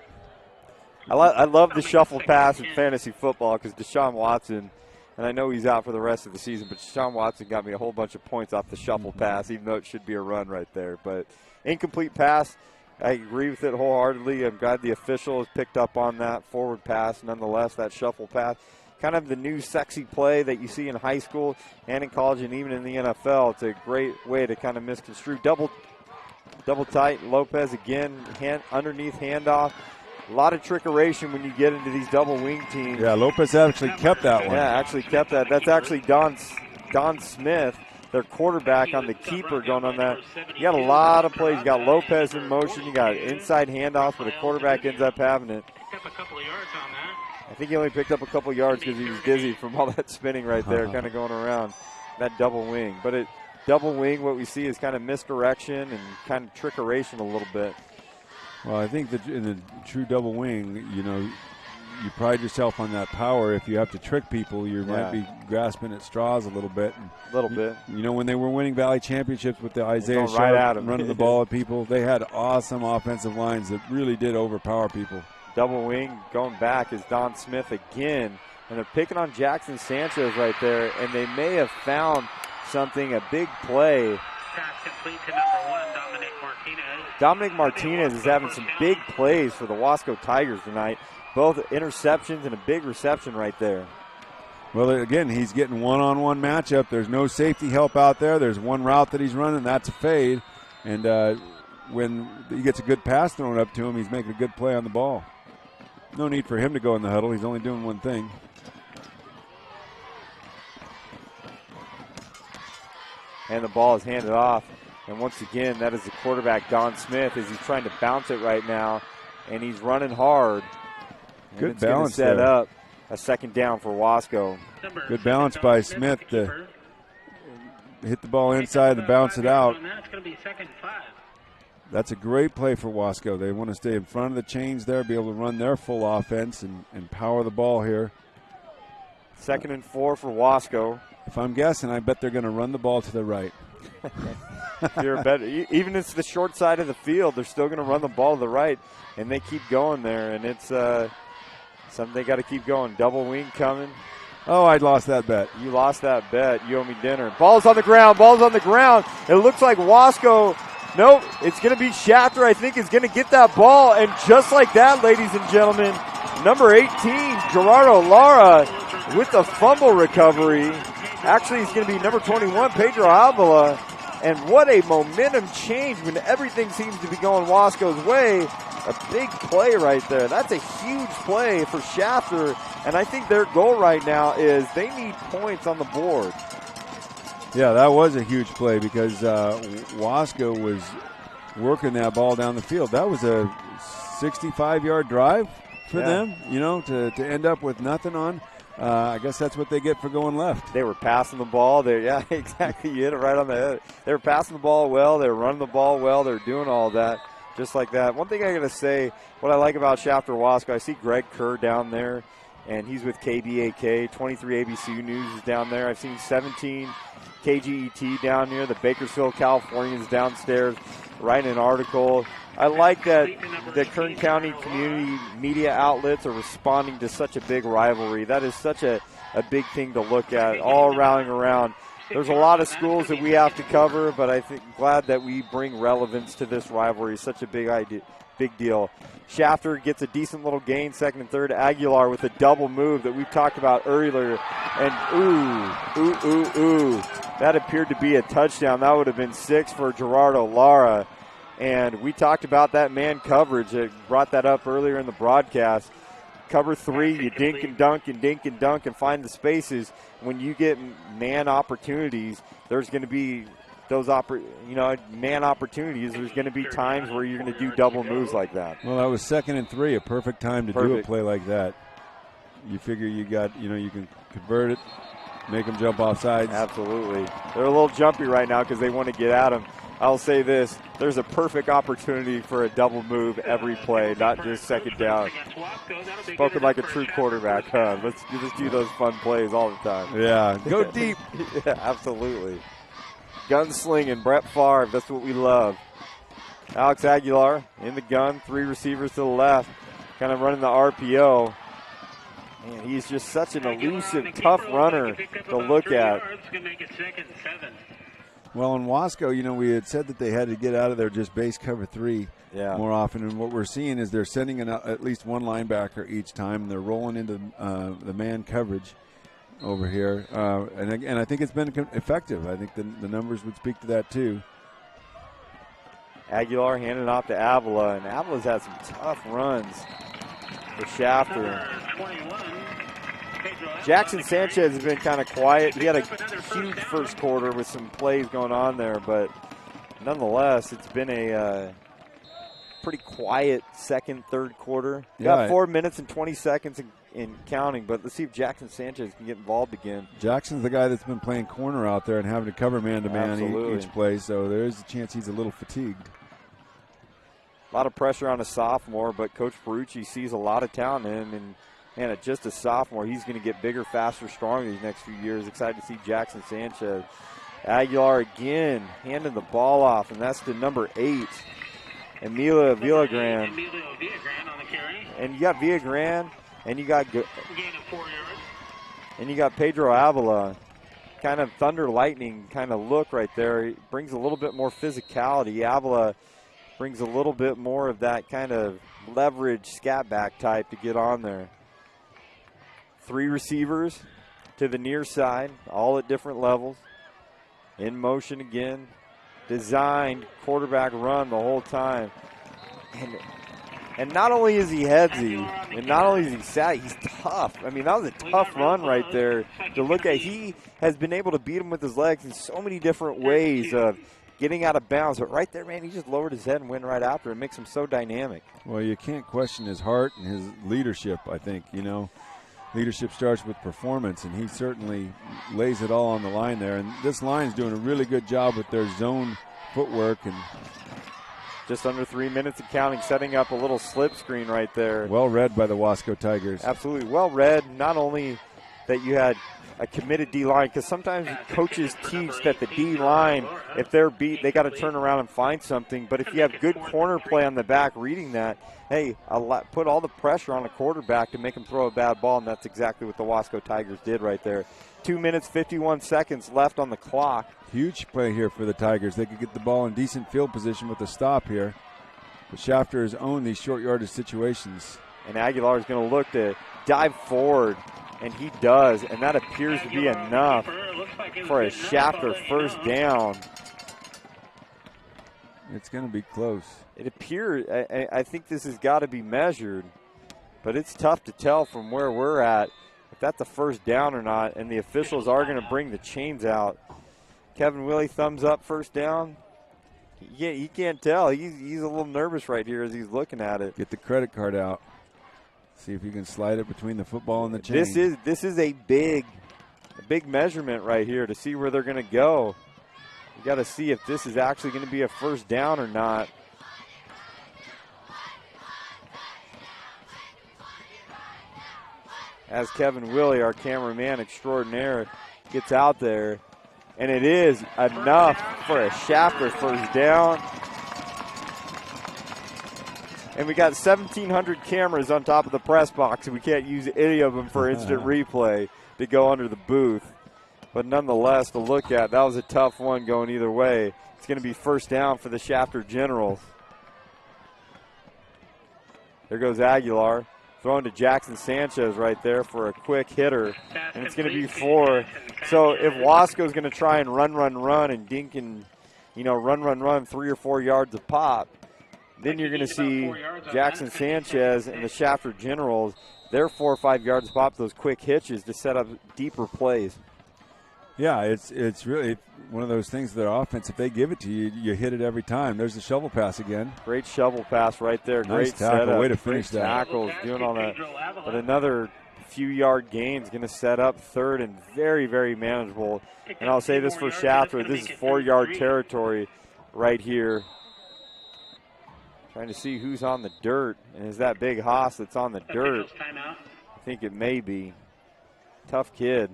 I love the shuffle pass in fantasy football because Deshaun Watson, and I know he's out for the rest of the season, but Deshaun Watson got me a whole bunch of points off the shuffle pass, even though it should be a run right there. But incomplete pass, I agree with it wholeheartedly. I'm glad the official has picked up on that forward pass. Nonetheless, that shuffle pass, kind of the new sexy play that you see in high school and in college and even in the NFL. It's a great way to kind of misconstrue. Double tight, Lopez again, underneath handoff. A lot of trickeration when you get into these double wing teams. Yeah, Lopez actually kept that one. Yeah, actually kept that. That's actually Don Smith, their quarterback, on the keeper going on that. You got a lot of plays. You got Lopez in motion. You got inside handoffs, but the quarterback ends up having it. Picked up a couple of yards on that. I think he only picked up a couple of yards because he was dizzy from all that spinning right there, kind of going around that double wing. But double wing, what we see is kind of misdirection and kind of trickeration a little bit. Well, I think that in the true double wing, you know, you pride yourself on that power. If you have to trick people, you might be grasping at straws a little bit. You know, when they were winning Valley Championships with the Isaiah Sharp running the ball at people, they had awesome offensive lines that really did overpower people. Double wing going back is Don Smith again, and they're picking on Jackson Sanchez right there, and they may have found something, a big play. Pass complete to number 1, Dominic Martinez. Dominic Martinez is having some big plays for the Wasco Tigers tonight. Both interceptions and a big reception right there. Well, again, he's getting one-on-one matchup. There's no safety help out there. There's one route that he's running. That's a fade. And when he gets a good pass thrown up to him, he's making a good play on the ball. No need for him to go in the huddle. He's only doing one thing. And the ball is handed off. And once again, that is the quarterback, Don Smith, as he's trying to bounce it right now. And he's running hard. Good balance set up a second down for Wasco. Good balance by Smith to hit the ball inside and bounce it out. That's a great play for Wasco. They want to stay in front of the chains there, be able to run their full offense and power the ball here. 2nd and 4 for Wasco. If I'm guessing, I bet they're going to run the ball to the right. You're better. Even if it's the short side of the field, they're still going to run the ball to the right, and they keep going there. And it's something they got to keep going. Double wing coming. Oh, I lost that bet. You lost that bet. You owe me dinner. Ball's on the ground. Ball's on the ground. It looks like Wasco. Nope, it's going to be Shafter, I think, is going to get that ball. And just like that, ladies and gentlemen, number 18, Gerardo Lara, with the fumble recovery. Actually, it's going to be number 21, Pedro Avila. And what a momentum change when everything seems to be going Wasco's way. A big play right there. That's a huge play for Shafter. And I think their goal right now is they need points on the board. Yeah, that was a huge play because Wasco was working that ball down the field. That was a 65-yard drive for them, to end up with nothing on. I guess that's what they get for going left. They were passing the ball. Yeah, exactly. You hit it right on the head. They were passing the ball well. They were running the ball well. They were doing all that just like that. One thing I got to say, what I like about Shafter Wasco, I see Greg Kerr down there, and he's with KBAK. 23 ABC News is down there. I've seen 17 KGET down here. The Bakersfield Californians downstairs writing an article. I like that the Kern County community media outlets are responding to such a big rivalry. That is such a big thing to look at, all rallying around. There's a lot of schools that we have to cover, but I think glad that we bring relevance to this rivalry. Such a big deal. Shafter gets a decent little gain, second and third. Aguilar with a double move that we've talked about earlier. And ooh. That appeared to be a touchdown. That would have been 6 for Gerardo Lara. And we talked about that man coverage. I brought that up earlier in the broadcast. Cover 3, you dink and dunk and find the spaces. When you get man opportunities, there's going to be those man opportunities. There's going to be times where you're going to do double moves like that. Well, that was 2nd and 3, a perfect time to do a play like that. You figure you can convert it, make them jump off sides. Absolutely. They're a little jumpy right now because they want to get at them. I'll say this, there's a perfect opportunity for a double move every play, not just second down. Spoken like a true quarterback, huh? Let's do those fun plays all the time. Yeah, go deep. Yeah, absolutely. Gunslinging, Brett Favre, that's what we love. Alex Aguilar in the gun, 3 receivers to the left, kind of running the RPO. Man, he's just such an elusive, tough runner to look at. Well, in Wasco, we had said that they had to get out of their just base cover 3 more often. And what we're seeing is they're sending at least one linebacker each time. And they're rolling into the man coverage over here. And I think it's been effective. I think the numbers would speak to that, too. Aguilar handing off to Avila. And Avila's had some tough runs for Shafter. Jackson Sanchez has been kind of quiet. He had a huge first quarter with some plays going on there, but nonetheless, it's been a pretty quiet second, third quarter. Got 4 minutes and 20 seconds in counting, but let's see if Jackson Sanchez can get involved again. Jackson's the guy that's been playing corner out there and having to cover man-to-man each play, so there is a chance he's a little fatigued. A lot of pressure on a sophomore, but Coach Ferrucci sees a lot of talent in him, and man, at just a sophomore, he's going to get bigger, faster, stronger these next few years. Excited to see Jackson Sanchez. Aguilar again, handing the ball off, and that's to number 8, Emilio Villagran. And you got Villagran, and you got Pedro Avila. Kind of thunder lightning kind of look right there. He brings a little bit more physicality. Avila brings a little bit more of that kind of leverage scat back type to get on there. 3 receivers to the near side, all at different levels. In motion again. Designed quarterback run the whole time. And not only is he headsy, and not only is he savvy, he's tough. I mean, that was a tough run right there to look at. He has been able to beat him with his legs in so many different ways of getting out of bounds. But right there, man, he just lowered his head and went right after it. It makes him so dynamic. Well, you can't question his heart and his leadership, I think, Leadership starts with performance, and he certainly lays it all on the line there. And this line is doing a really good job with their zone footwork. And just under 3 minutes and counting, setting up a little slip screen right there. Well read by the Wasco Tigers. Absolutely well read. Not only that you had a committed D-line, because sometimes coaches teach that the D-line, if they're beat, they got to turn around and find something. But if you have good corner play on the back reading that, hey, put all the pressure on a quarterback to make him throw a bad ball, and that's exactly what the Wasco Tigers did right there. 2 minutes, 51 seconds left on the clock. Huge play here for the Tigers. They could get the ball in decent field position with a stop here. But Shafter has owned these short yardage situations. And Aguilar is going to look to dive forward, and he does, and that appears to be enough for a Shafter first down. It's going to be close. It appears, I think this has got to be measured, but it's tough to tell from where we're at if that's a first down or not, and the officials are going to bring the chains out. Kevin Willie, thumbs up, first down. Yeah, he can't tell. He's a little nervous right here as he's looking at it. Get the credit card out. See if you can slide it between the football and the chain. This is a big measurement right here to see where they're going to go. You got to see if this is actually going to be a first down or not. As Kevin Willie, our cameraman extraordinaire, gets out there, and it is enough for a Shafter first down. And we got 1,700 cameras on top of the press box, and we can't use any of them for instant replay to go under the booth. But nonetheless, to look at, that was a tough one going either way. It's going to be first down for the Shafter Generals. There goes Aguilar, throwing to Jackson Sanchez right there for a quick hitter. And it's going to be 4. So if Wasco's going to try and run, and Dink and, run 3 or 4 yards of pop, then you're going to see Jackson Sanchez and the Shafter Generals, they're 4 or 5 yards pop, those quick hitches to set up deeper plays. Yeah, it's really one of those things, their offense, if they give it to you, you hit it every time. There's the shovel pass again. Great shovel pass right there. Nice Great tackle. setup. Way to finish Great that. Tackles, doing all that. But another few yard gain is going to set up third and very, very manageable. And I'll say this for Shafter, this is 4-yard territory right here. Trying to see who's on the dirt, and is that Big Haas that's on the dirt? I think it may be. Tough kid.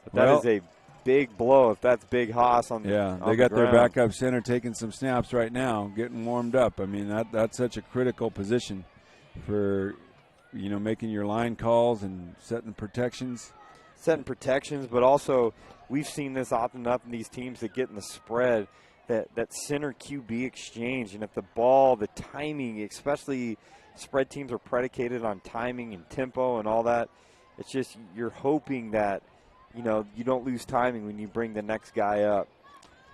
But that is a big blow if that's Big Haas on the ground. They got their backup center taking some snaps right now, getting warmed up. I mean, that's such a critical position for, making your line calls and setting protections. Setting protections, but also we've seen this often enough in these teams that get in the spread, that center QB exchange, and if the ball, the timing, especially spread teams are predicated on timing and tempo and all that, it's just you're hoping that, you don't lose timing when you bring the next guy up.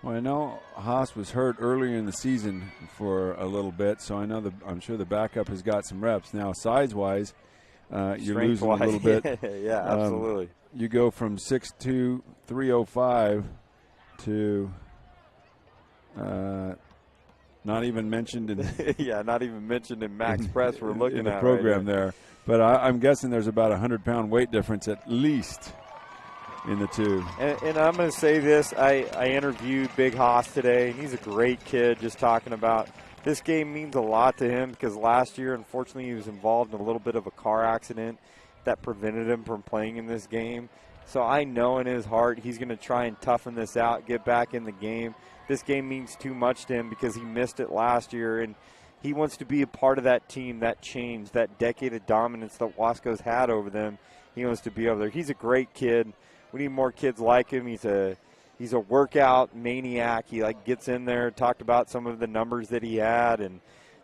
Well, I know Haas was hurt earlier in the season for a little bit, so I'm sure the backup has got some reps. Now, size-wise, you're losing a little bit. Yeah, absolutely. You go from 6'2", 305 to not even mentioned in not even mentioned in Max Press. We're looking in the at program right there. But I'm guessing there's about a 100-pound weight difference at least in the two. And I'm going to say this. I interviewed Big Haas today, and he's a great kid, just talking about this game means a lot to him because last year, unfortunately, he was involved in a little bit of a car accident that prevented him from playing in this game. So I know in his heart he's going to try and toughen this out, get back in the game. This game means too much to him because he missed it last year, and he wants to be a part of that team, that change, that decade of dominance that Wasco's had over them. He wants to be over there. He's a great kid. We need more kids like him. He's a workout maniac. He gets in there, talked about some of the numbers that he had and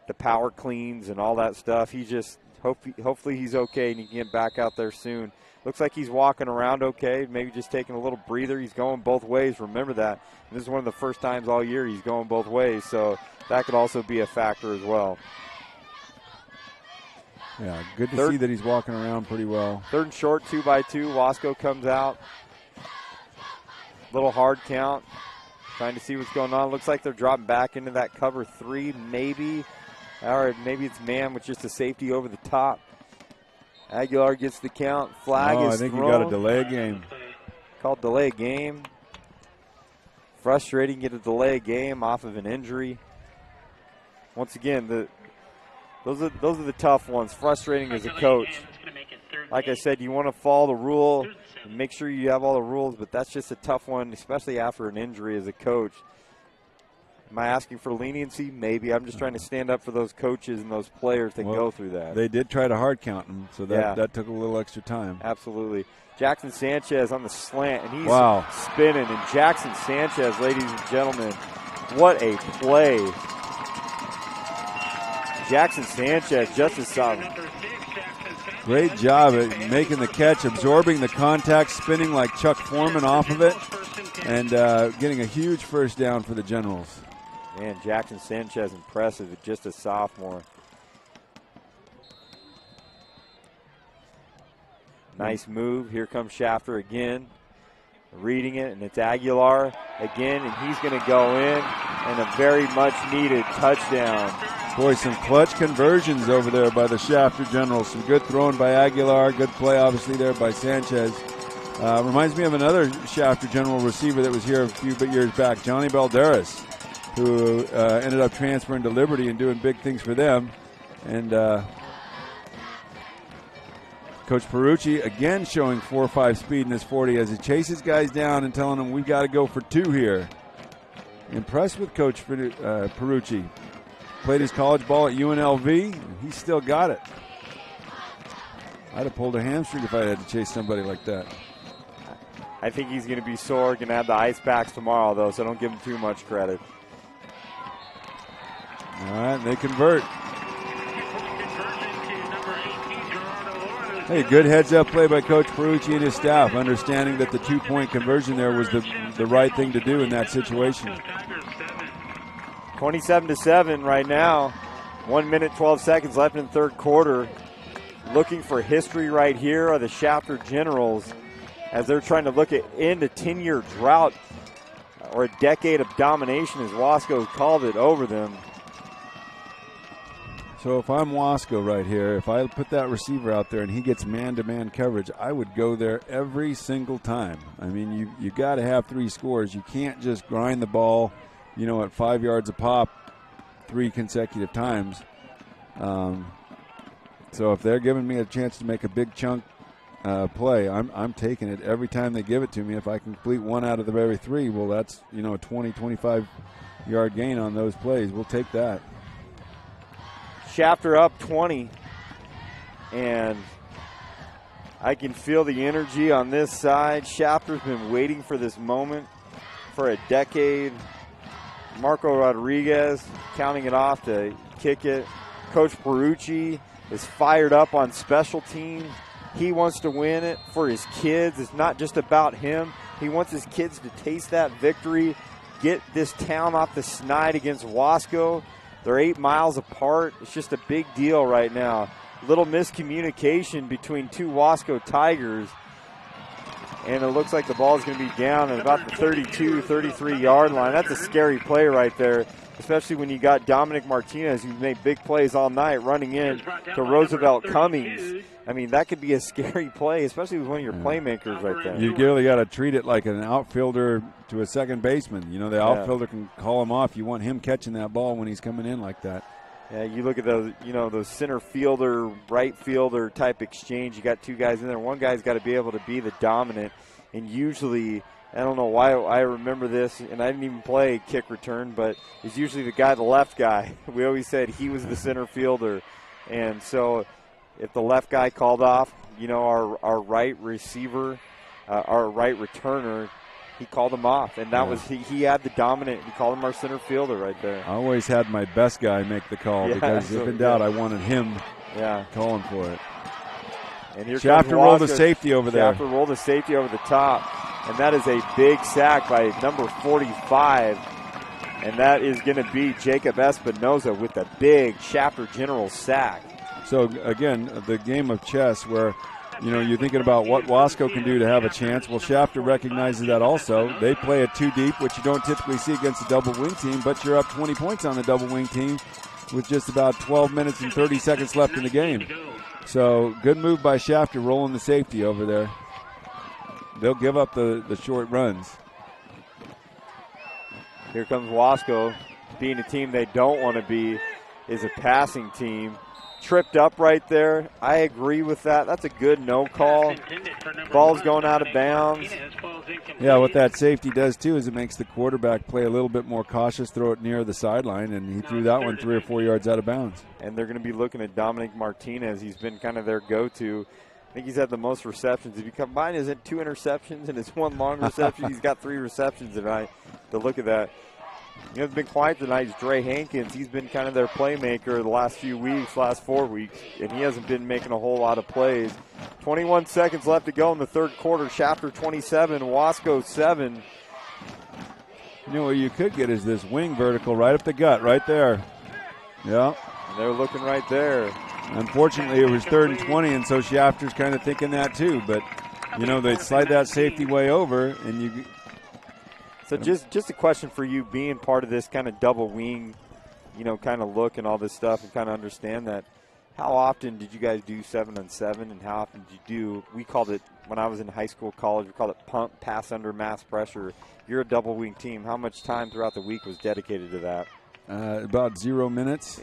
the power cleans and all that stuff. He just hopefully he's okay and he can get back out there soon. Looks like he's walking around okay, maybe just taking a little breather. He's going both ways. Remember that. And this is one of the first times all year he's going both ways, so that could also be a factor as well. Yeah, good to see that he's walking around pretty well. 3rd and short, 2x2. Wasco comes out. Little hard count. Trying to see what's going on. Looks like they're dropping back into that cover 3, maybe. Or maybe it's man with just a safety over the top. Aguilar gets the count. Flag is I think thrown. you got a delay game. Called delay game. Frustrating, get a delay game off of an injury. Once again, those are the tough ones. Frustrating as a coach. like I said, you want to follow the rule and make sure you have all the rules, but that's just a tough one, especially after an injury as a coach. Am I asking for leniency? Maybe. I'm just trying to stand up for those coaches and those players that go through that. They did try to hard count him, so that took a little extra time. Absolutely. Jackson Sanchez on the slant, and he's spinning. And Jackson Sanchez, ladies and gentlemen, what a play. Jackson Sanchez just as solid. Great job at making the catch, absorbing the contact, spinning like Chuck Foreman off of it, and getting a huge first down for the Generals. Man, Jackson Sanchez impressive, just a sophomore. Nice move. Here comes Shafter again. Reading it, and it's Aguilar again, and he's going to go in, and a very much needed touchdown. Boy, some clutch conversions over there by the Shafter Generals. Some good throwing by Aguilar. Good play, obviously, there by Sanchez. Reminds me of another Shafter General receiver that was here a few years back, Johnny Balderas, who ended up transferring to Liberty and doing big things for them. And Coach Perucci again showing 4.5 speed in this 40 as he chases guys down and telling them we've got to go for 2 here. Impressed with Coach Perucci. Played his college ball at UNLV, and he still got it. I'd have pulled a hamstring if I had to chase somebody like that. I think he's going to be sore, going to have the ice packs tomorrow, though, so don't give him too much credit. All right, they convert. Hey, good heads-up play by Coach Perucci and his staff, understanding that the 2-point conversion there was the right thing to do in that situation. 27-7 right now. 1 minute, 12 seconds left in the third quarter. Looking for history right here are the Shafter Generals as they're trying to look at end a 10-year drought or a decade of domination, as Wasco called it, over them. So if I'm Wasco right here, if I put that receiver out there and he gets man-to-man coverage, I would go there every single time. I mean, you got to have 3 scores. You can't just grind the ball, at 5 yards a pop 3 consecutive times. So if they're giving me a chance to make a big chunk play, I'm taking it every time they give it to me. If I can complete 1 out of the very 3, well, that's, a 20, 25-yard gain on those plays. We'll take that. Shafter up 20, and I can feel the energy on this side. Shafter's been waiting for this moment for a decade. Marco Rodriguez counting it off to kick it. Coach Perucci is fired up on special teams. He wants to win it for his kids. It's not just about him. He wants his kids to taste that victory, get this town off the snide against Wasco. They're 8 miles apart. It's just a big deal right now. Little miscommunication between 2 Wasco Tigers. And it looks like the ball is going to be down at about the 32, 33-yard line. That's a scary play right there, especially when you got Dominic Martinez, who's made big plays all night, running in to Roosevelt Cummings. I mean, that could be a scary play, especially with one of your playmakers right there. You really got to treat it like an outfielder to a second baseman. The outfielder can call him off. You want him catching that ball when he's coming in like that. Yeah, you look at those, those center fielder, right fielder type exchange. You got 2 guys in there. One guy's got to be able to be the dominant. And usually, I don't know why I remember this, and I didn't even play kick return, but it's usually the left guy. We always said he was the center fielder. And so if the left guy called off, our right receiver, our right returner, he called him off, and that was he had the dominant. He called him our center fielder right there. I always had my best guy make the call because if in doubt, I wanted him calling for it. And here Shafter rolled the safety over there. Shafter rolled the safety over the top, and that is a big sack by number 45, and that is going to be Jacob Espinoza with a big Shafter General sack. So again, the game of chess where you're thinking about what Wasco can do to have a chance. Well, Shafter recognizes that also. They play it 2 deep, which you don't typically see against a double wing team, but you're up 20 points on the double wing team with just about 12 minutes and 30 seconds left in the game. So good move by Shafter rolling the safety over there. They'll give up the short runs. Here comes Wasco. Being a team they don't want to be is a passing team. tripped up right there. I agree with that. That's a good no call. Ball's going out of bounds. Yeah, what that safety does, too, is it makes the quarterback play a little bit more cautious, throw it near the sideline, and he threw that one 3 or 4 yards out of bounds. And they're going to be looking at Dominic Martinez. He's been kind of their go-to. I think he's had the most receptions. If you combine his 2 interceptions and his 1 long reception, he's got 3 receptions tonight. To look at that. You know, it's been quiet tonight is Dre Hankins. He's been kind of their playmaker the last few weeks, last 4 weeks, and he hasn't been making a whole lot of plays. 21 seconds left to go in the third quarter. Shafter 27, Wasco 7. You know what you could get is this wing vertical right up the gut, right there. Yeah. And they're looking right there. Unfortunately, it was 3rd and 20, and so Shafter's kind of thinking that too. But, you know, they slide that safety way over, and you. So just a question for you, being part of this kind of double wing, you know, kind of look and all this stuff, and kind of understand that. How often did you guys do 7-on-7, and how often did you do? We called it when I was in high school, college. We called it pump, pass under mass pressure. You're a double wing team. How much time throughout the week was dedicated to that? About 0 minutes.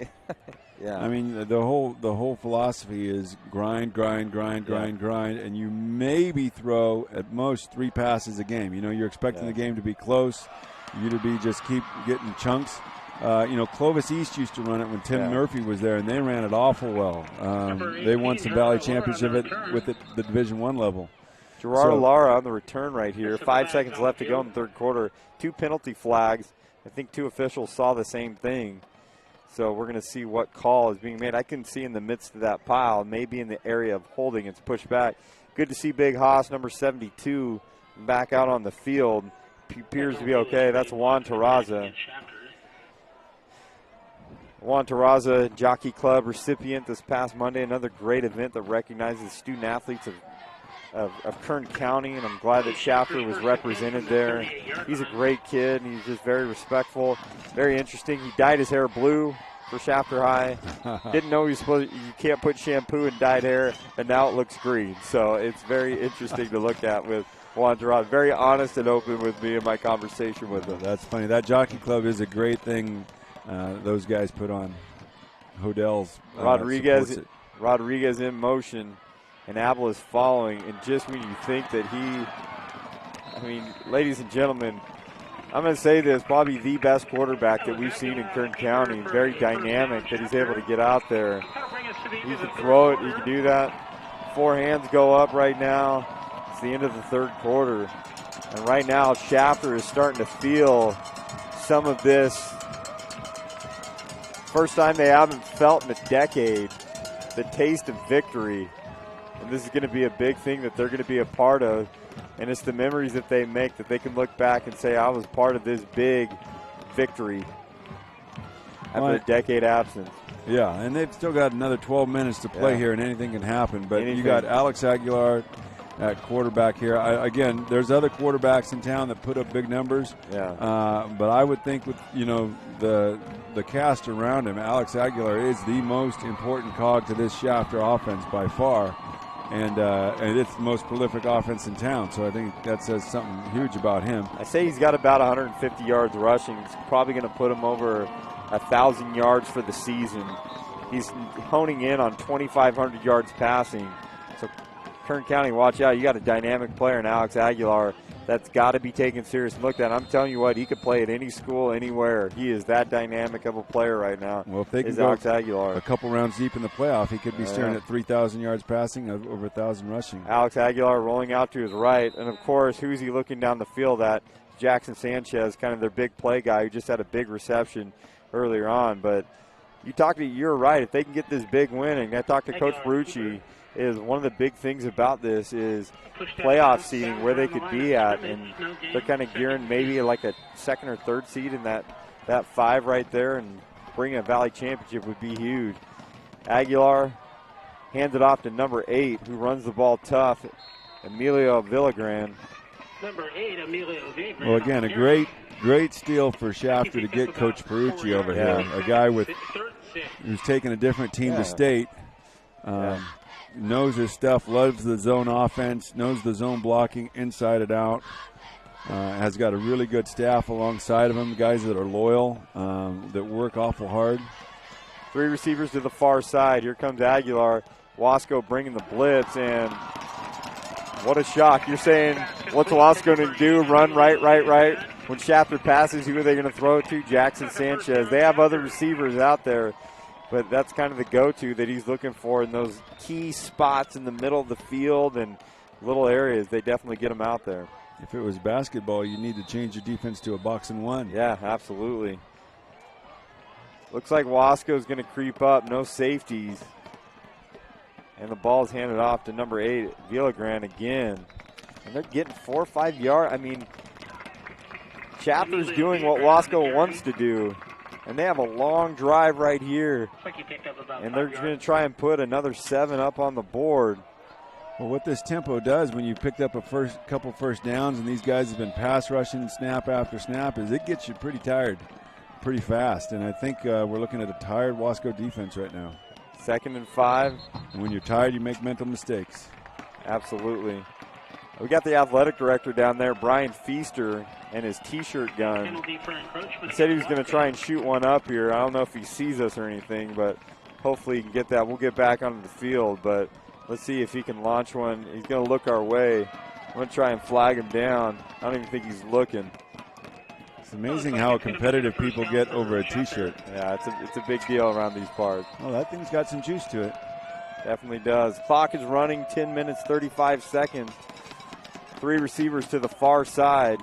Yeah. I mean, the whole philosophy is grind, and you maybe throw at most 3 passes a game. You know, you're expecting the game to be close, you to be just keep getting chunks. You know, Clovis East used to run it when Tim Murphy was there, and they ran it awful well. They won some Valley Championship with the Division I level. Gerardo Lara on the return right here. 5 seconds left to go in the third quarter. 2 penalty flags. I think 2 officials saw the same thing. So we're going to see what call is being made. I can see in the midst of that pile, maybe in the area of holding, it's pushed back. Good to see Big Haas, number 72, back out on the field. Appears to be okay. That's Juan Terraza. Juan Terraza, Jockey Club recipient this past Monday. Another great event that recognizes student athletes of Kern County, and I'm glad that Shafter was represented there. He's a great kid, and he's just very respectful, very interesting. He dyed his hair blue for Shafter High. Didn't know you can't put shampoo in dyed hair, and now it looks green. So it's very interesting to look at with Juan Terraza. Very honest and open with me in my conversation with him. That's funny. That Jockey Club is a great thing those guys put on. Hodell's Rodriguez in motion. And Avila is following, and just when you think that ladies and gentlemen, I'm going to say this, probably the best quarterback that we've seen in Kern County. Very dynamic that he's able to get out there. He can throw it, he can do that. 4 hands go up right now. It's the end of the third quarter. And right now, Shafter is starting to feel some of this. First time they haven't felt in a decade the taste of victory. And this is going to be a big thing that they're going to be a part of. And it's the memories that they make that they can look back and say, I was part of this big victory after a decade absence. Yeah, and they've still got another 12 minutes to play here, and anything can happen. But you got Alex Aguilar at quarterback here. Again, there's other quarterbacks in town that put up big numbers. Yeah. But I would think with, you know, the cast around him, Alex Aguilar is the most important cog to this Shafter offense by far. And it's the most prolific offense in town, so I think that says something huge about him. I say he's got about 150 yards rushing. It's probably going to put him over 1,000 yards for the season. He's honing in on 2,500 yards passing. So Kern County, watch out. You got a dynamic player in Alex Aguilar that's got to be taken serious and looked at. I'm telling you what, he could play at any school, anywhere. He is that dynamic of a player right now. Well, if they can go Alex Aguilar a couple rounds deep in the playoff, he could be staring at 3,000 yards passing, over 1,000 rushing. Alex Aguilar rolling out to his right. And, of course, who's he looking down the field at? Jackson Sanchez, kind of their big play guy who just had a big reception earlier on. But you're right. If they can get this big win, and I talked to Coach Barucci, is one of the big things about this is playoff seeding, where they could be at, and they're kind of gearing maybe like a second or third seed in that 5 right there, and bringing a Valley Championship would be huge. Aguilar hands it off to number 8, who runs the ball tough, Emilio Villagran. Number 8, Emilio Villagran. Well, again, a great steal for Shafter to get Coach Perucci over here, a guy who's taking a different team to state. Knows his stuff, loves the zone offense, knows the zone blocking inside and out, has got a really good staff alongside of him, guys that are loyal, that work awful hard. 3 receivers to the far side. Here comes Aguilar. Wasco bringing the blitz, and what a shock. You're saying, what's Wasco going to do? Run right. When Shafter passes, who are they going to throw it to? Jackson Sanchez. They have other receivers out there, but that's kind of the go-to that he's looking for in those key spots in the middle of the field and little areas. They definitely get them out there. If it was basketball, you need to change your defense to a box and one. Yeah, absolutely. Looks like Wasco's going to creep up. No safeties. And the ball's handed off to number 8, Villagran again. And they're getting 4 or 5 yards. I mean, Chapter's doing what Wasco wants to do. And they have a long drive right here. And they're going to try and put another 7 up on the board. Well, what this tempo does when you picked up a couple first downs and these guys have been pass rushing snap after snap is it gets you pretty tired pretty fast. And I think we're looking at a tired Wasco defense right now. 2nd and 5. And when you're tired, you make mental mistakes. Absolutely. We got the athletic director down there, Brian Feaster, and his T-shirt gun. He said he was going to try and shoot one up here. I don't know if he sees us or anything, but hopefully he can get that. We'll get back onto the field, but let's see if he can launch one. He's going to look our way. I'm going to try and flag him down. I don't even think he's looking. It's amazing how competitive people get over a T-shirt. Yeah, it's a big deal around these parts. Oh, that thing's got some juice to it. Definitely does. Clock is running, 10 minutes, 35 seconds. 3 receivers to the far side.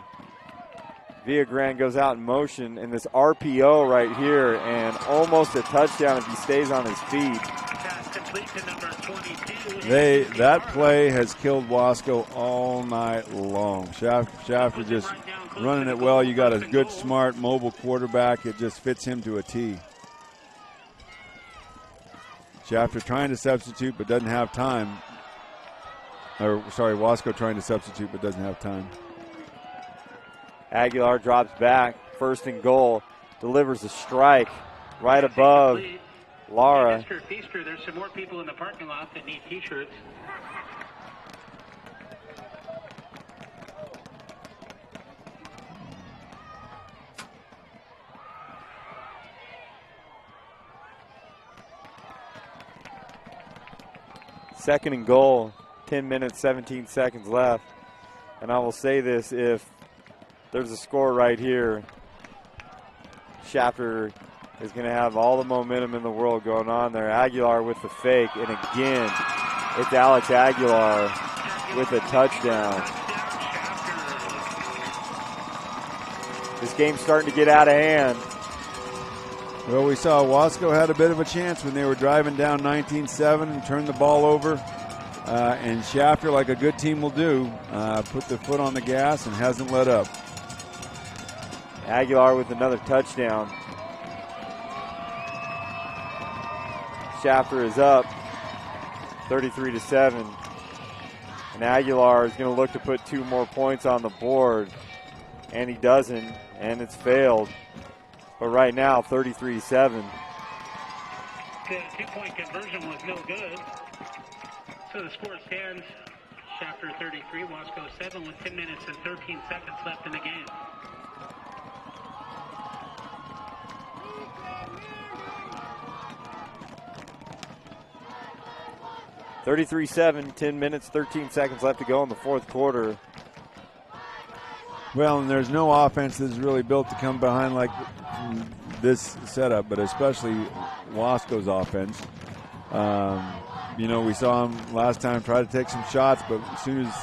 Villagran goes out in motion, and this RPO right here, and almost a touchdown if he stays on his feet. That play has killed Wasco all night long. Shafter just running it well. You got a good, smart, mobile quarterback. It just fits him to a T. Shafter trying to substitute but doesn't have time. Wasco trying to substitute but doesn't have time. Aguilar drops back, 1st and goal, delivers a strike right above Lara. Mr. Feaster, there's some more people in the parking lot that need T-shirts. Second and goal, 10 minutes, 17 seconds left. And I will say this, if there's a score right here, Shafter is going to have all the momentum in the world going on there. Aguilar with the fake, and again, it's Alex Aguilar with a touchdown. This game's starting to get out of hand. Well, we saw Wasco had a bit of a chance when they were driving down 19-7 and turned the ball over. And Shafter, like a good team will do, put the foot on the gas and hasn't let up. Aguilar with another touchdown. Shafter is up 33-7. And Aguilar is going to look to put 2 more points on the board. And he doesn't, and it's failed. But right now, 33-7. The 2-point conversion was no good. So the score stands, Shafter 33, Wasco 7 with 10 minutes and 13 seconds left in the game. (33-7), 10 minutes, 13 seconds left to go in the 4th quarter. Well, and there's no offense that's really built to come behind like this setup, but especially Wasco's offense. We saw him last time try to take some shots, but as soon as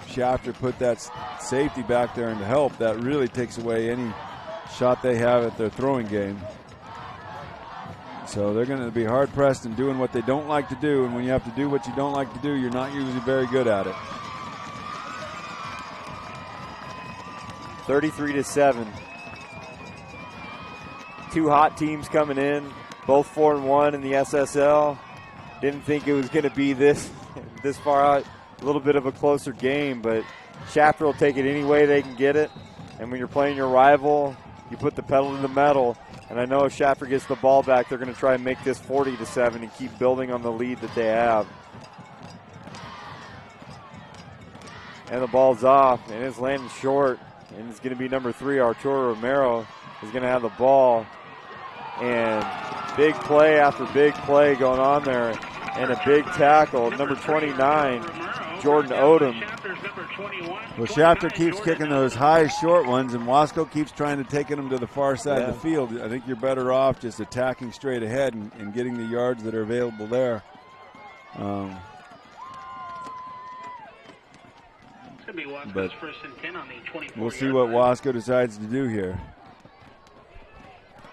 Shafter put that safety back there and to help, that really takes away any shot they have at their throwing game. So they're going to be hard-pressed in doing what they don't like to do, and when you have to do what you don't like to do, you're not usually very good at it. 33-7. 2 hot teams coming in, both 4-1 in the SSL. Didn't think it was going to be this far out. A little bit of a closer game, but Shafter will take it any way they can get it. And when you're playing your rival, you put the pedal to the metal. And I know if Shafter gets the ball back, they're going to try and make this 40-7 and keep building on the lead that they have. And the ball's off, and it's landing short. And it's going to be number 3, Arturo Romero, is going to have the ball. And Big play after big play going on there, and a big tackle. Number 29, Jordan Odom. Well, Shafter keeps kicking those high, short ones, and Wasco keeps trying to take them to the far side of the field. I think you're better off just attacking straight ahead and getting the yards that are available there. But we'll see what Wasco decides to do here.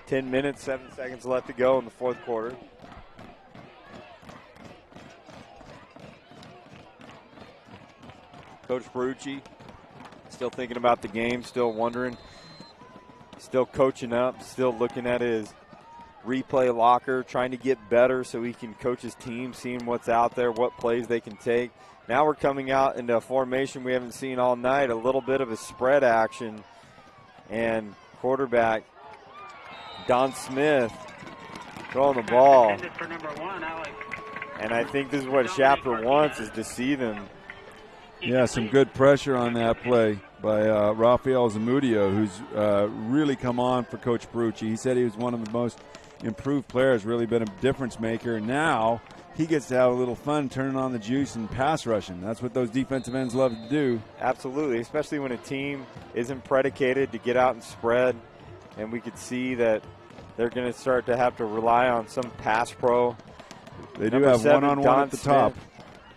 10 minutes, 7 seconds left to go in the fourth quarter. Coach Ferrucci still thinking about the game, still wondering, still coaching up, still looking at his replay locker, trying to get better so he can coach his team, seeing what's out there, what plays they can take. Now we're coming out into a formation we haven't seen all night, a little bit of a spread action, and quarterback Don Smith throwing the ball. And I think this is what Shafter wants, is to see them. Yeah, some good pressure on that play by Rafael Zamudio, who's really come on for Coach Ferrucci. He said he was one of the most improved players, really been a difference maker. Now he gets to have a little fun turning on the juice and pass rushing. That's what those defensive ends love to do. Absolutely, especially when a team isn't predicated to get out and spread. And we could see that they're going to start to have to rely on some pass pro. They do have one-on-one at the top.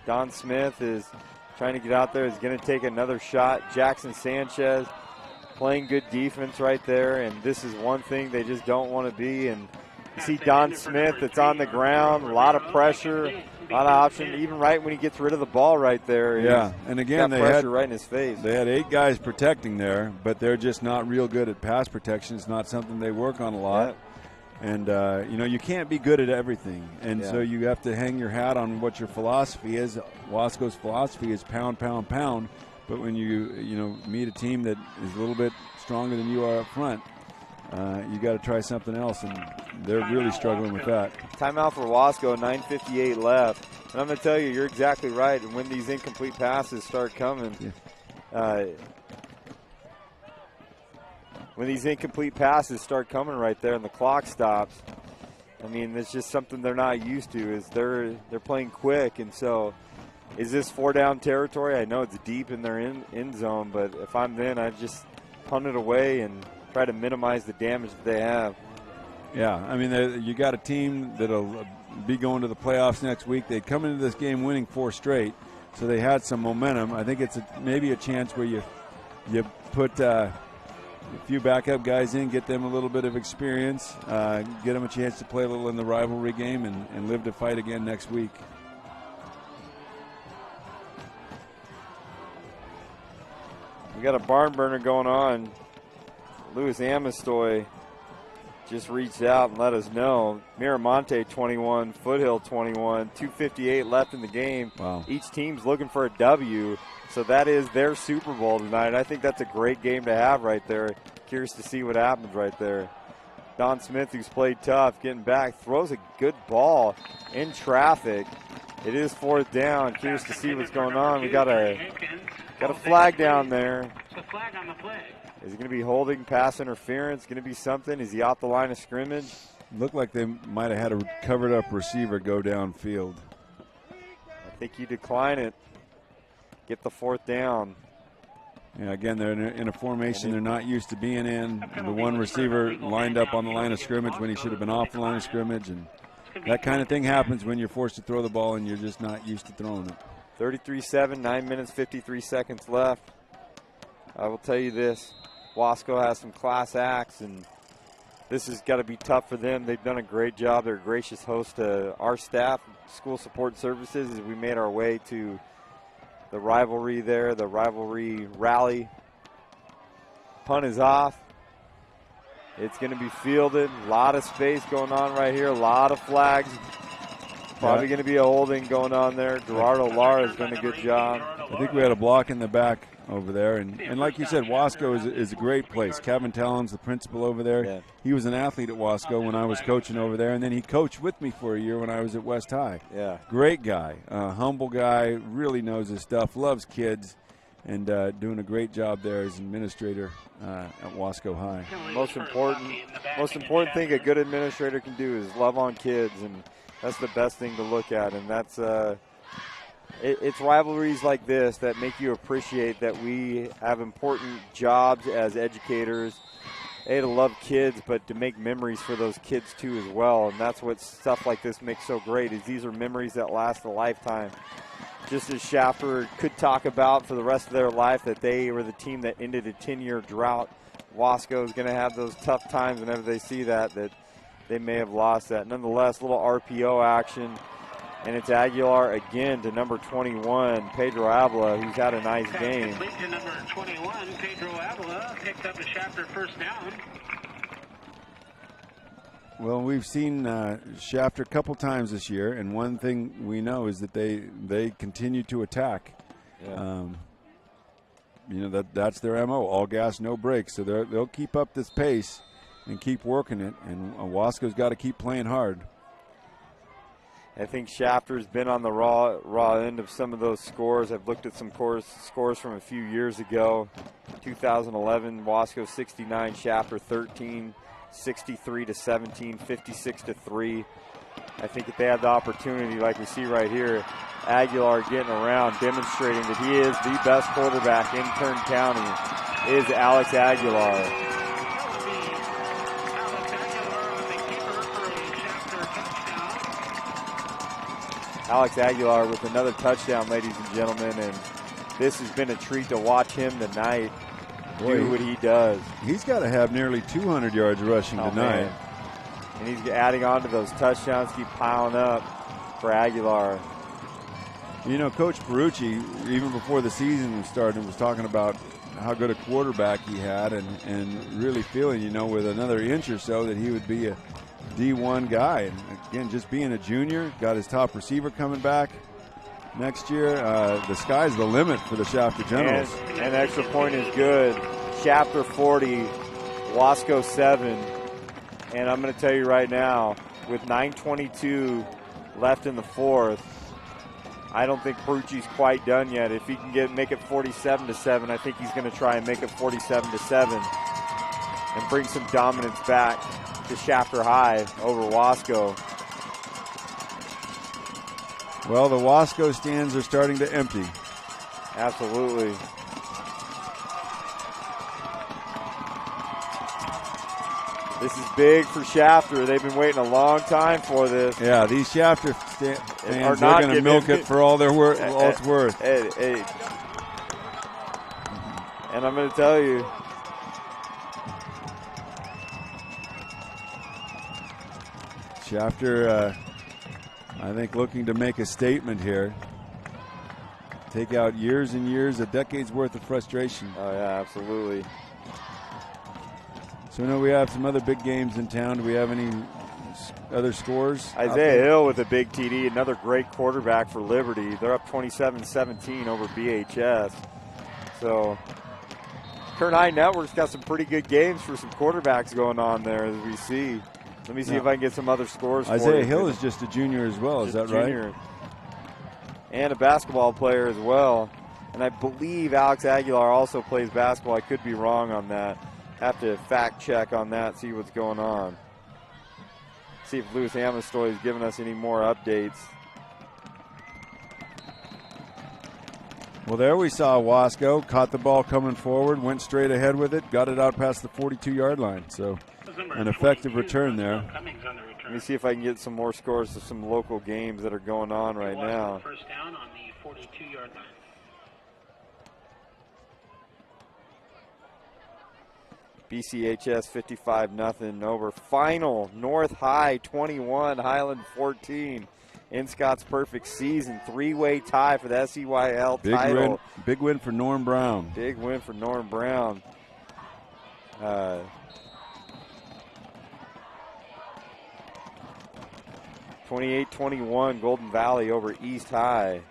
Don Smith is trying to get out there. He's going to take another shot. Jackson Sanchez playing good defense right there. And this is one thing they just don't want to be. And you see Don Smith that's on the ground, a lot of pressure, a lot of option, even right when he gets rid of the ball right there. Yeah, and again, they had right in his face. They had 8 guys protecting there, but they're just not real good at pass protection. It's not something they work on a lot. Yeah. And, you can't be good at everything. And so you have to hang your hat on what your philosophy is. Wasco's philosophy is pound, pound, pound. But when you meet a team that is a little bit stronger than you are up front, you got to try something else. And they're really struggling with that. Timeout for Wasco, 9:58 left. And I'm going to tell you, you're exactly right. And when these incomplete passes start coming, when these incomplete passes start coming right there and the clock stops, I mean, it's just something they're not used to. Is they're playing quick, and so is this 4-down territory? I know it's deep in their end zone, but if I'm then, I'd just punt it away and try to minimize the damage that they have. Yeah, I mean, you got a team that'll be going to the playoffs next week. They come into this game winning 4 straight, so they had some momentum. I think it's maybe a chance where you put a few backup guys in, get them a little bit of experience, get them a chance to play a little in the rivalry game and live to fight again next week. We got a barn burner going on. Louis Amistoy just reached out and let us know. Miramonte 21, Foothill 21, 2:58 left in the game. Wow. Each team's looking for a W. So that is their Super Bowl tonight. I think that's a great game to have right there. Curious to see what happens right there. Don Smith, who's played tough, getting back, throws a good ball in traffic. It is 4th down. Curious to see what's going on. We got a flag down there. It's a flag on the play. Is he going to be holding pass interference? Going to be something? Is he off the line of scrimmage? Looked like they might have had a covered-up receiver go downfield. I think you decline it. Get the 4th down. Yeah, again, they're in a formation they're not used to being in. The one receiver lined up on the line of scrimmage when he should have been off the line of scrimmage. And that kind of thing happens when you're forced to throw the ball and you're just not used to throwing it. 33-7, 9 minutes, 53 seconds left. I will tell you this. Wasco has some class acts, and this has got to be tough for them. They've done a great job. They're a gracious host to our staff, school support services, as we made our way to the rivalry there, the rivalry rally. Punt is off. It's going to be fielded. A lot of space going on right here. A lot of flags. Probably going to be a holding going on there. Gerardo Lara has done a good job. I think we had a block in the back over there. And like you said, Wasco is a great place. Kevin Talon's the principal over there. Yeah. He was an athlete at Wasco when I was coaching over there, and then he coached with me for a year when I was at West High. Yeah. Great guy, humble guy, really knows his stuff, loves kids, and doing a great job there as administrator at Wasco High. Most important thing a good administrator can do is love on kids, and that's the best thing to look at. And that's it's rivalries like this that make you appreciate that we have important jobs as educators. To love kids, but to make memories for those kids too as well. And that's what stuff like this makes so great, is these are memories that last a lifetime. Just as Shafter could talk about for the rest of their life that they were the team that ended a 10-year drought, Wasco is going to have those tough times whenever they see that they may have lost that. Nonetheless, a little RPO action, and it's Aguilar again to number 21, Pedro Avila, who's had a nice game. Complete to number 21, Pedro Avila picked up a Shafter first down. Well, we've seen Shafter a couple times this year, and one thing we know is that they continue to attack. Yeah. That's their MO, all gas, no brakes. So they'll keep up this pace and keep working it, and Wasco's got to keep playing hard. I think Shafter's been on the raw end of some of those scores. I've looked at some scores from a few years ago. 2011, Wasco 69, Shafter 13, 63-17, 56-3. I think if they had the opportunity, like we see right here, Aguilar getting around, demonstrating that he is the best quarterback in Kern County, is Alex Aguilar. Alex Aguilar with another touchdown, ladies and gentlemen, and this has been a treat to watch him tonight do what he does. He's got to have nearly 200 yards rushing tonight. Man. And he's adding on to those touchdowns, keep piling up for Aguilar. Coach Perucci, even before the season started, was talking about how good a quarterback he had and really feeling, with another inch or so that he would be a D1 guy. And again, just being a junior, got his top receiver coming back next year. The sky's the limit for the Shafter Generals. And extra point is good. Shafter 40, Wasco 7. And I'm going to tell you right now, with 9:22 left in the fourth, I don't think Perucci's quite done yet. If he can make it 47-7, I think he's going to try and make it 47-7 and bring some dominance back to Shafter High over Wasco. Well, the Wasco stands are starting to empty. Absolutely. This is big for Shafter. They've been waiting a long time for this. Yeah, these Shafter fans are going to milk it for all it's worth. And I'm going to tell you, Shafter, I think, looking to make a statement here. Take out years and years, a decade's worth of frustration. Oh, yeah, absolutely. So, we have some other big games in town. Do we have any other scores? Isaiah Hill with a big TD, another great quarterback for Liberty. They're up 27-17 over BHS. So, Kern High Network's got some pretty good games for some quarterbacks going on there, as we see. Let me see if I can get some other scores for you. Isaiah Hill is just a junior as well, is that right? And a basketball player as well. And I believe Alex Aguilar also plays basketball. I could be wrong on that. Have to fact check on that, see what's going on. See if Lewis Amestoy has given us any more updates. Well, there we saw Wasco, caught the ball coming forward, went straight ahead with it, got it out past the 42-yard line. So an effective return there. Let me see if I can get some more scores of some local games that are going on right now. First down on the 42-yard line. BCHS 55-0 over final North High 21, Highland 14. In Scott's perfect season, three-way tie for the SEYL title. Big win for Norm Brown. Big win for Norm Brown. 28-21 Golden Valley over East High.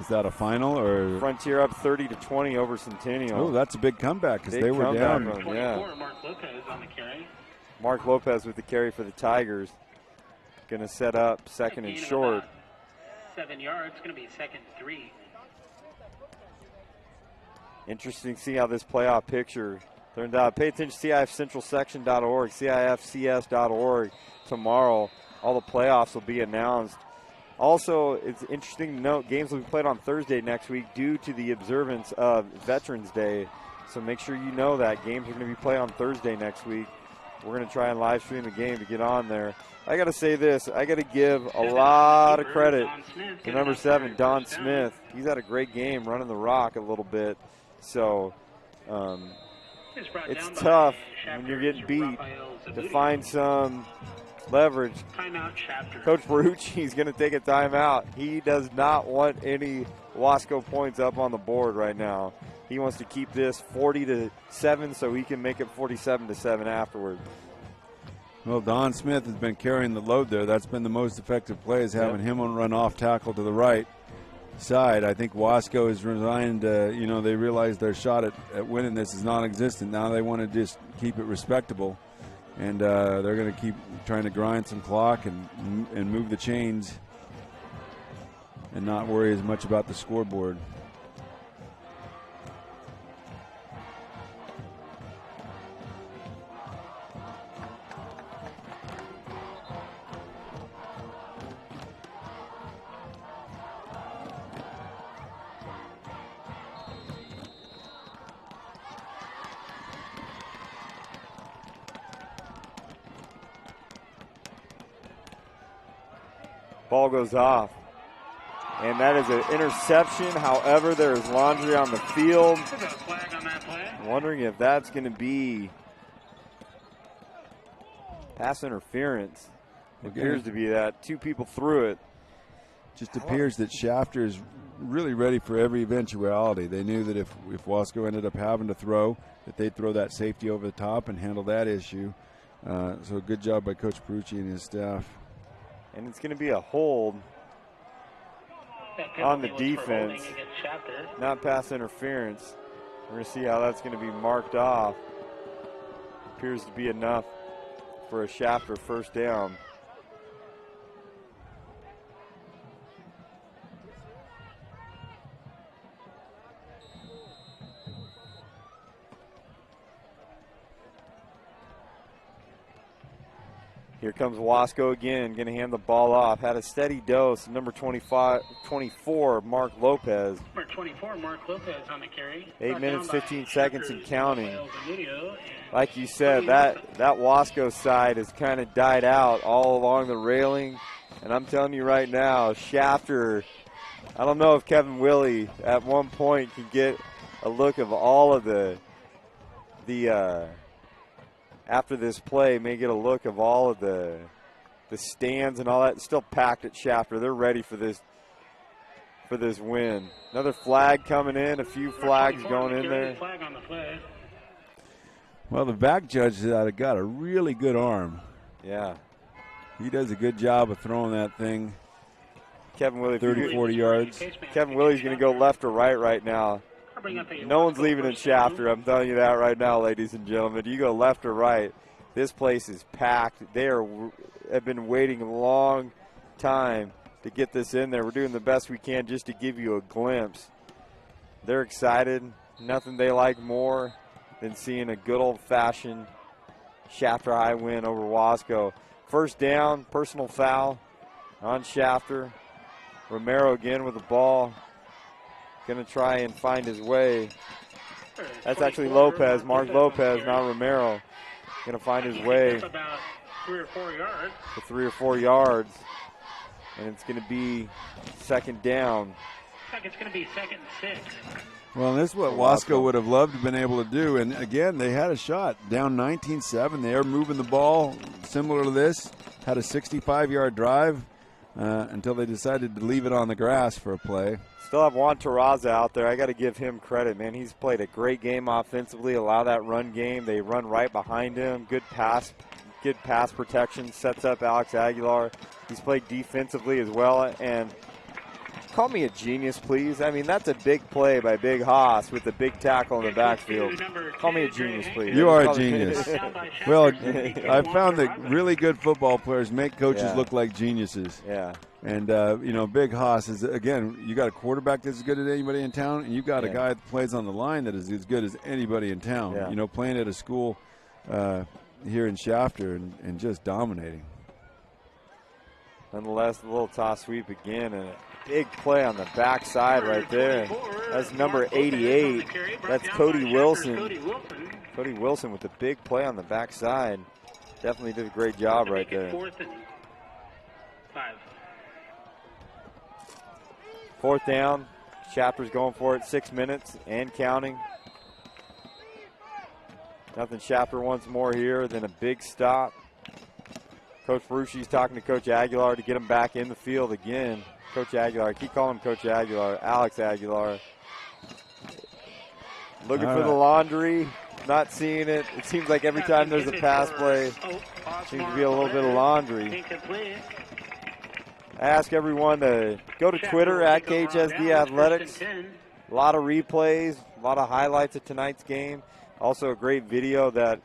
Is that a final or Frontier up 30-20 over Centennial? Oh, that's a big comeback because they were down. 24, yeah. Mark Lopez on the carry. Mark Lopez with the carry for the Tigers. Going to set up second and short. 7 yards. Going to be second 3. Interesting to see how this playoff picture turned out. Pay attention to CIFcentralsection.org, CIFCS.org tomorrow. All the playoffs will be announced. Also, it's interesting to note games will be played on Thursday next week due to the observance of Veterans Day. So make sure you know that games are going to be played on Thursday next week. We're going to try and live stream the game to get on there. I got to say this. I got to give a lot of credit to number 7, Don Smith. He's had a great game running the rock a little bit. So it's tough when you're getting beat to find some leverage. Coach Barucci's going to take a timeout. He does not want any Wasco points up on the board right now. He wants to keep this 40-7 so he can make it 47-7 afterward. Well, Don Smith has been carrying the load there. That's been the most effective play, is having him on run off tackle to the right side. I think Wasco is resigned. They realize their shot at winning this is non-existent. Now they want to just keep it respectable, and they're going to keep trying to grind some clock and move the chains and not worry as much about the scoreboard. Ball goes off. And that is an interception. However, there is laundry on the field. I'm wondering if that's going to be pass interference. It appears to be that. 2 people threw it. Just appears that Shafter is really ready for every eventuality. They knew that if Wasco ended up having to throw, that they'd throw that safety over the top and handle that issue. So good job by Coach Perucci and his staff. And it's going to be a hold on the defense, not pass interference. We're going to see how that's going to be marked off. Appears to be enough for a Shafter first down. Here comes Wasco again, going to hand the ball off. Had a steady dose, number 24, Mark Lopez. Number 24, Mark Lopez on the carry. 8 minutes, 15 seconds and counting. Like you said, that Wasco side has kind of died out all along the railing. And I'm telling you right now, Shafter, I don't know if Kevin Willie at one point can get a look of all of the after this play, may get a look of all of the stands and all that. It's still packed at Shafter. They're ready for this win. Another flag coming in. A few flags going in there. Well, the back judge has got a really good arm. Yeah. He does a good job of throwing that thing. Kevin Willie, 30, 40 yards. Kevin Willie's going to go left or right now. No one's leaving in Shafter. I'm telling you that right now, ladies and gentlemen. You go left or right, this place is packed. They have been waiting a long time to get this in there. We're doing the best we can just to give you a glimpse. They're excited. Nothing they like more than seeing a good old-fashioned Shafter High win over Wasco. First down, personal foul on Shafter. Romero again with the ball. Going to try and find his way. That's actually Lopez, Mark Lopez, not Romero. Going to find his way about 3 or 4 yards. for 3 or 4 yards. And it's going to be second down. I think it's going to be 2nd and 6. Well, this is what Wasco would have loved to have been able to do. And, again, they had a shot. Down 19-7. They are moving the ball similar to this. Had a 65-yard drive until they decided to leave it on the grass for a play. Still have Juan Terraza out there. I got to give him credit, man. He's played a great game offensively. Allow that run game. They run right behind him. Good pass protection. Sets up Alex Aguilar. He's played defensively as well. And call me a genius, please. I mean, that's a big play by Big Haas with the big tackle in the backfield. Call me a genius, please. You are a genius. Well, I've found that really good football players make coaches look like geniuses. Yeah. And, Big Haas is, again, you got a quarterback that's as good as anybody in town, and you got a guy that plays on the line that is as good as anybody in town, playing at a school here in Shafter and just dominating. Nonetheless, a little toss sweep again, and a big play on the backside right there. That's number 88. That's Cody Wilson. Cody Wilson with the big play on the backside. Definitely did a great job right there. 4th and 5. 4th down. Chapter's going for it. 6 minutes and counting. Nothing Shafter wants more here than a big stop. Coach Ferrucci's talking to Coach Aguilar to get him back in the field again. Coach Aguilar, keep calling him Coach Aguilar. Alex Aguilar. Looking for the laundry, not seeing it. It seems like every time there's a pass play, seems to be a little bit of laundry. I ask everyone to go to Twitter at KHSD Athletics. A lot of replays, a lot of highlights of tonight's game. Also a great video that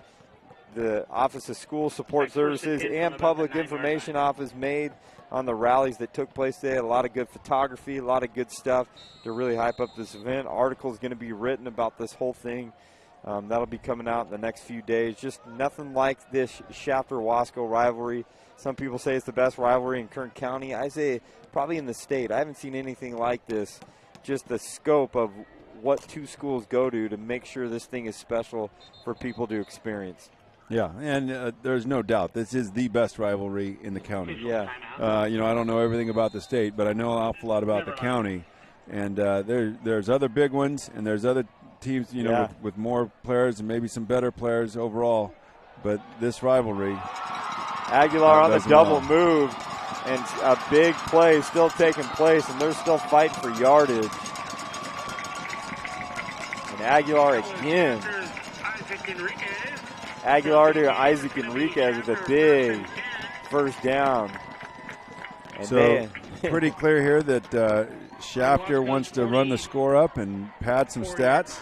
the Office of School Support Services and Public Information Office made on the rallies that took place today. A lot of good photography, a lot of good stuff to really hype up this event. Articles going to be written about this whole thing. That'll be coming out in the next few days. Just nothing like this Shafter-Wasco rivalry. Some people say it's the best rivalry in Kern County. I say probably in the state. I haven't seen anything like this. Just the scope of what two schools go to make sure this thing is special for people to experience. Yeah, and there's no doubt this is the best rivalry in the county. Yeah. I don't know everything about the state, but I know an awful lot about the county. And there's other big ones, and there's other teams, with more players and maybe some better players overall. But this rivalry. Aguilar on the double move, and a big play still taking place, and they're still fighting for yardage. And Aguilar again. Aguilar to Isaac Enriquez with a big first down. And so pretty clear here that Shafter wants to run the score up and pad some stats.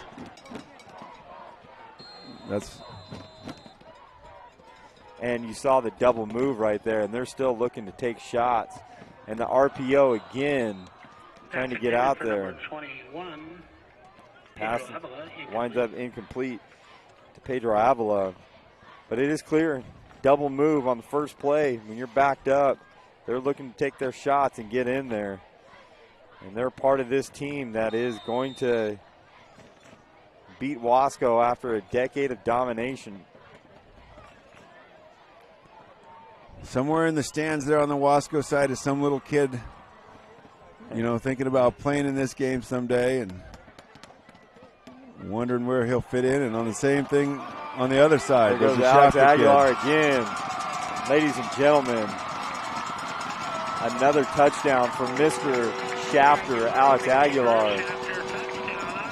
And you saw the double move right there, and they're still looking to take shots. And the RPO again, trying to get out there. Pass winds up incomplete to Pedro Avila. But it is clear, double move on the first play. When you're backed up, they're looking to take their shots and get in there. And they're part of this team that is going to beat Wasco after a decade of domination. Somewhere in the stands there on the Wasco side is some little kid, thinking about playing in this game someday and wondering where he'll fit in. And on the same thing on the other side, there goes Alex Aguilar again. Ladies and gentlemen, another touchdown from Mr. Shafter, Alex Aguilar.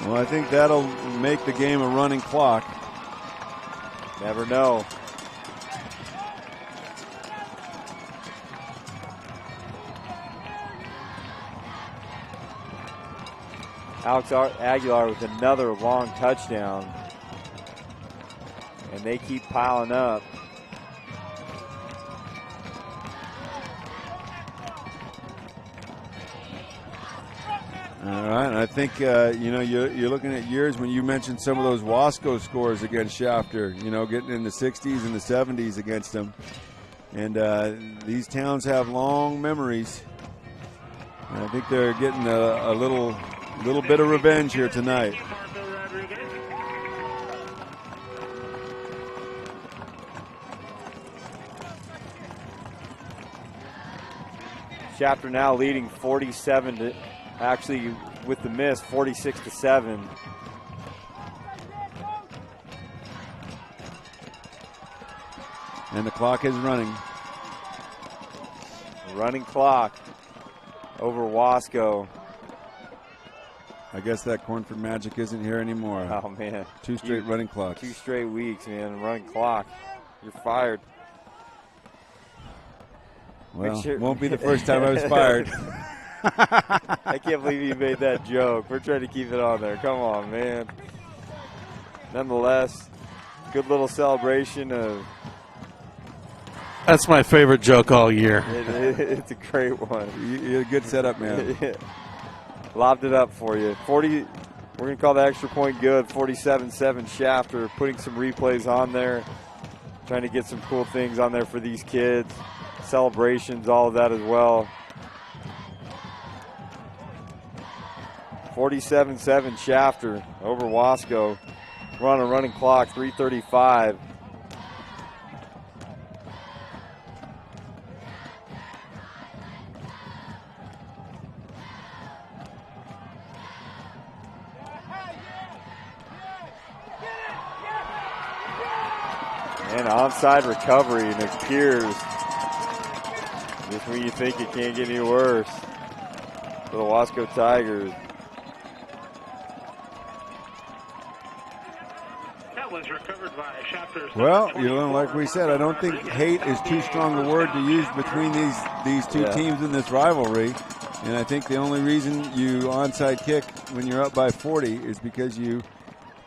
Well, I think that'll make the game a running clock. Never know. Alex Aguilar with another long touchdown. And they keep piling up. All right, and I think, you're looking at years when you mentioned some of those Wasco scores against Shafter, getting in the 60s and the 70s against them. And these towns have long memories. And I think they're getting a little bit of revenge here tonight. Shafter now leading 47 to, actually with the miss, 46-7. And the clock is running. Running clock over Wasco. I guess that Cornford magic isn't here anymore. Oh, man. 2 straight running clocks. 2 straight weeks, man. Running clock. You're fired. Well, won't be the first time I was fired. I can't believe you made that joke. We're trying to keep it on there. Come on, man. Nonetheless, good little celebration of That's my favorite joke all year. It's a great one. You had a good setup, man. Lobbed it up for you. 40. We're going to call the extra point good. 47-7 Shafter, putting some replays on there, trying to get some cool things on there for these kids. Celebrations, all of that as well. 47-7 Shafter over Wasco. We're on a running clock, 3:35. And onside recovery, and it appears just when you think it can't get any worse for the Wasco Tigers. That was recovered by Shafter's. Well, like we said, I don't think hate is too strong a word to use between these two teams in this rivalry. And I think the only reason you onside kick when you're up by 40 is because you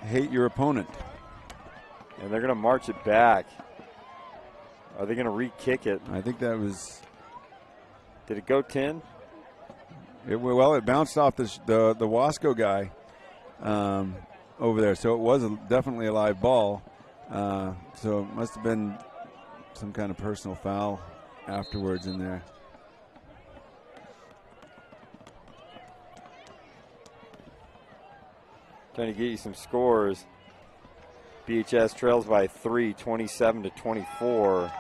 hate your opponent. And they're going to march it back. Are they going to re-kick it? I think that was... Did it go 10? It bounced off the Wasco guy over there, so it was definitely a live ball. So it must have been some kind of personal foul afterwards in there. Trying to get you some scores. BHS trails by 3, 27-24.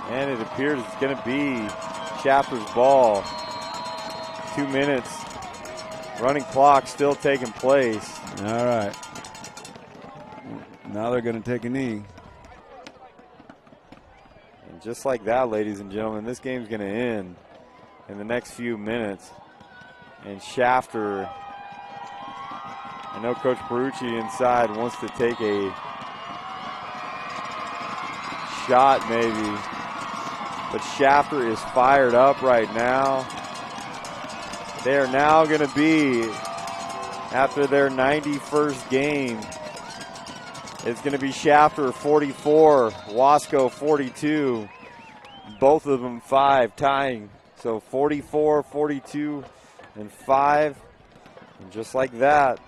And it appears it's going to be Shafter's ball. 2 minutes. Running clock still taking place. All right. Now they're going to take a knee. And just like that, ladies and gentlemen, this game's going to end in the next few minutes. And Shafter... I know Coach Perucci inside wants to take a shot maybe, but Shafter is fired up right now. They are now going to be, after their 91st game, it's going to be Shafter 44, Wasco 42, both of them 5 tying. So 44, 42, and 5, and just like that.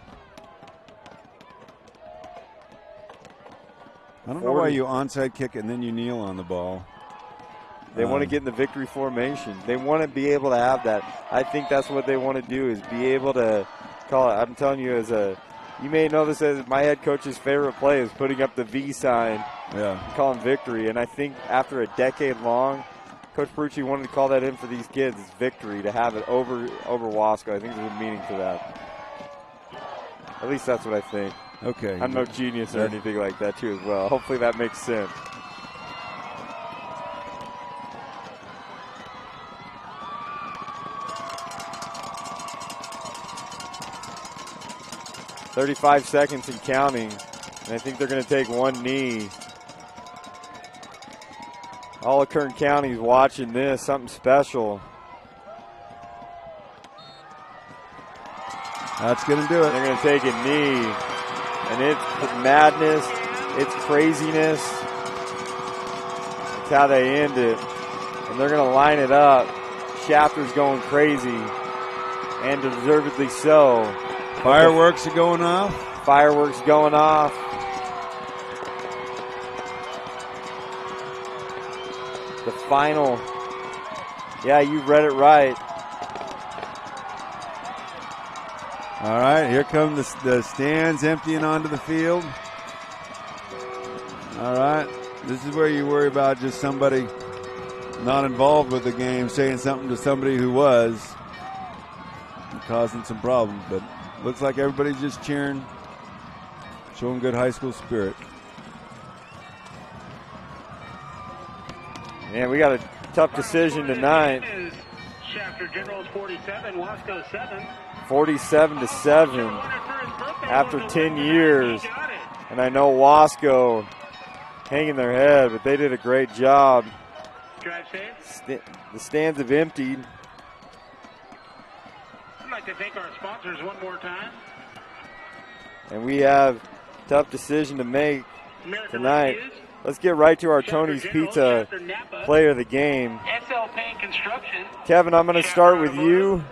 I don't know why you onside kick and then you kneel on the ball. They want to get in the victory formation. They want to be able to have that. I think that's what they want to do, is be able to call it. I'm telling you, you may know this as my head coach's favorite play is putting up the V sign, calling victory. And I think after a decade long, Coach Perucci wanted to call that in for these kids. It's victory to have it over Wasco. I think there's a meaning to that. At least that's what I think. Okay. I'm no genius or anything like that, too, as well. Hopefully that makes sense. .35 seconds and counting, and I think they're going to take one knee. All of Kern County's watching this, something special. That's going to do it. They're going to take a knee. And it's madness. It's craziness. That's how they end it. And they're going to line it up. Shafter's going crazy. And deservedly so. Fireworks are going off. Fireworks going off. The final. Yeah, you read it right. All right, here come the stands emptying onto the field. All right, this is where you worry about just somebody not involved with the game saying something to somebody who was, and causing some problems. But looks like everybody's just cheering, showing good high school spirit. Man, we got a tough decision tonight. Shafter Generals 47, Wasco 7. 47-7 after 10 years. And I know Wasco hanging their head, but they did a great job. Drive safe. The stands have emptied. I'd like to thank our sponsors one more time. And we have a tough decision to make. tonight. Let's get right to our Tony's Pizza player of the game. Kevin, I'm going to start with you.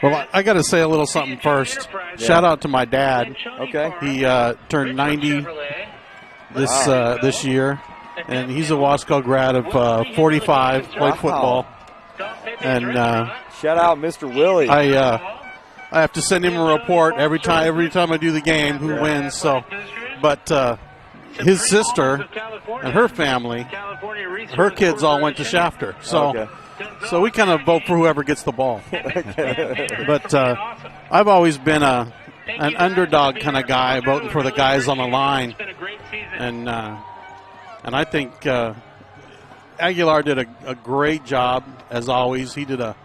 Well, I got to say a little something first. Yeah. Shout out to my dad. Okay. He turned 90 this year, and he's a Wasco grad of 45, played football. And shout out Mr. Willie. I have to send him a report every time I do the game who wins. So, but his sister and her family, her kids all went to Shafter. So, so we kind of vote for whoever gets the ball. But I've always been an underdog kind of guy, voting for the guys on the line, and I think Aguilar did a great job as always. He did a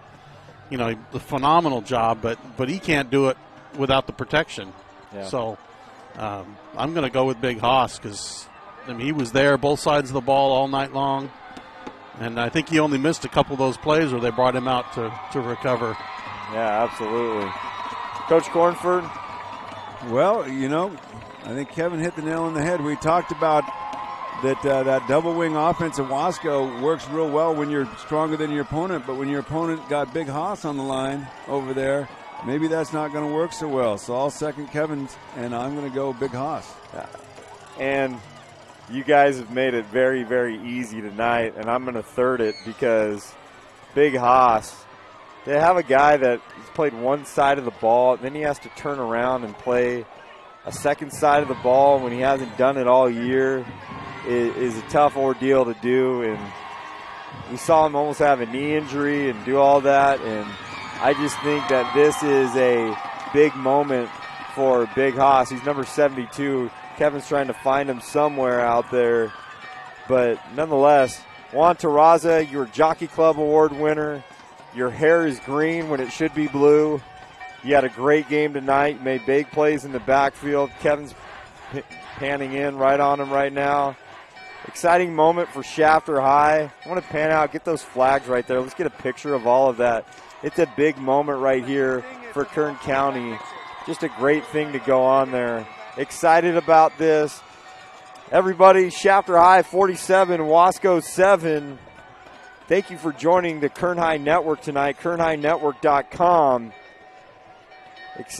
phenomenal job, but he can't do it without the protection. Yeah. So I'm going to go with Big Haas because he was there both sides of the ball all night long, and I think he only missed a couple of those plays where they brought him out to recover. Yeah, absolutely. Coach Cornford? Well, I think Kevin hit the nail on the head. We talked about that double wing offense at Wasco works real well when you're stronger than your opponent, but when your opponent got Big Haas on the line over there, maybe that's not going to work so well. So I'll second Kevin's, and I'm going to go Big Haas. And you guys have made it very, very easy tonight, and I'm going to third it because Big Haas, they have a guy that has played one side of the ball, then he has to turn around and play a second side of the ball when he hasn't done it all year. Is a tough ordeal to do, and we saw him almost have a knee injury and do all that, and I just think that this is a big moment for Big Haas. He's number 72. Kevin's trying to find him somewhere out there, but nonetheless, Juan Terraza, your Jockey Club Award winner. Your hair is green when it should be blue. You had a great game tonight. You made big plays in the backfield. Kevin's panning in right on him right now. Exciting moment for Shafter High. I want to pan out, get those flags right there. Let's get a picture of all of that. It's a big moment right here for Kern County. Just a great thing to go on there. Excited about this. Everybody, Shafter High 47, Wasco 7. Thank you for joining the Kern High Network tonight, kernhighnetwork.com.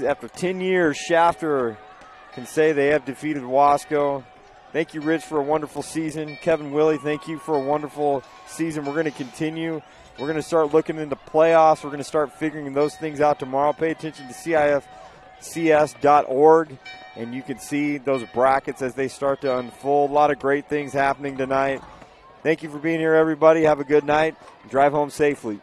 After 10 years, Shafter can say they have defeated Wasco. Thank you, Rich, for a wonderful season. Kevin, Willie, thank you for a wonderful season. We're going to continue. We're going to start looking into playoffs. We're going to start figuring those things out tomorrow. Pay attention to CIFCS.org, and you can see those brackets as they start to unfold. A lot of great things happening tonight. Thank you for being here, everybody. Have a good night. Drive home safely.